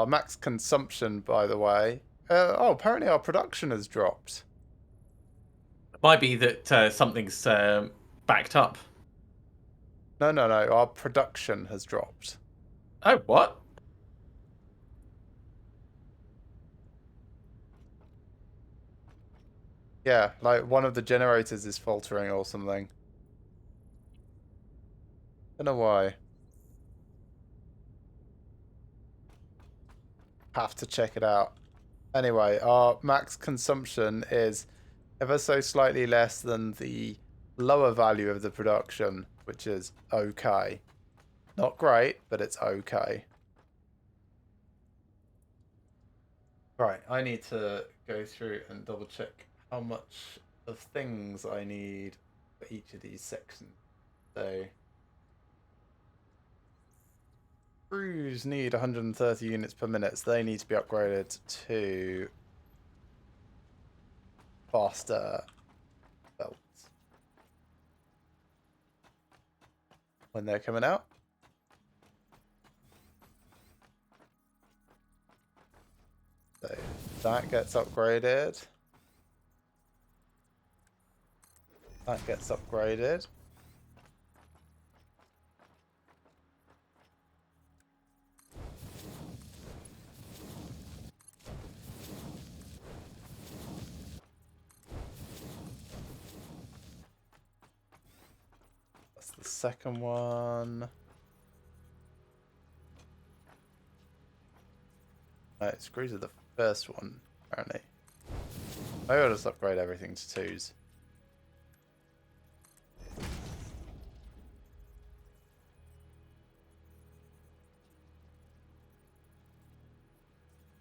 Max consumption, by the way. Apparently our production has dropped. It might be that something's backed up. No, our production has dropped. Oh, what? Yeah, like one of the generators is faltering or something. Don't know why. Have to check it out. Anyway, our max consumption is ever so slightly less than the lower value of the production, which is okay. Not great, but it's okay. Right, I need to go through and double check how much of things I need for each of these sections. So, screws need 130 units per minute, so they need to be upgraded to faster belts when they're coming out. So that gets upgraded. That gets upgraded. That's the second one. No, screws are the first one, apparently. Maybe I'll just upgrade everything to 2s.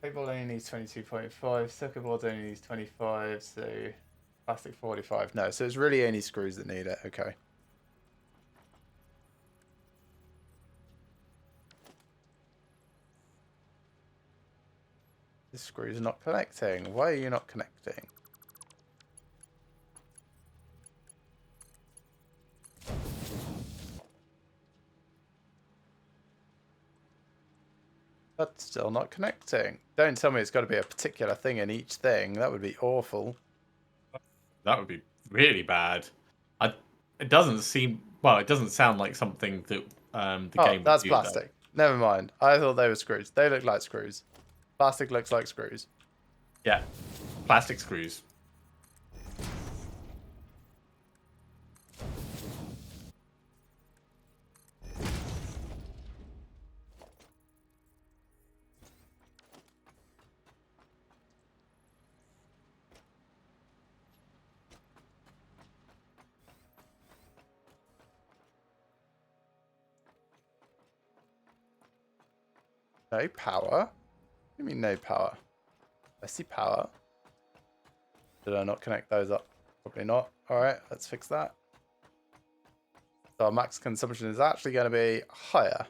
Cable only needs 22.5, circuit board only needs 25, so plastic 45. No, so it's really only screws that need it, okay. This screw's not connecting. Why are you not connecting? That's still not connecting. Don't tell me it's got to be a particular thing in each thing. That would be awful. That would be really bad. It doesn't seem... Well, it doesn't sound like something that the game would that's do, plastic. Never mind. I thought they were screws. They look like screws. Plastic looks like screws. Though. Yeah. Plastic screws. No power? What do you mean no power? I see power. Did I not connect those up? Probably not. Alright, let's fix that. So our max consumption is actually going to be higher.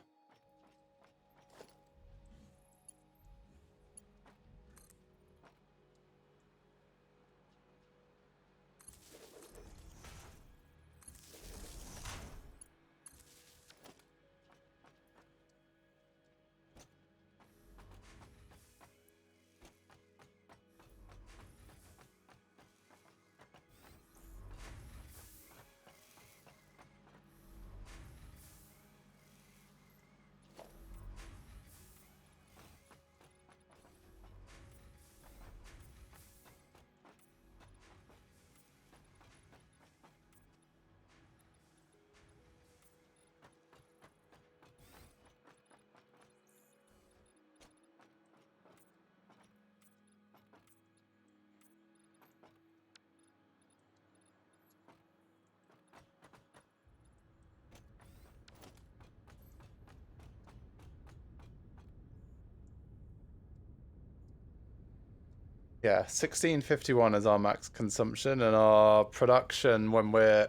Yeah, 1651 is our max consumption, and our production when we're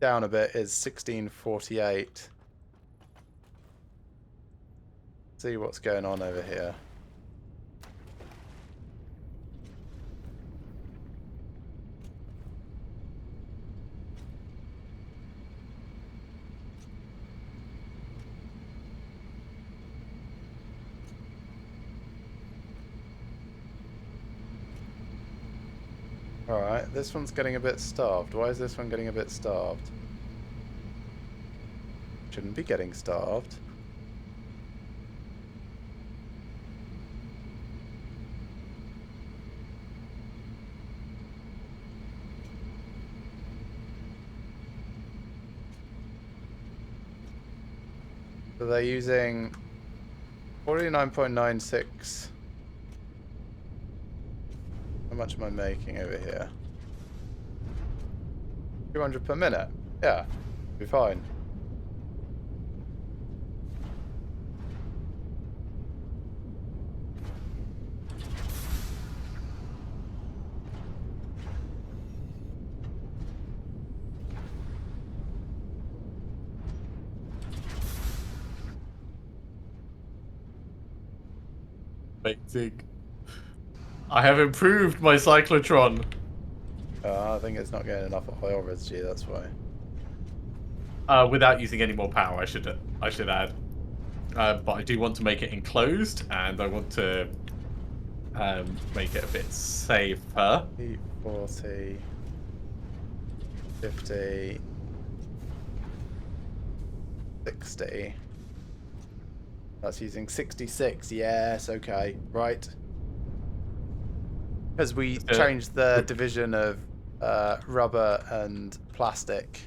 down a bit is 1648. See what's going on over here. Alright, this one's getting a bit starved. Why is this one getting a bit starved? Shouldn't be getting starved. So they're using 49.96. How much am I making over here? 200 per minute. Yeah, be fine. Amazing. I have improved my cyclotron. I think it's not getting enough oil residue, that's why. Without using any more power, I should add. But I do want to make it enclosed, and I want to make it a bit safer. 40, 50, 60. That's using 66. Yes, okay. Right. Because we changed the division of rubber and plastic.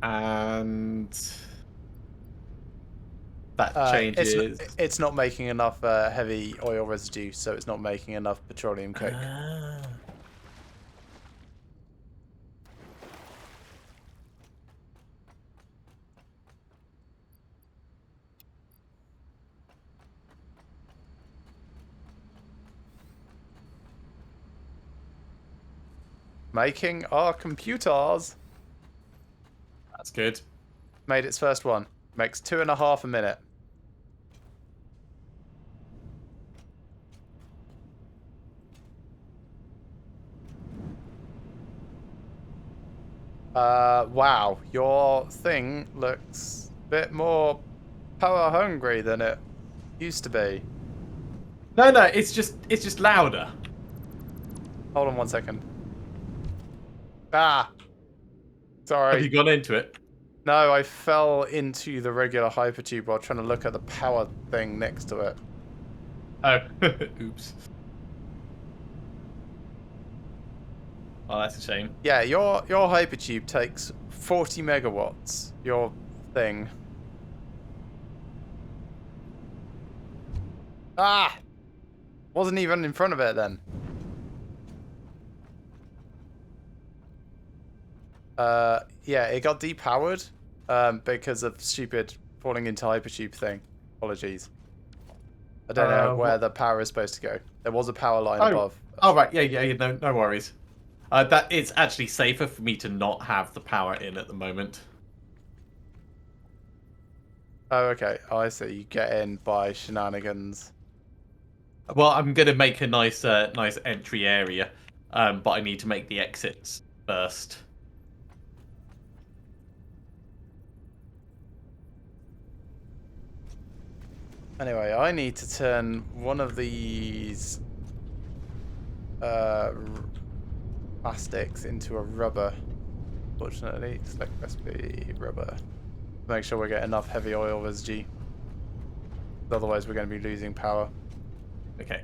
And that changes. It's not making enough heavy oil residue, so it's not making enough petroleum coke. Making our computers. That's good. Made its first one. Makes 2.5 a minute. Wow. Your thing looks a bit more power hungry than it used to be. No, it's just louder. Hold on 1 second. Ah! Sorry. Have you gone into it? No, I fell into the regular Hypertube while trying to look at the power thing next to it. Oh, oops. Oh, that's a shame. Yeah, your Hypertube takes 40 megawatts. Your thing. Ah! Wasn't even in front of it then. Yeah, it got depowered because of stupid falling into Hypertube thing. Apologies. I don't know where What? the power is supposed to go. There was a power line Oh, above. oh right, yeah, no worries. That it's actually safer for me to not have the power in at the moment. Oh, okay. Oh, I see. You get in by shenanigans. Well, I'm gonna make a nice entry area, but I need to make the exits first. Anyway, I need to turn one of these plastics into a rubber. Fortunately, select recipe rubber. Make sure we get enough heavy oil residue. Otherwise, we're going to be losing power. Okay.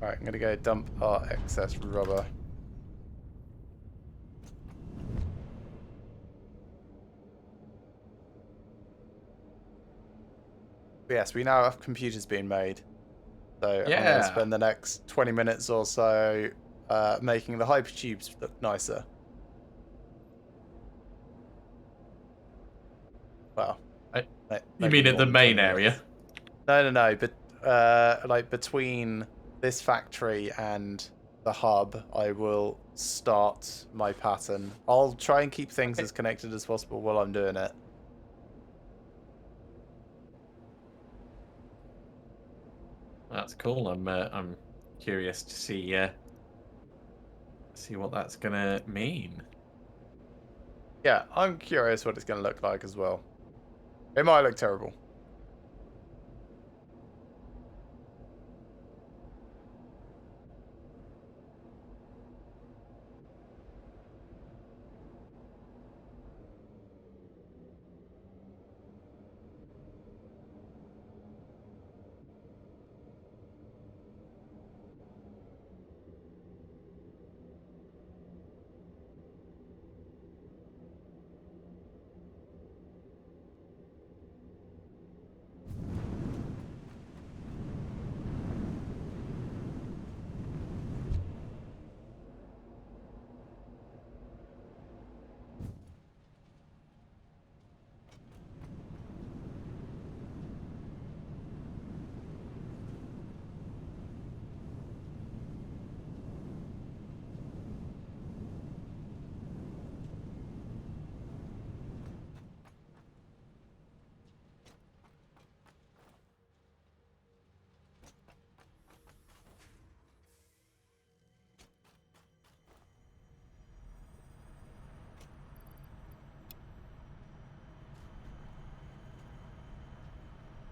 Alright, I'm going to go dump our excess rubber. Yes, we now have computers being made. So I'm going to Yeah. spend the next 20 minutes or so making the hypertubes look nicer. Well, You maybe mean at more the than main 20 minutes. area? No, but like between this factory and the hub, I will start my pattern. I'll try and keep things as connected as possible while I'm doing it. That's cool. I'm curious to see what that's gonna mean. Yeah, I'm curious what it's going to look like as well. It might look terrible.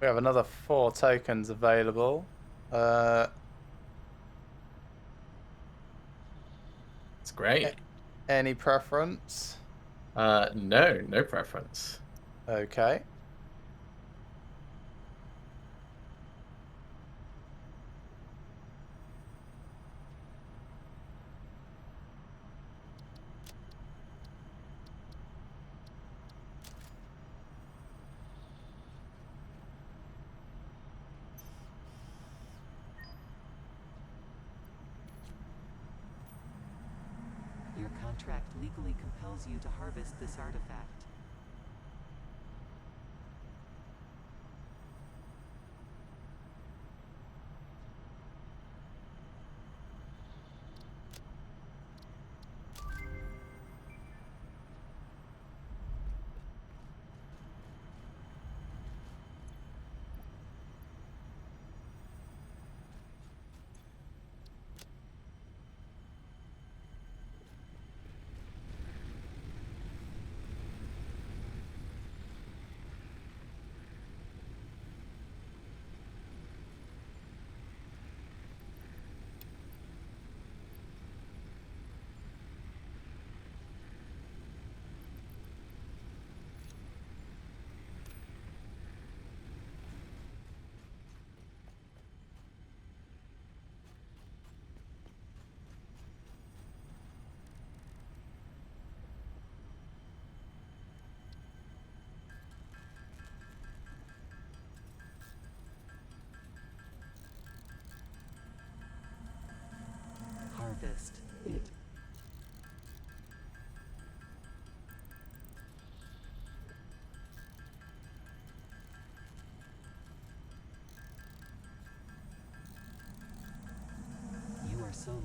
We have another 4 tokens available. It's great. Any preference? No preference. Okay. Your contract legally compels you to harvest this artifact.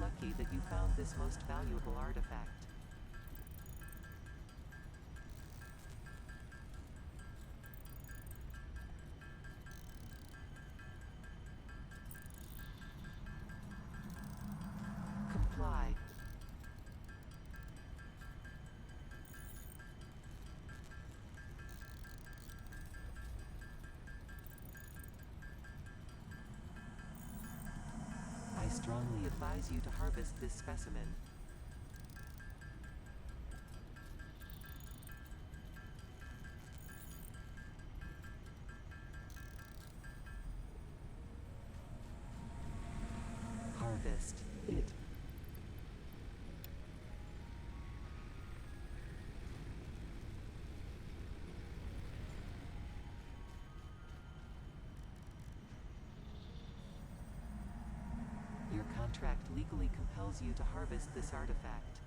lucky that you found this most valuable artifact. Comply. I strongly advise you to harvest this specimen. Harvest it. Your contract legally compels you to harvest this artifact.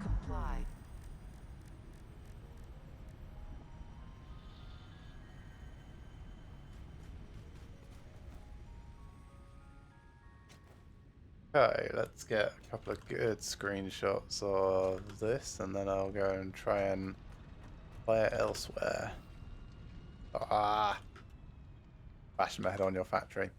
Comply. Okay, let's get a couple of good screenshots of this, and then I'll go and try and play it elsewhere. Ah! Bash my head on your factory.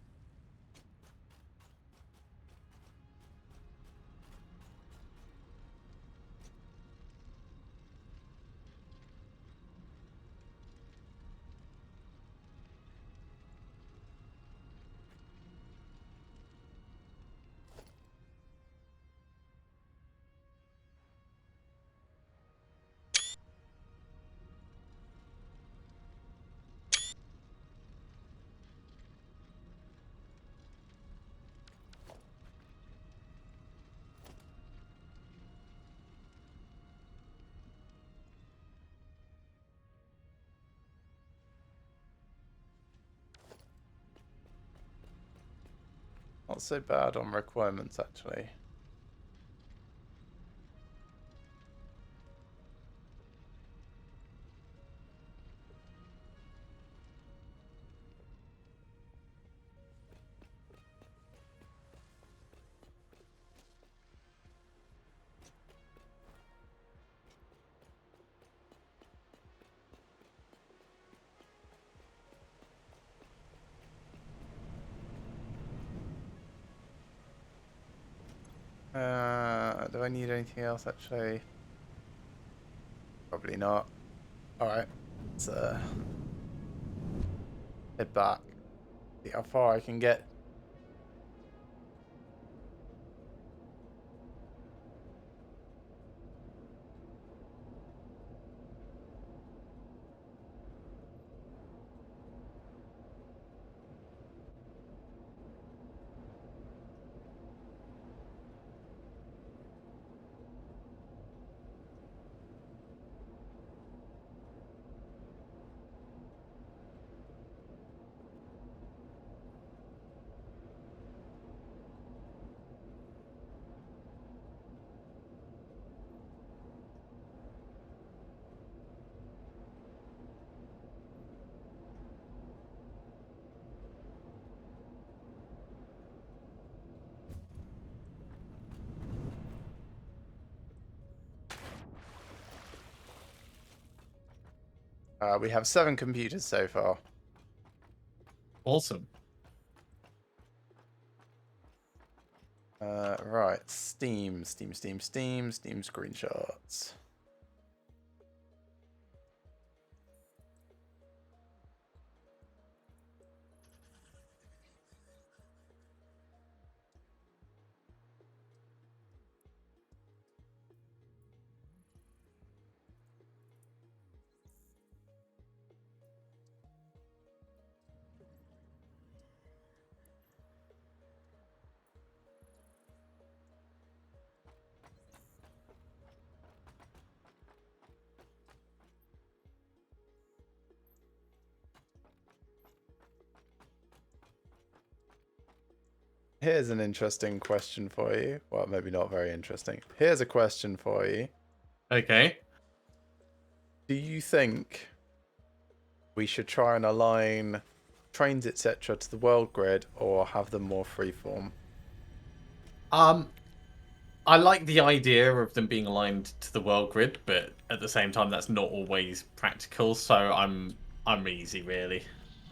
Not so bad on requirements, actually. Do I need anything else, actually? Probably not. Alright, let's head back. See how far I can get. We have 7 computers so far. Awesome. Right, Steam screenshots. Here's an interesting question for you. Well, maybe not very interesting. Here's a question for you. Okay. Do you think we should try and align trains, etc., to the world grid, or have them more freeform? I like the idea of them being aligned to the world grid, but at the same time, that's not always practical. So I'm easy, really.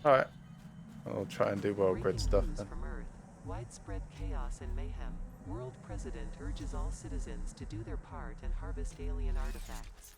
All right, I'll try and do world grid Breaking stuff news then. from Earth. Widespread chaos and mayhem. World President urges all citizens to do their part and harvest alien artifacts.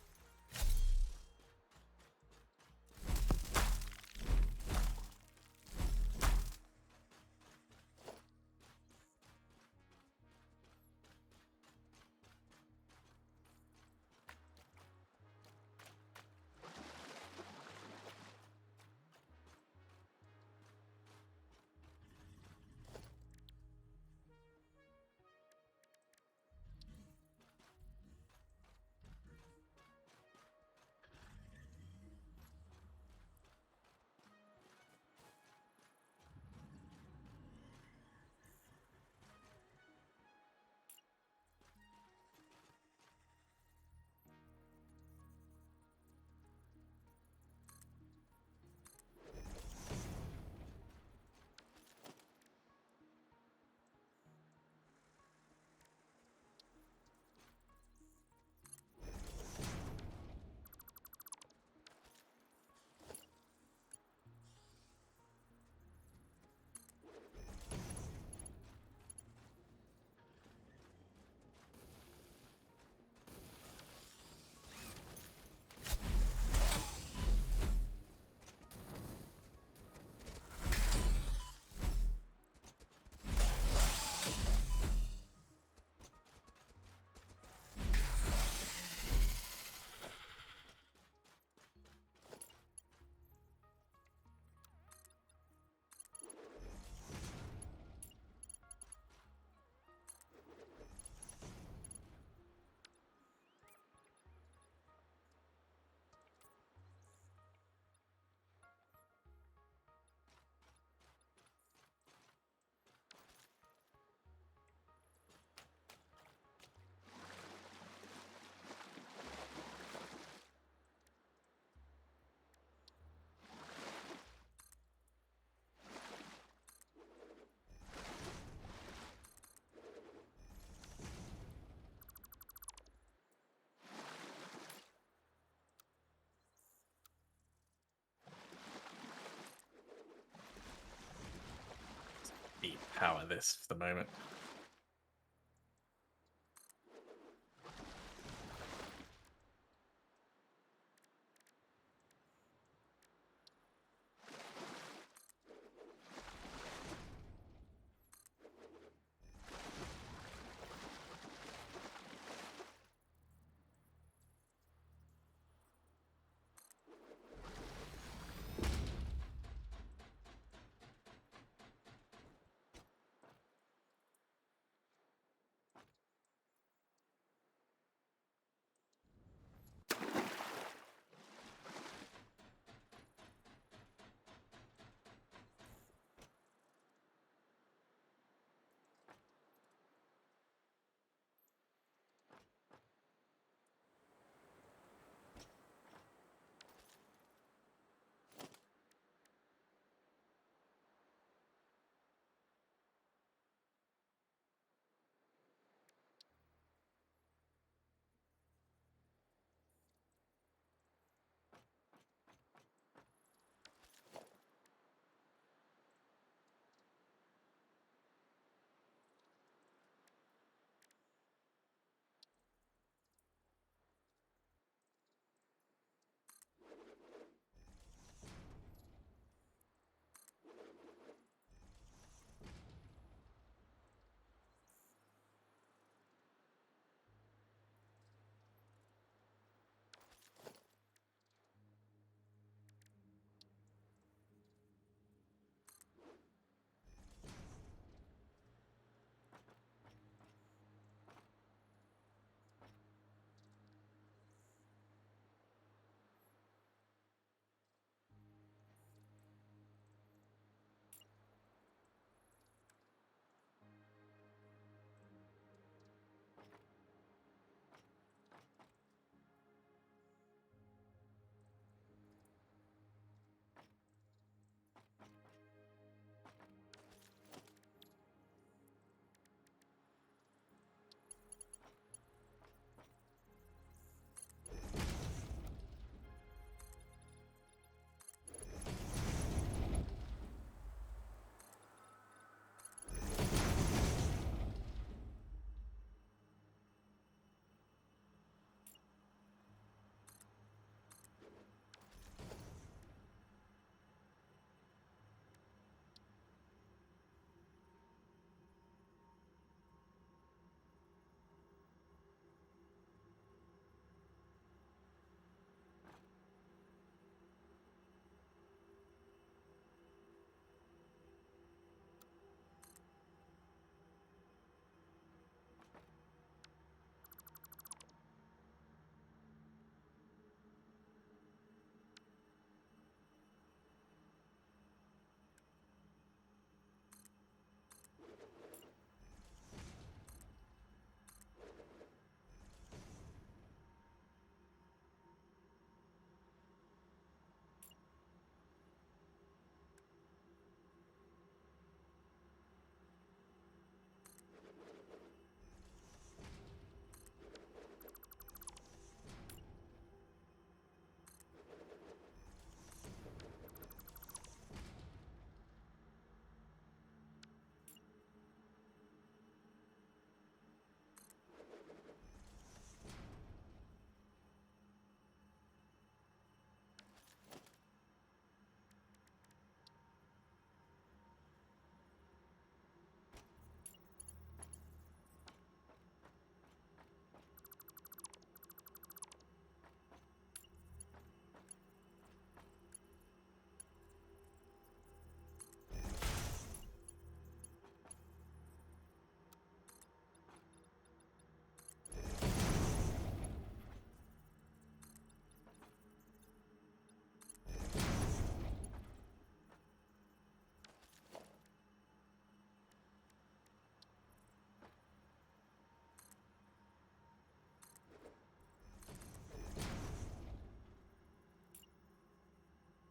Deep power this for the moment.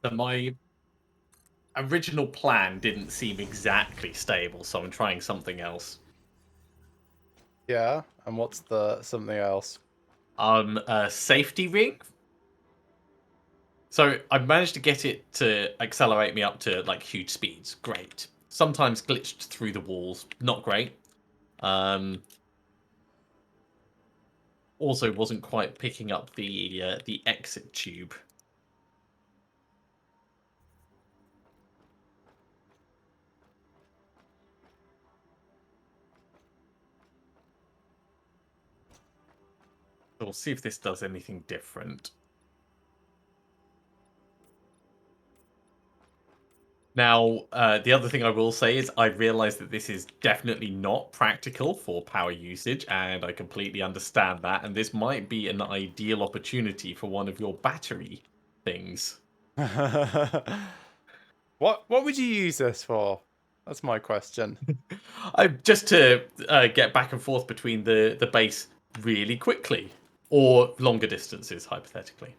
So my original plan didn't seem exactly stable, so I'm trying something else. Yeah, and what's the something else? A safety ring. So I managed to get it to accelerate me up to like huge speeds. Great. Sometimes glitched through the walls. Not great. Also wasn't quite picking up the exit tube. So we'll see if this does anything different. Now, the other thing I will say is I realize that this is definitely not practical for power usage, and I completely understand that. And this might be an ideal opportunity for one of your battery things. What would you use this for? That's my question. Just to get back and forth between the base really quickly, or longer distances, hypothetically.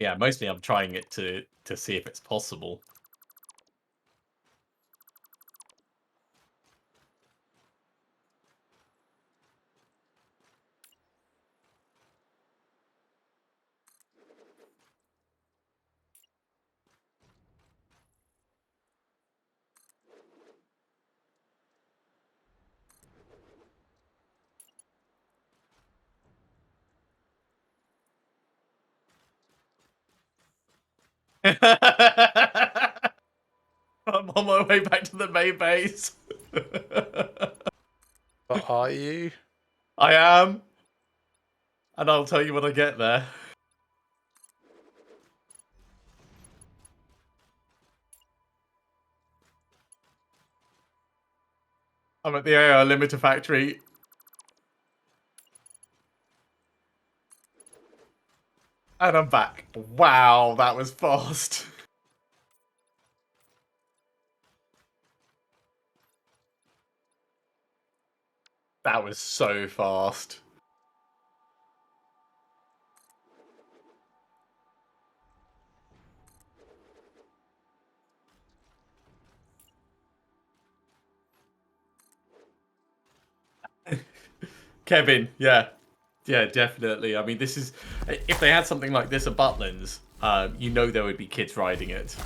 Yeah, mostly I'm trying it to see if it's possible. I'm on my way back to the main base. But are you? I am. And I'll tell you when I get there. I'm at the AI limiter factory. And I'm back. Wow, that was fast. That was so fast. Kevin, yeah. Yeah, definitely. I mean, this is... If they had something like this at Butlins, you know there would be kids riding it.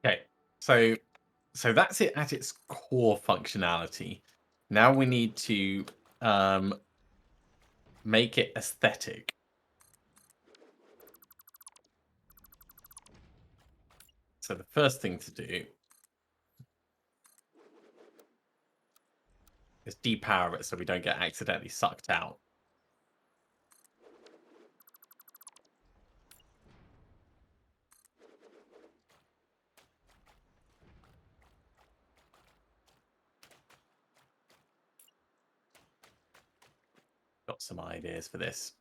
Okay, so that's it at its core functionality. Now we need to make it aesthetic. So the first thing to do is depower it so we don't get accidentally sucked out. Got some ideas for this.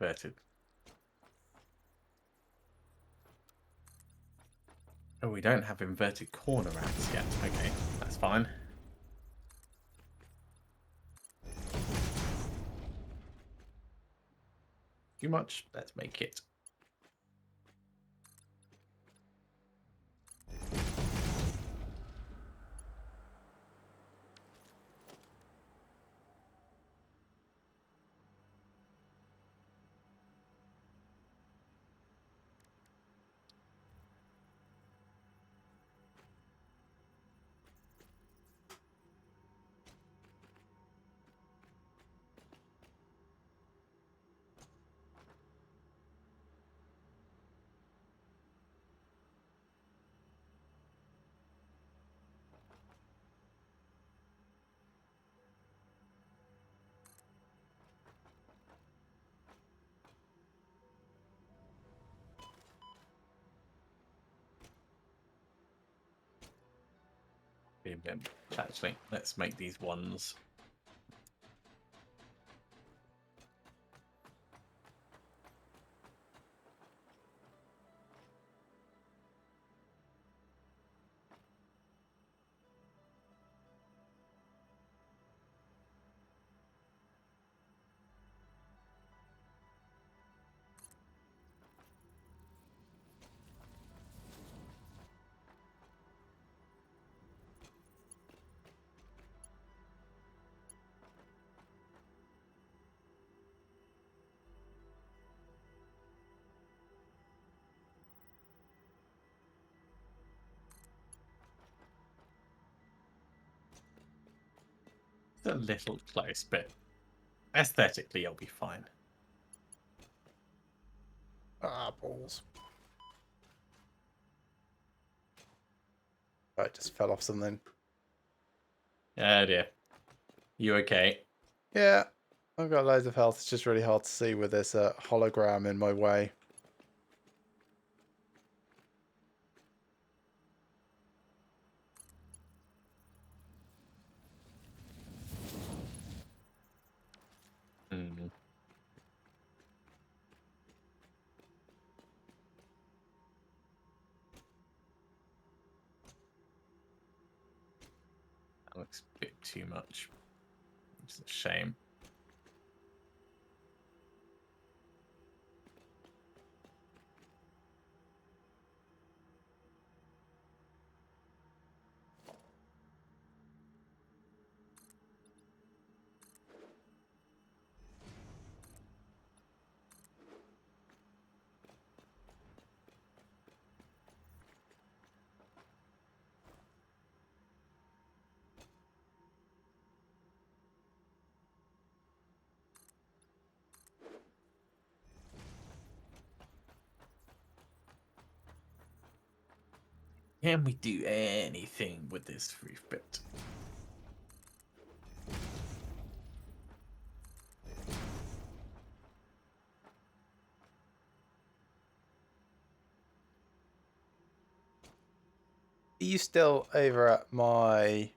Inverted. Oh, we don't have inverted corner ramps yet. Okay, that's fine. Too much? Let's make it. Actually, let's make these ones. It's a little close, but aesthetically, it'll be fine. Ah, balls. I just fell off something. Oh dear. You okay? Yeah, I've got loads of health. It's just really hard to see with this hologram in my way. Mm. That looks a bit too much. It's a shame. Can we do anything with this roof bit? Are you still over at my...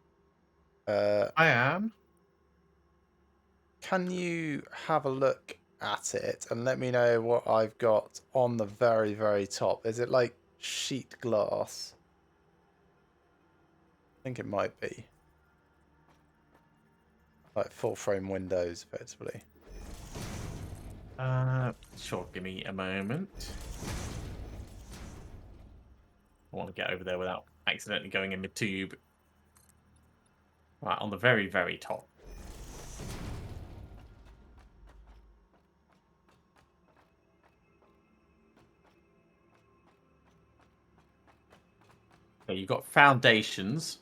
I am. Can you have a look at it and let me know what I've got on the very, very top? Is it like sheet glass? I think it might be. Like full frame windows, effectively. Sure, give me a moment. I want to get over there without accidentally going in the tube. Right, on the very, very top. So you've got foundations.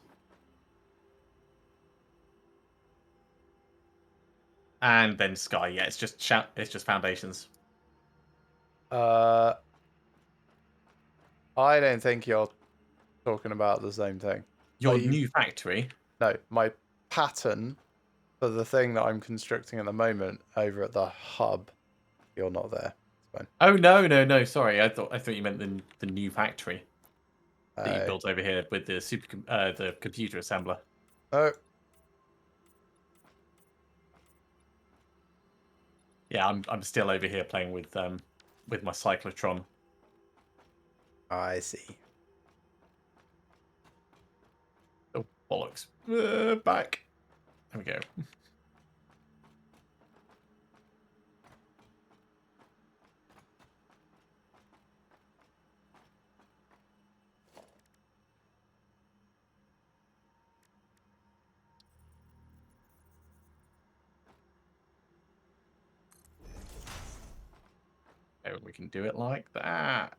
And then sky. Yeah, it's just foundations. I don't think you're talking about the same thing. Your new factory. No, my pattern for the thing that I'm constructing at the moment over at the hub. You're not there. It's fine. Oh no! Sorry, I thought you meant the new factory that you built over here with the the computer assembler. Oh, Yeah, I'm still over here playing with my cyclotron. I see. Oh bollocks! Back. There we go. Oh, we can do it like that.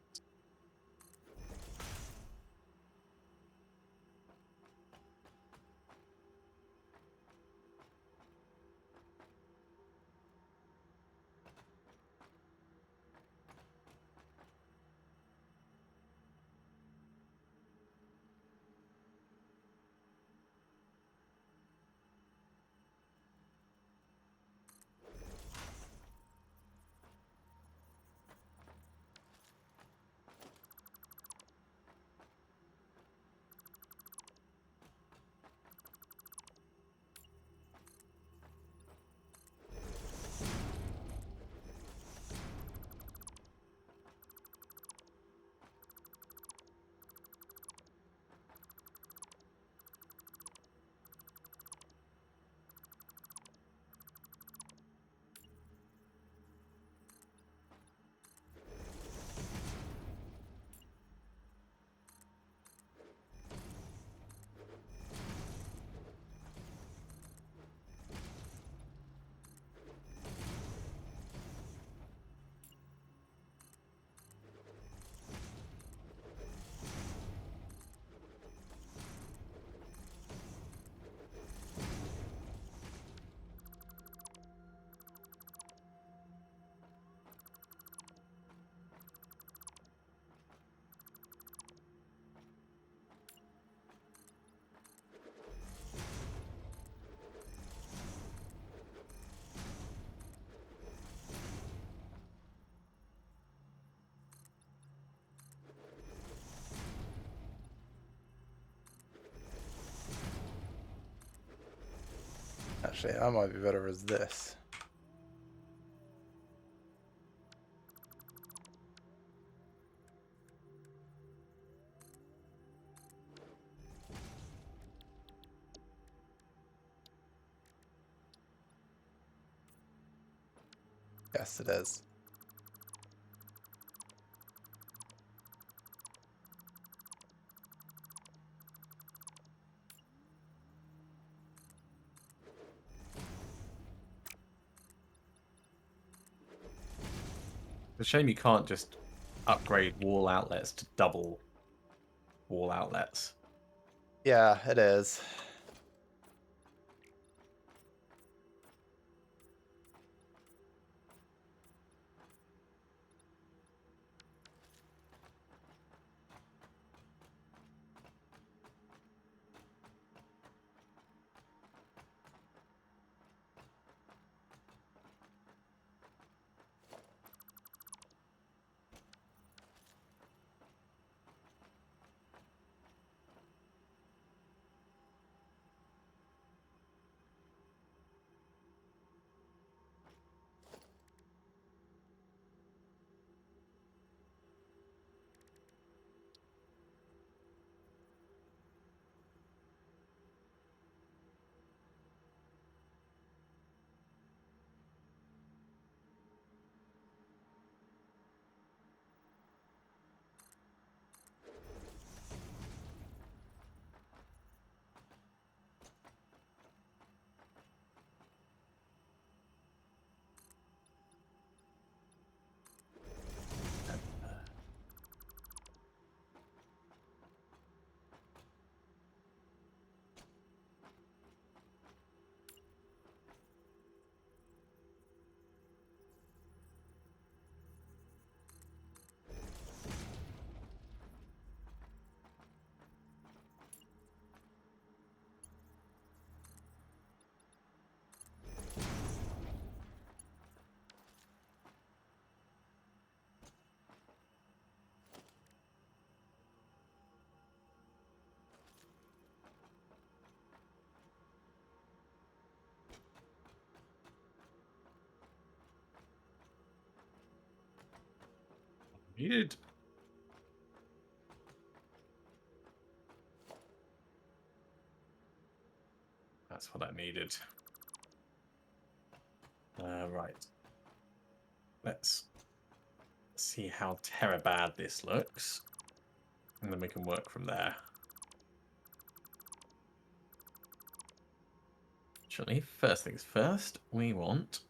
Actually, that might be better as this. Yes, it is. It's a shame you can't just upgrade wall outlets to double wall outlets. Yeah, it is. Needed. That's what I needed. Right. Let's see how bad this looks. And then we can work from there. Actually, first things first, we want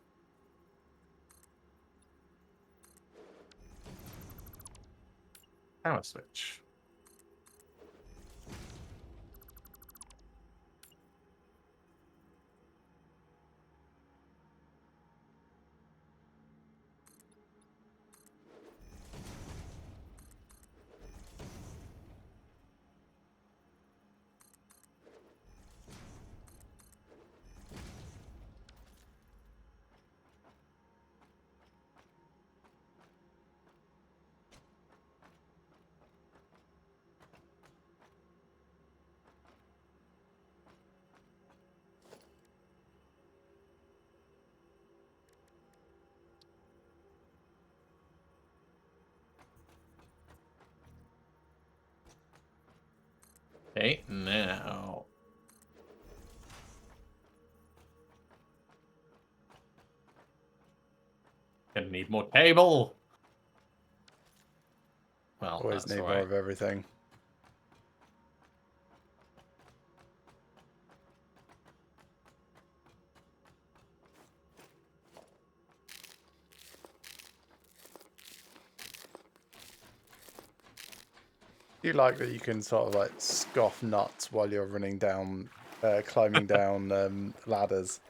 power switch. Okay, now gonna need more cable. Well, Always that's need all more right. of everything. Do you like that you can sort of like scoff nuts while you're running down, climbing down ladders?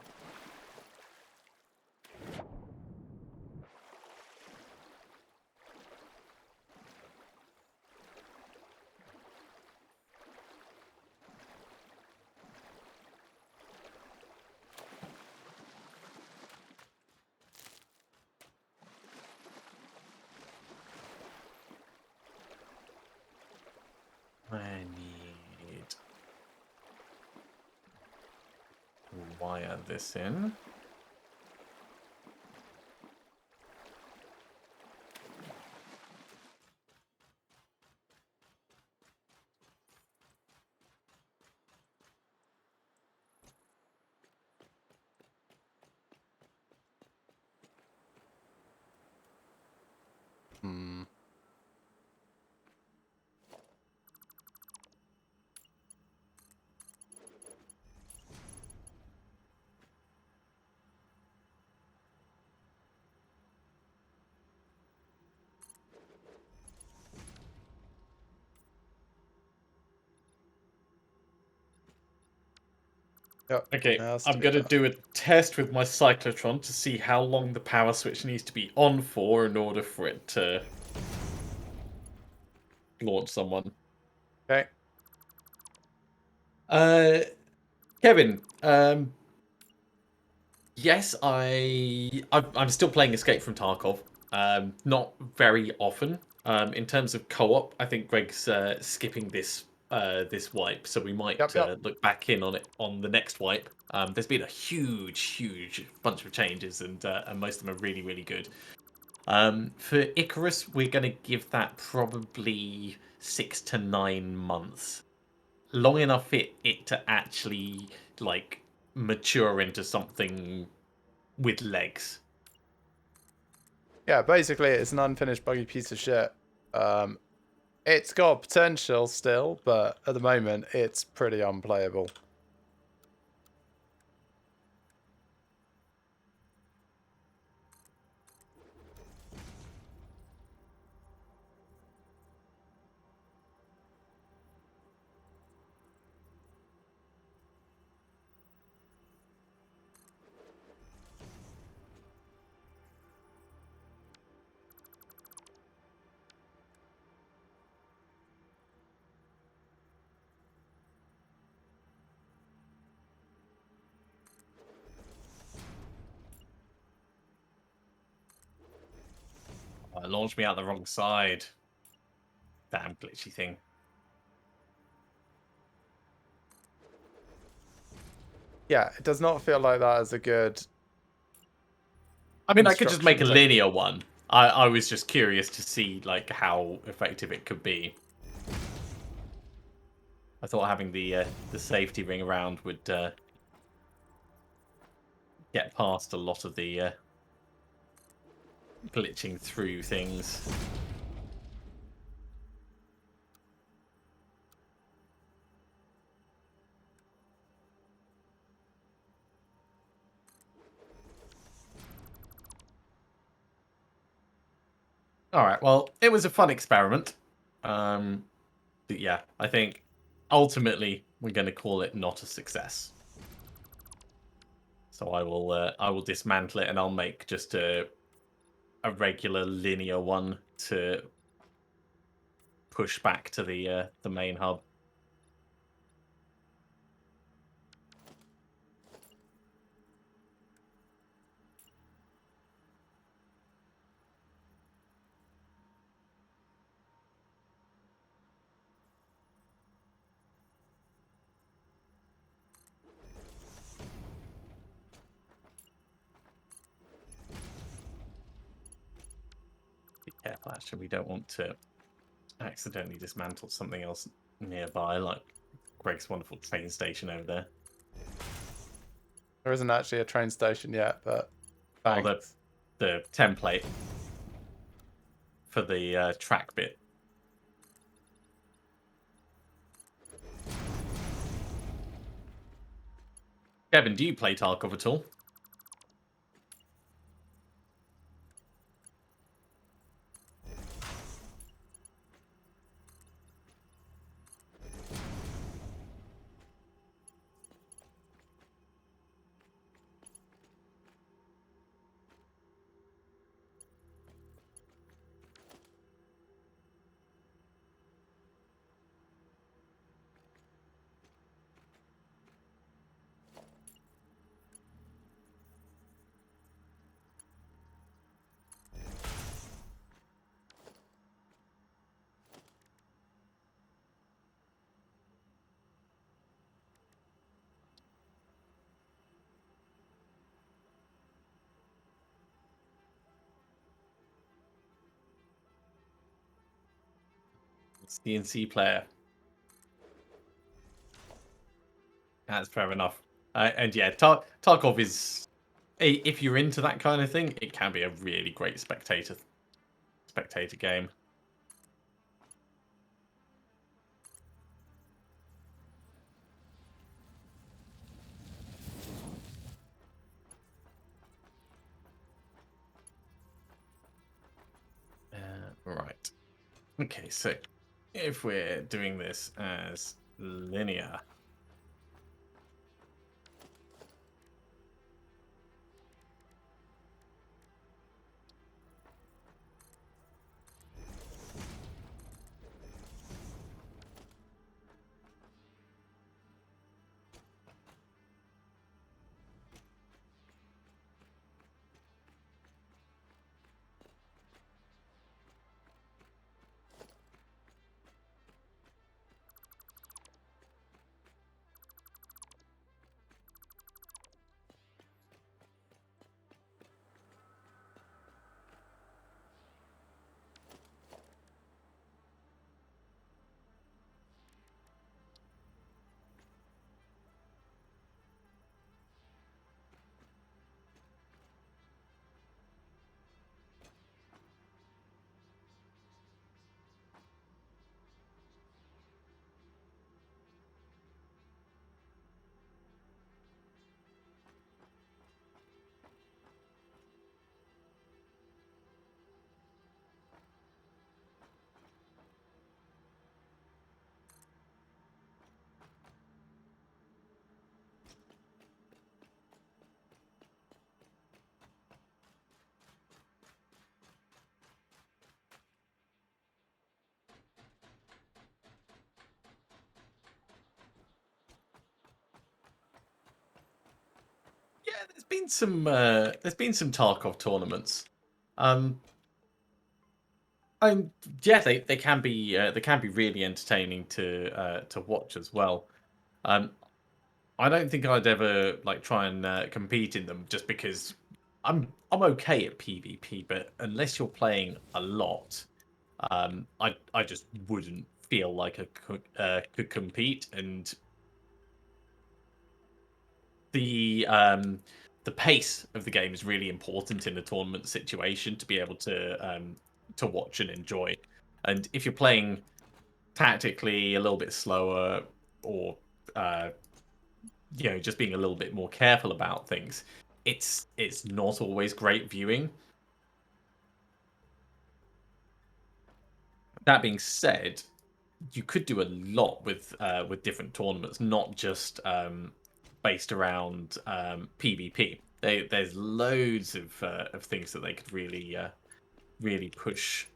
I need to wire this in. Hmm. Yep. Okay, now let's I'm do going to that. do a test with my cyclotron to see how long the power switch needs to be on for in order for it to launch someone. Okay. Kevin, yes, I'm still playing Escape from Tarkov. Not very often. In terms of co-op, I think Greg's skipping this wipe, so we might Yep. look back in on it on the next wipe. There's been a huge bunch of changes, and most of them are really, really good. For Icarus, we're going to give that probably 6 to 9 months, long enough for it to actually like mature into something with legs. Yeah, basically it's an unfinished buggy piece of shit. It's got potential still, but at the moment it's pretty unplayable. It launched me out the wrong side. Damn glitchy thing. Yeah, it does not feel like that as a good I mean, I could just make a instruction linear one, I was just curious to see like how effective it could be. I thought having the safety ring around would get past a lot of the glitching through things. All right. Well, it was a fun experiment. But yeah, I think ultimately we're going to call it not a success. So I will dismantle it and I'll make just a regular linear one to push back to the main hub. Be careful, actually. We don't want to accidentally dismantle something else nearby, like Greg's wonderful train station over there. There isn't actually a train station yet, but Oh, thanks. the template for the track bit. Kevin, do you play Tarkov at all? CNC player. That's fair enough. And yeah, Tarkov is, if you're into that kind of thing, it can be a really great spectator game. Right. Okay, so if we're doing this as linear, yeah, there's been some Tarkov tournaments. And yeah, they can be really entertaining to watch as well. I don't think I'd ever like try and compete in them just because I'm okay at PvP, but unless you're playing a lot, I just wouldn't feel like I could compete, and the pace of the game is really important in a tournament situation to be able to watch and enjoy. And if you're playing tactically a little bit slower, or uh, just being a little bit more careful about things, it's not always great viewing. That being said, you could do a lot with different tournaments, not just based around PvP. There's loads of things that they could really push.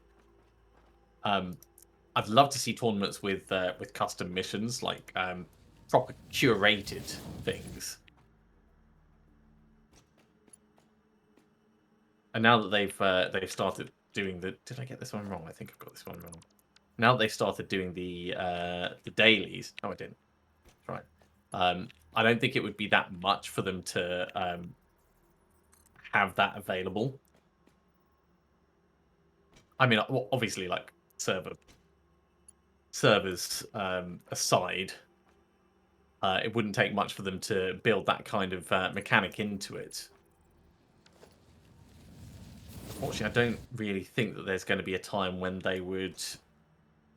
I'd love to see tournaments with custom missions, like proper curated things. And now that they've started doing the, did I get this one wrong? I think I've got this one wrong. Now that they've started doing the dailies, no, I didn't. That's right. I don't think it would be that much for them to have that available. I mean, obviously, like servers aside, it wouldn't take much for them to build that kind of mechanic into it. Unfortunately, I don't really think that there's going to be a time when they would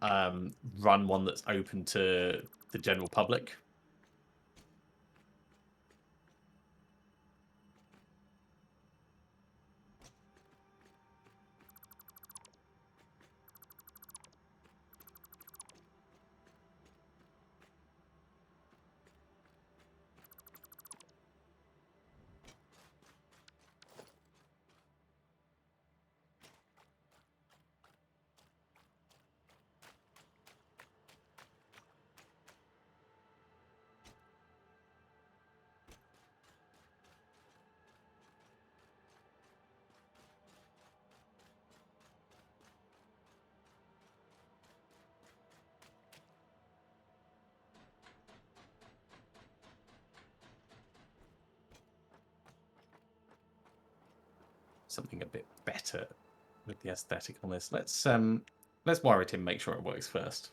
run one that's open to the general public. Something a bit better with the aesthetic on this. Let's wire it in, make sure it works first.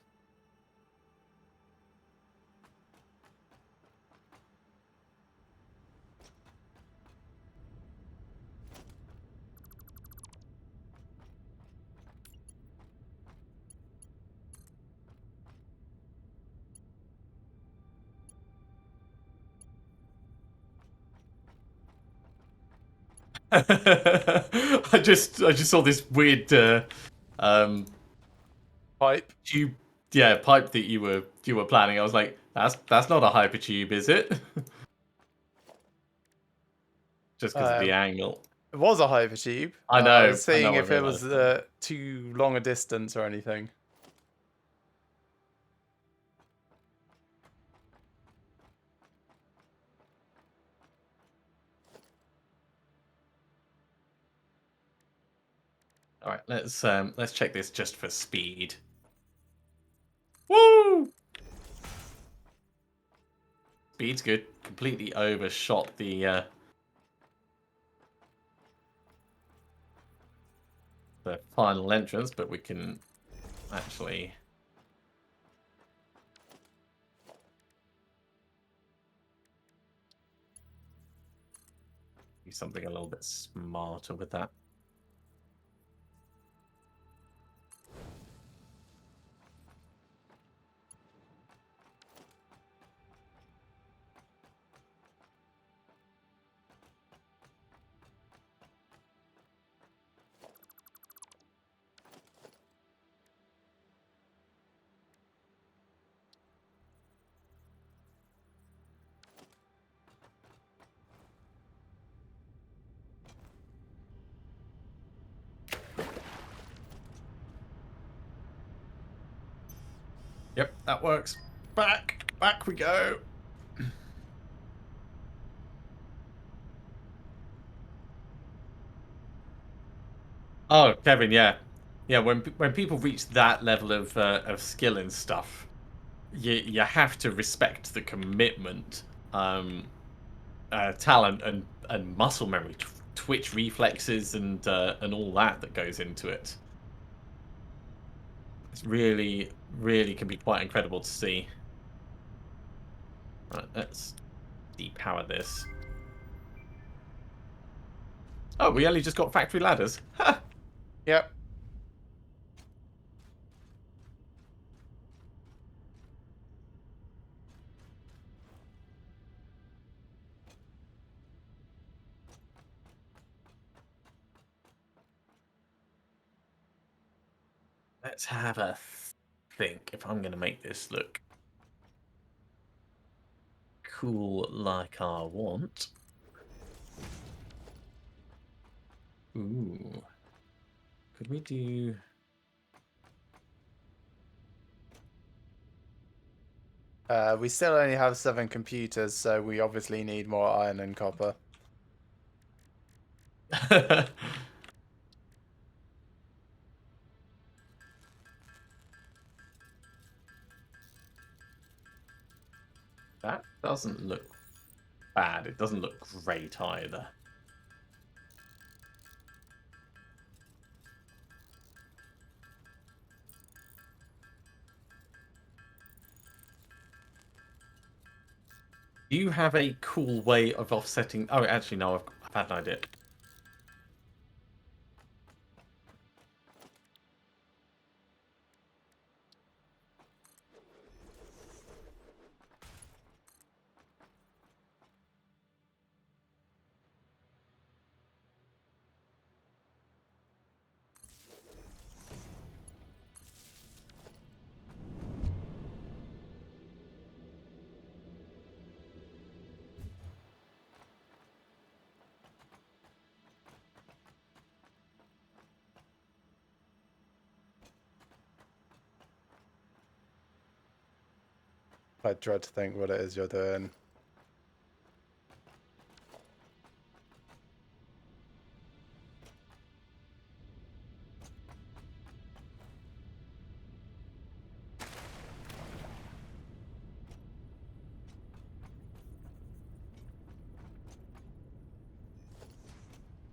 I just saw this weird Pipe. tube, pipe that you were planning. I was like, that's not a hypertube, is it? Just because of the angle. It was a Hypertube. I know. I was seeing I if it was realised. too long a distance or anything. All right, let's check this just for speed. Woo! Speed's good. Completely overshot the final entrance, but we can actually do something a little bit smarter with that. Yep, that works. Back we go. Oh, Kevin, yeah. When people reach that level of skill and stuff, you have to respect the commitment, talent, and muscle memory twitch reflexes and all that goes into it. It's really, really can be quite incredible to see. Right, let's depower this. Oh, we only just got factory ladders. Ha! Yep. Let's have a think if I'm going to make this look cool like I want. Ooh. Could we do... We still only have 7 computers, so we obviously need more iron and copper. That doesn't look bad. It doesn't look great either. Do you have a cool way of offsetting... Oh, actually, no, I've had an idea. I dread to think what it is you're doing.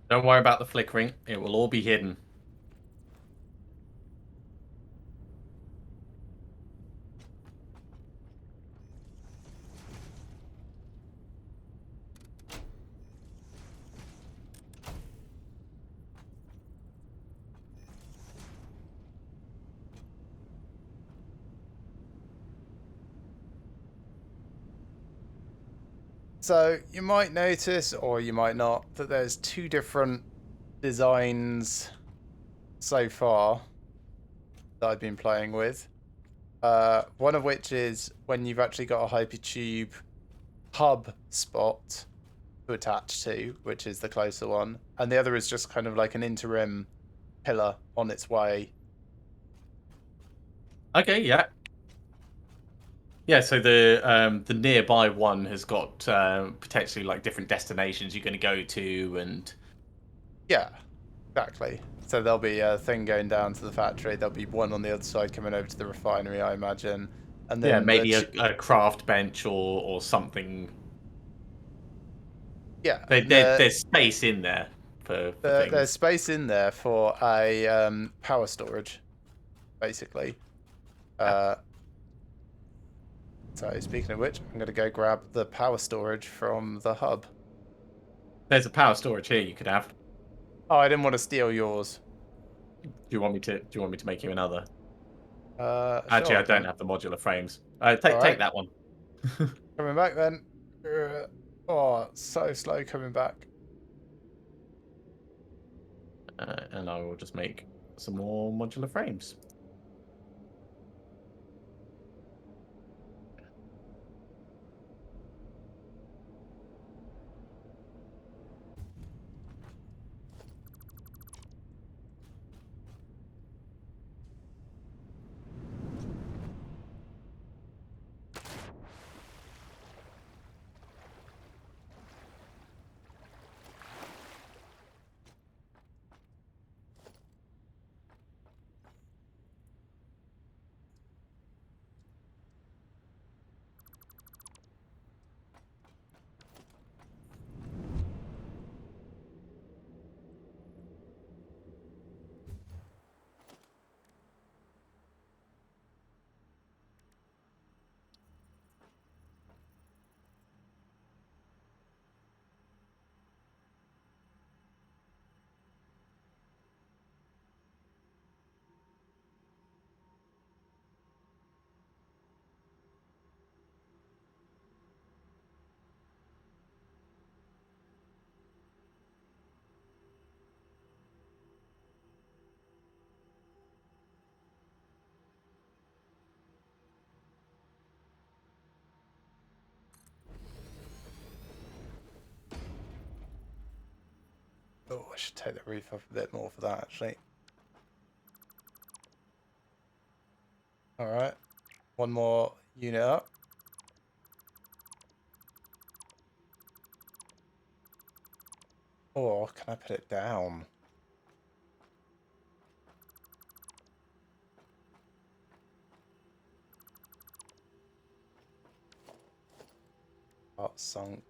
Don't worry about the flickering. It will all be hidden. So you might notice, or you might not, that there's 2 different designs so far that I've been playing with. One of which is when you've actually got a Hypertube hub spot to attach to, which is the closer one, and the other is just kind of like an interim pillar on its way. Okay, yeah. Yeah, so the nearby one has got potentially like different destinations you're going to go to, and Yeah, exactly. So there'll be a thing going down to the factory. There'll be one on the other side coming over to the refinery, I imagine. And then yeah, maybe a craft bench or something. yeah, There's space in there for there's things. space in there for a power storage, basically. So speaking of which, I'm going to go grab the power storage from the hub. There's a power storage here you could have. Oh, I didn't want to steal yours. Do you want me to make you another? Actually, Sure, I don't have the modular frames. Take Alright. that one. Coming back then. Oh, so slow coming back. And I will just make some more modular frames. Oh, I should take the roof off a bit more for that, actually. Alright. One more unit up. Or can I put it down? Part sunk.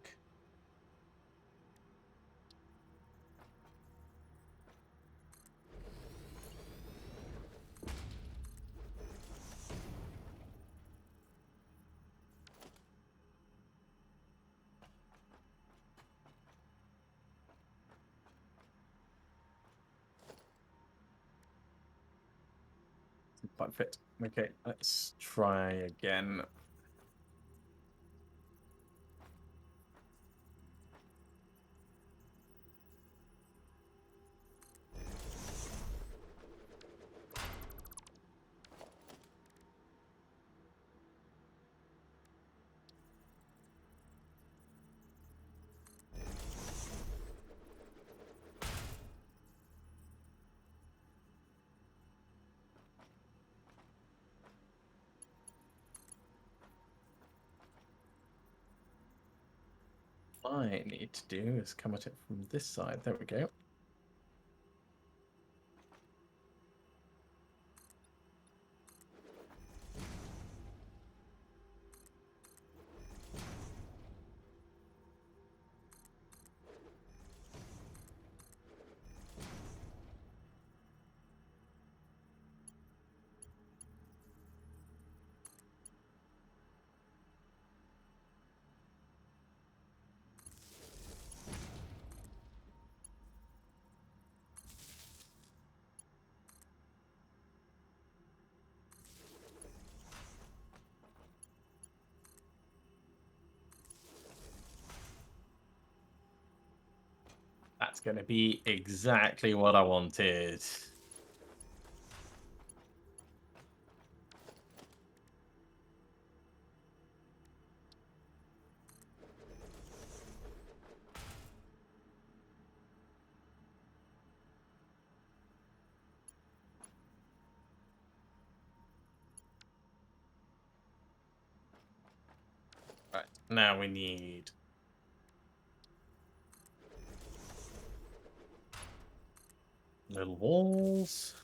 Quite fit. Okay, let's try again. What I need to do is come at it from this side. There we go. That's going to be exactly what I wanted. Right, now we need little walls.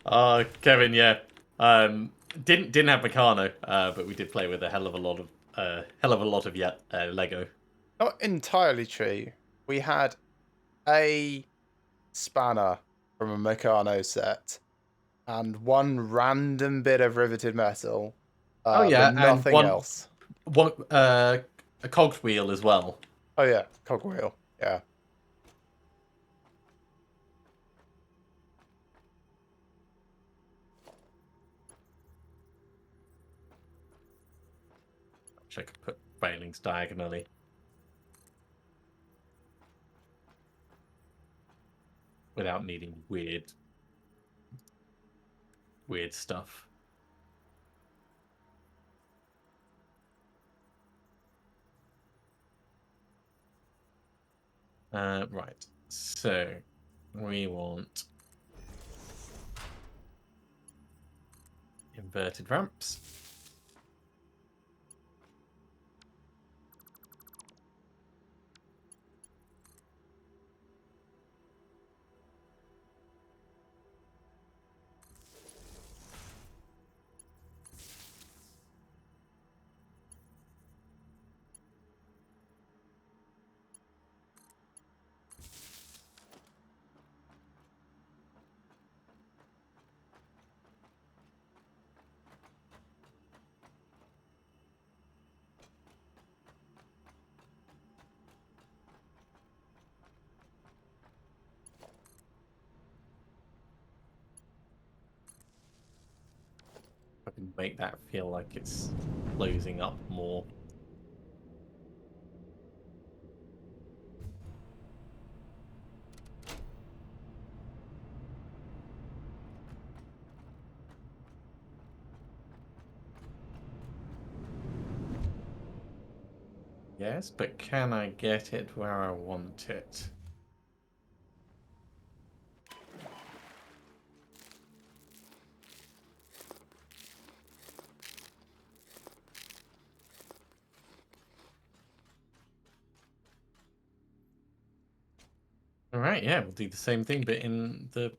Oh, Kevin, yeah. Didn't have Meccano, but we did play with a hell of a lot of yet Lego. Not entirely true. We had a spanner from a Meccano set and one random bit of riveted metal. Oh yeah, but and nothing else. a cogwheel as well. Oh yeah, cogwheel. Yeah. Which I could put railings diagonally. Without needing weird stuff. Right, so we want inverted ramps. I can make that feel like it's closing up more. Yes, but can I get it where I want it? All right, yeah, we'll do the same thing, but in the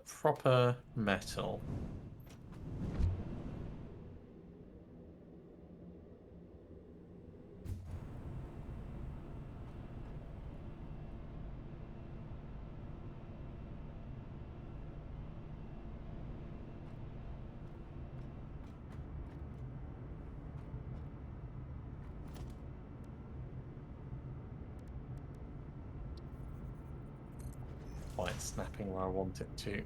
proper metal. Why it's snapping where I want it to.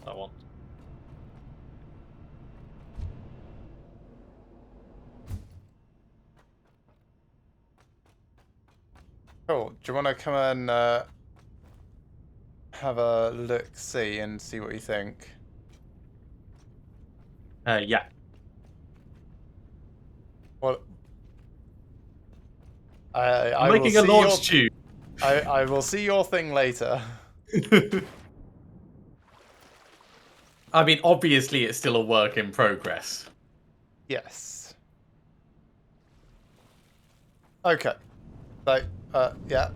I want. Cool. Do you want to come and have a look, see, and see what you think? Yeah. Well, I'm I will making a see launch your, tube. I will see your thing later. I mean, obviously, it's still a work in progress. Yes. Okay. So, yeah.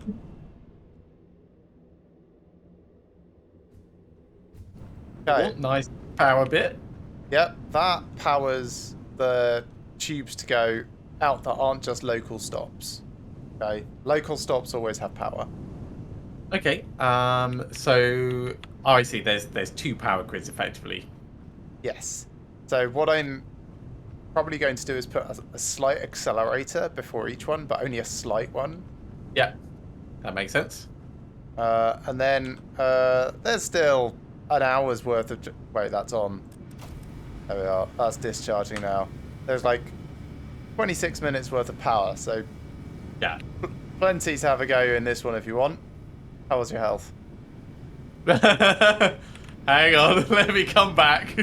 Okay. Nice power bit. Yep, that powers the tubes to go out that aren't just local stops. Okay, local stops always have power. Okay. So I see. There's two power grids effectively. Yes. So what I'm probably going to do is put a slight accelerator before each one, but only a slight one. Yeah, that makes sense. And then there's still an hour's worth of... Wait, that's on. There we are. That's discharging now. There's like 26 minutes worth of power, so Yeah. plenty to have a go in this one if you want. How was your health? Hang on, let me come back.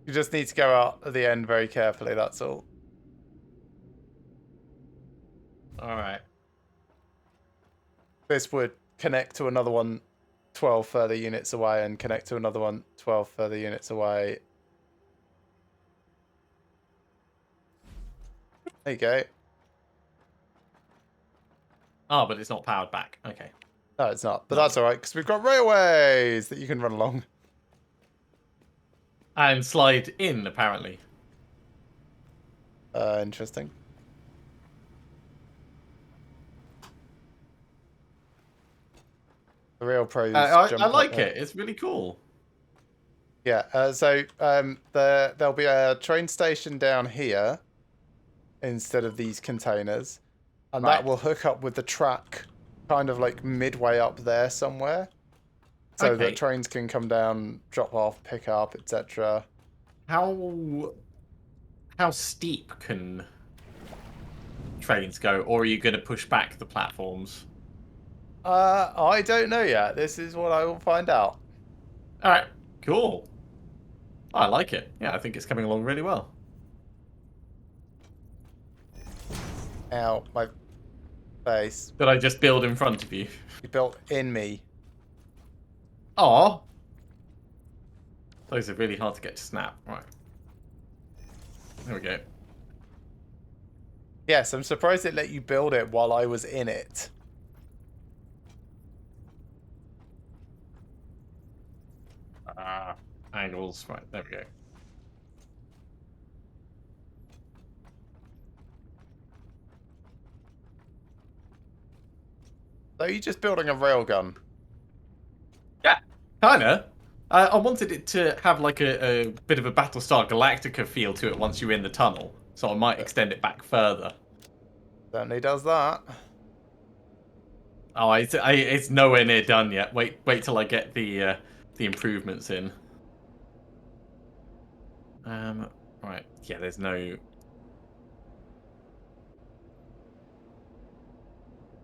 You just need to go out at the end very carefully, that's all. All right. This would connect to another one 12 further units away and connect to another one 12 further units away. There you go. Oh, but it's not powered back. Okay. No, it's not. But that's all right, because we've got railways that you can run along. And slide in, apparently. Interesting. The real pros I jump like up it. It's really cool. Yeah, there'll be a train station down here instead of these containers. And that Right. will hook up with the track kind of like midway up there somewhere. So Okay. that trains can come down, drop off, pick up, etc. How steep can trains go, or are you going to push back the platforms? I don't know yet. This is what I will find out. All right. Cool. I like it. Yeah, I think it's coming along really well. Ow, my face. Did I just build in front of you? You built in me. Aw. Those are really hard to get to snap. Right. There we go. Yes, I'm surprised it let you build it while I was in it. Angles. Right, there we go. So you're just building a railgun. Yeah, kinda. I wanted it to have like a bit of a Battlestar Galactica feel to it once you're in the tunnel, so I might extend it back further. Certainly does that. Oh, it's nowhere near done yet. Wait till I get the improvements in. Right. Yeah, there's no.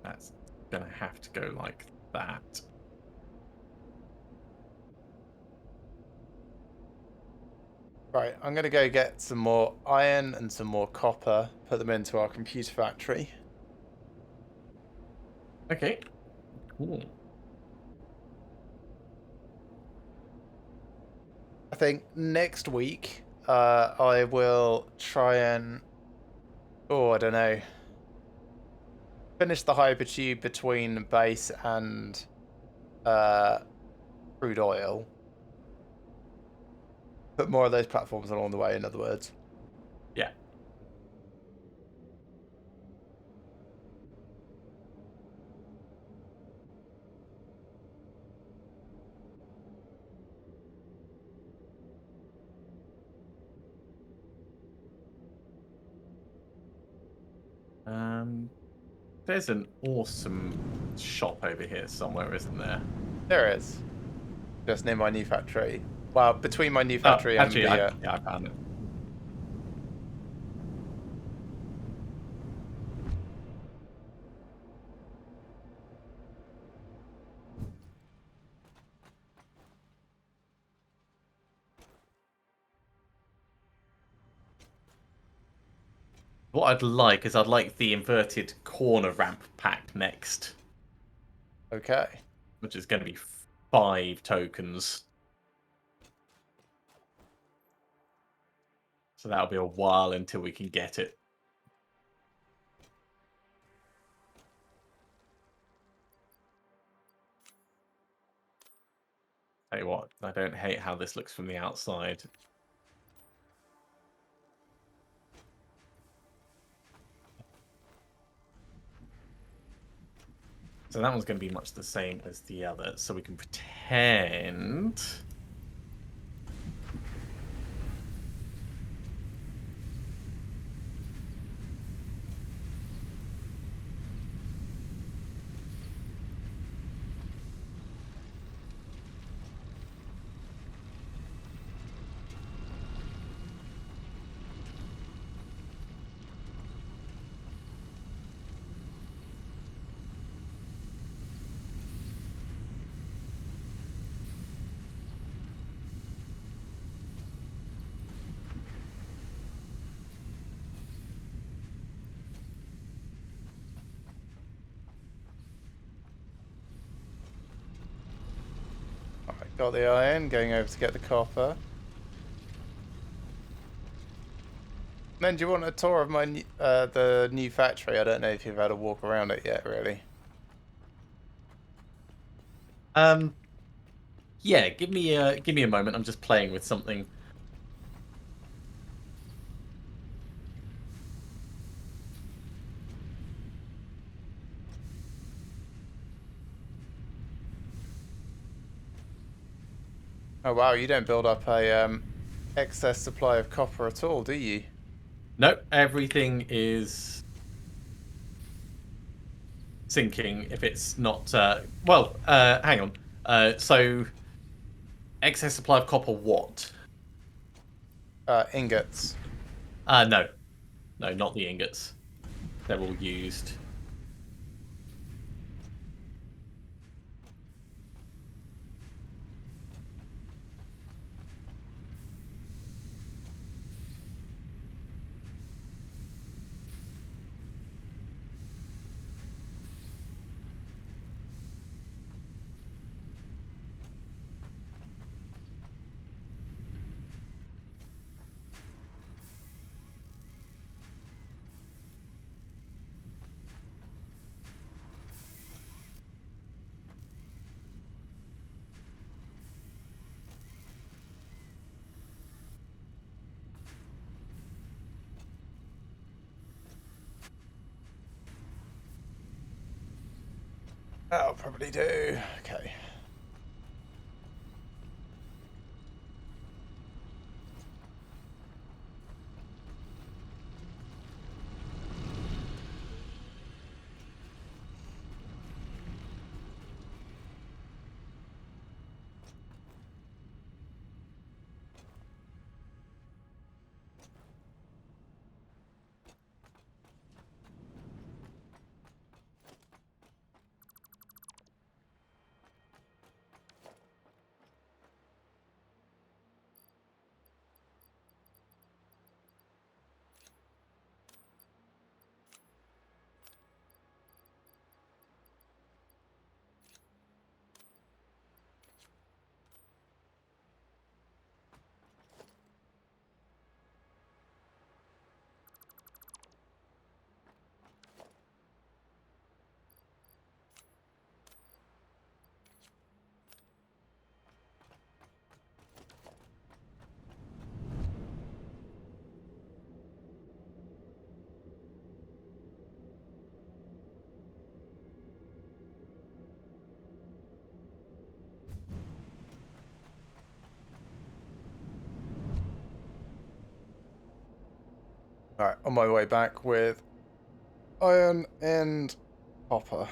That's gonna have to go like that. Right, I'm going to go get some more iron and some more copper, put them into our computer factory. Okay. Cool. I think next week I will try and, I don't know, finish the Hypertube between base and crude oil. Put more of those platforms along the way, in other words. Yeah. There's an awesome shop over here somewhere, isn't there? There it is. Just near my new factory. Well, between my new Oh, factory and actually, the... I found it. What I'd like is I'd like the inverted corner ramp pack next, Okay. which is going to be 5 tokens. So that'll be a while until we can get it. Tell you what, I don't hate how this looks from the outside. So that one's going to be much the same as the other. So we can pretend... Alright, got the iron, going over to get the copper. Then, do you want a tour of my the new factory? I don't know if you've had a walk around it yet, really. Yeah, give me a moment. I'm just playing with something. Oh wow, you don't build up a excess supply of copper at all, do you? Nope, everything is sinking if it's not... hang on. So, excess supply of copper what? Ingots. No. No, not the ingots. They're all used. That'll probably do. Okay. Alright, on my way back with iron and copper.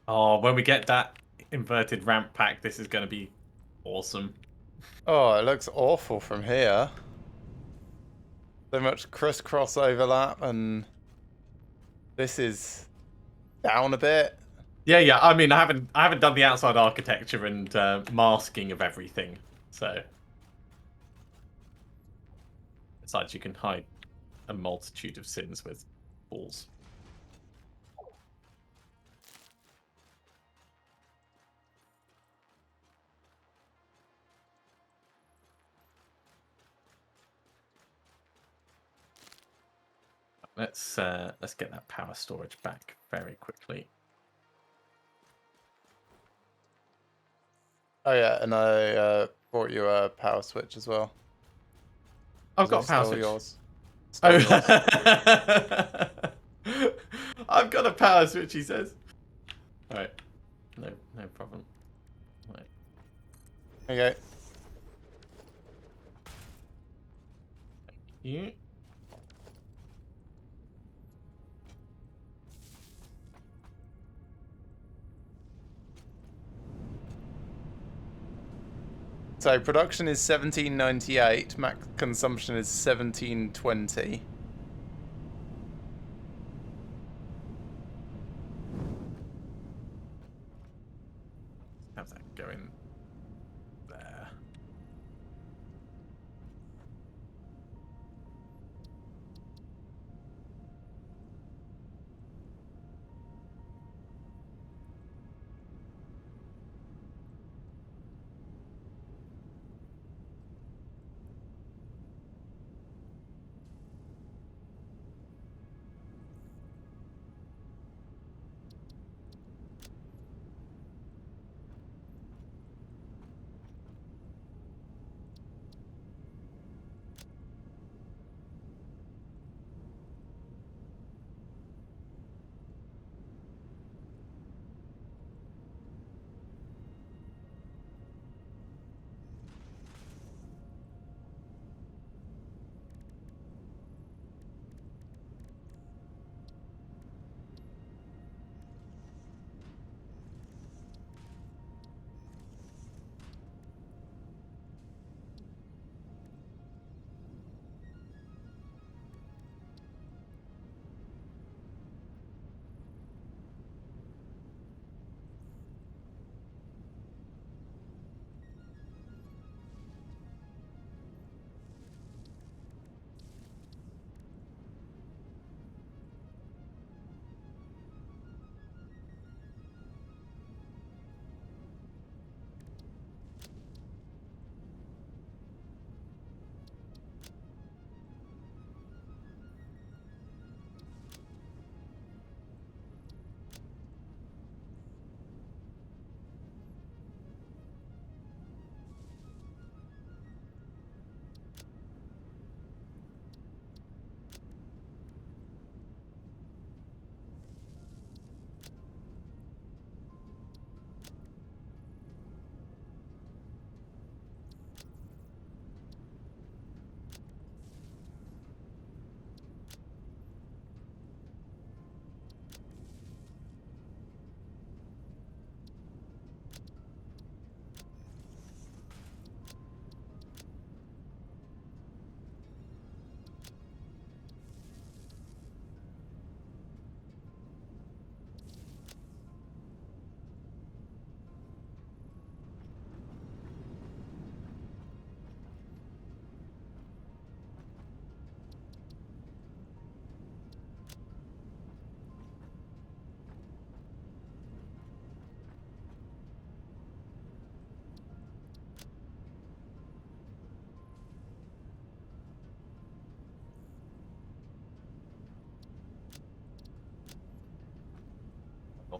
Oh, when we get that inverted ramp pack, this is going to be awesome. Oh, it looks awful from here. So much crisscross overlap, and this is down a bit. Yeah. I mean, I haven't done the outside architecture and masking of everything, so besides, you can hide a multitude of sins with balls. Let's get that power storage back very quickly. Oh yeah, and I brought you a power switch as well. I've got a power Stole switch. yours. Stole yours. I've got a power switch, he says. Alright. No problem. Right. Okay. You. So production is 1798, max consumption is 1720. How's that going there?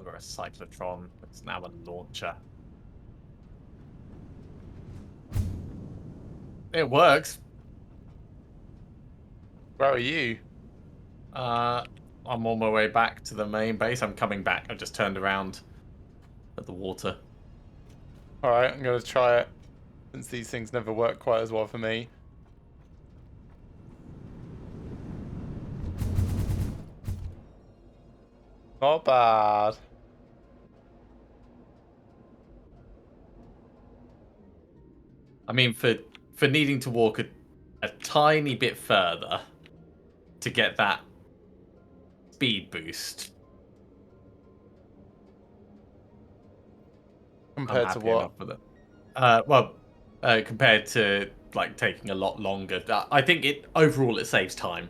longer a cyclotron. It's now a launcher. It works. Where are you? I'm on my way back to the main base. I'm coming back. I just turned around at the water. Alright, I'm going to try it. Since these things never work quite as well for me. Not bad. I mean, for needing to walk a tiny bit further to get that speed boost, I'm Compared to happy what? enough with it. Compared to like taking a lot longer, I think overall it saves time.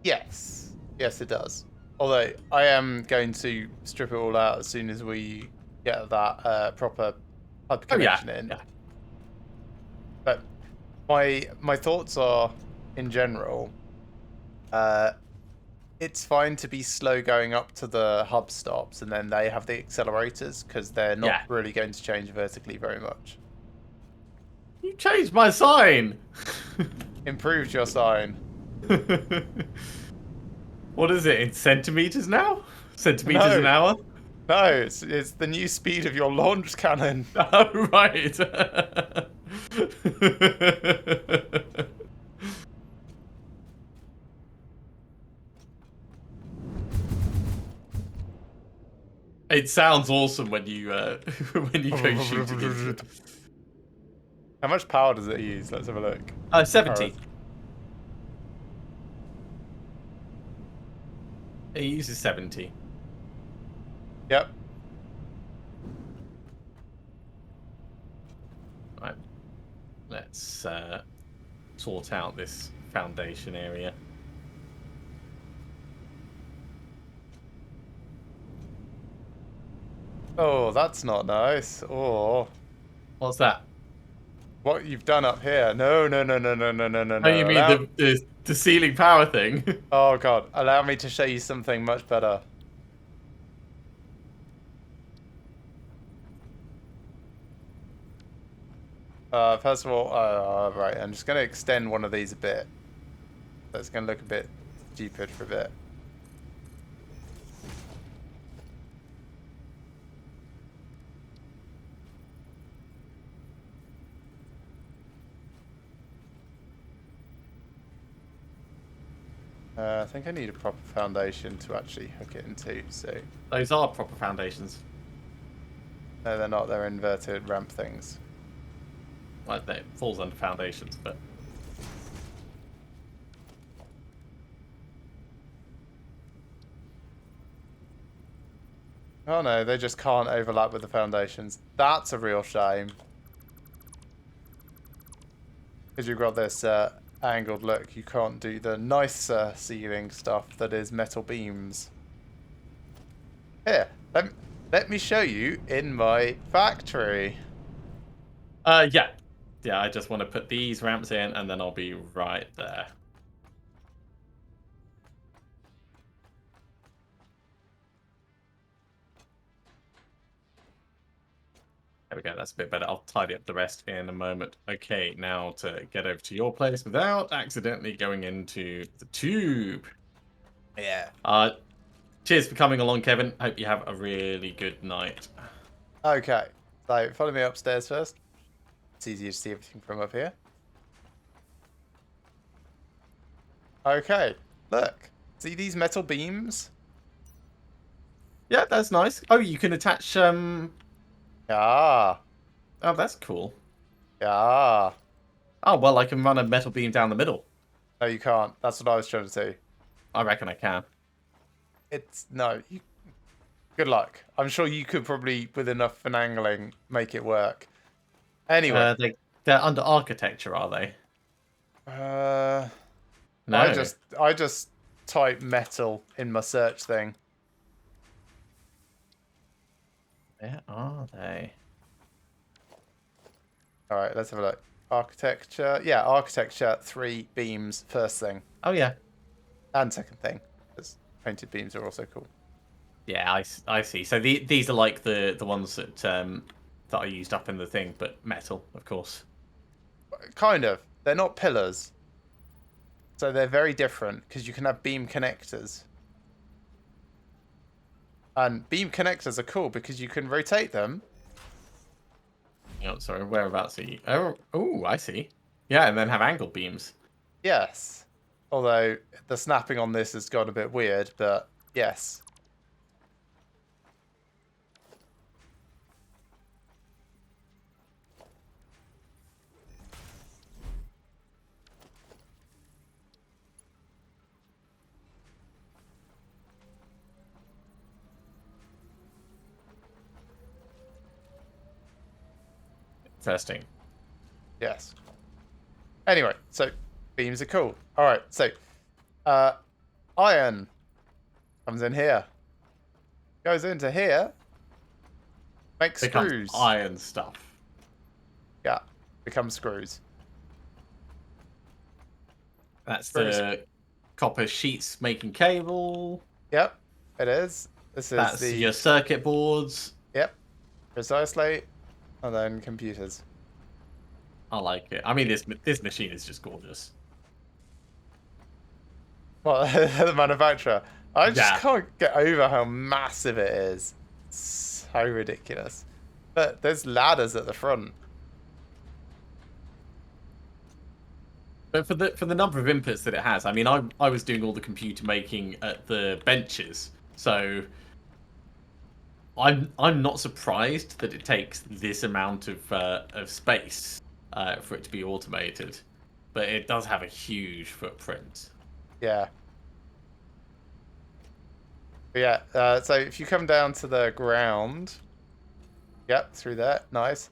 Yes. Yes, it does. Although, I am going to strip it all out as soon as we get that proper hub connection in. Yeah. But my thoughts are, in general, it's fine to be slow going up to the hub stops, and then they have the accelerators, because they're not really going to change vertically very much. You changed my sign. Improved your sign. What is it in centimeters now? Centimeters an hour? No, it's the new speed of your launch cannon. Oh, right. It sounds awesome when you when you go shooting into it. How much power does it use? Let's have a look. 70. It uses 70. Yep. Right. Let's sort out this foundation area. Oh, that's not nice. Oh. What's that? What you've done up here. No. Oh, you mean the ceiling power thing? Oh, God. Allow me to show you something much better. First of all, right, I'm just going to extend one of these a bit. That's going to look a bit stupid for a bit. I think I need a proper foundation to actually hook it into, so... Those are proper foundations. No, they're not. They're inverted ramp things. Like, that falls under foundations, but... Oh no, they just can't overlap with the foundations. That's a real shame. Because you've got this angled look, you can't do the nicer ceiling stuff that is metal beams. Here, let me show you in my factory. Yeah. Yeah, I just want to put these ramps in, and then I'll be right there. There we go, that's a bit better. I'll tidy up the rest in a moment. Okay, now to get over to your place without accidentally going into the tube. Yeah. Cheers for coming along, Kevin. Hope you have a really good night. Okay, so follow me upstairs first. It's easier to see everything from up here. Okay, look. See these metal beams? Yeah, that's nice. Oh, you can attach Yeah. Oh, that's cool. Yeah. Oh, well, I can run a metal beam down the middle. No, you can't. That's what I was trying to do. I reckon I can. No, good luck. I'm sure you could probably, with enough finagling, make it work. Anyway. They're under architecture, are they? No. I just type metal in my search thing. Where are they? All right, let's have a look. Architecture. Yeah, architecture, 3 beams, first thing. Oh, yeah. And second thing. Because painted beams are also cool. Yeah, I see. So these are like the ones that I used up in the thing, but metal, of course. Kind of. They're not pillars. So they're very different because you can have beam connectors. And beam connectors are cool because you can rotate them. Oh, sorry, whereabouts are you? Oh, I see. Yeah, and then have angle beams. Yes. Although the snapping on this has gone a bit weird, but yes. Interesting. Yes. Anyway, so beams are cool. All right, so uh, iron comes in here, goes into here, makes Becomes screws. iron stuff. Yeah, becomes screws. That's Screws. the copper sheets making cable. Yep, it is. This is That's the your circuit boards. yep, precisely, and then computers. I like it. I mean, this machine is just gorgeous. Well, the manufacturer. I just Yeah. can't get over how massive it is. It's so ridiculous. But there's ladders at the front. But for the number of inputs that it has, I mean, I was doing all the computer making at the benches, so I'm not surprised that it takes this amount of space for it to be automated, but it does have a huge footprint. Yeah. But yeah, so if you come down to the ground, yep, through there, nice.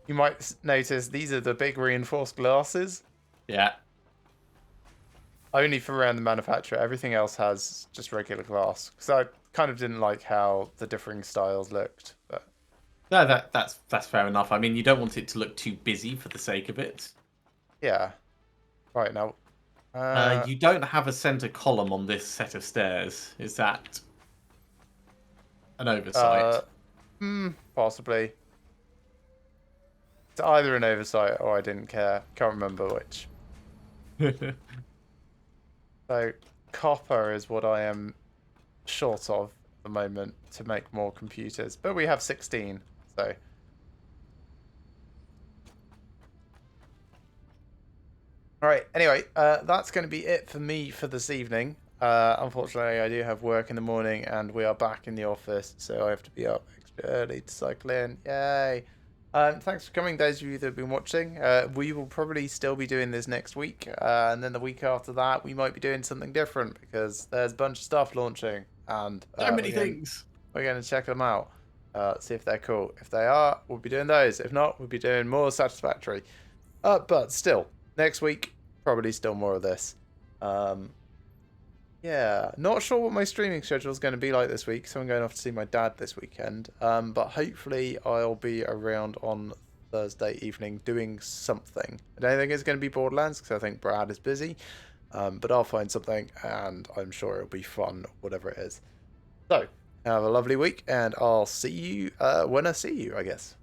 You might notice these are the big reinforced glasses. Yeah, Only for around the manufacturer. Everything else has just regular glass. Because I kind of didn't like how the differing styles looked. But no, that's fair enough. I mean, you don't want it to look too busy for the sake of it. yeah. Right, now. You don't have a center column on this set of stairs. Is that an oversight? Possibly. It's either an oversight or I didn't care. Can't remember which. So, copper is what I am short of at the moment to make more computers. But we have 16, so. Alright, anyway, that's going to be it for me for this evening. Unfortunately, I do have work in the morning and we are back in the office, so I have to be up extra early to cycle in. Yay! Thanks for coming, those of you that have been watching. We will probably still be doing this next week, and then the week after that, we might be doing something different because there's a bunch of stuff launching, and So many things. We're going to check them out, see if they're cool. If they are, we'll be doing those. If not, we'll be doing more Satisfactory. But still, next week, probably still more of this. Yeah, not sure what my streaming schedule is going to be like this week, so I'm going off to see my dad this weekend. But hopefully I'll be around on Thursday evening doing something. I don't think it's going to be Borderlands, because I think Brad is busy. But I'll find something, and I'm sure it'll be fun, whatever it is. So, have a lovely week, and I'll see you when I see you, I guess.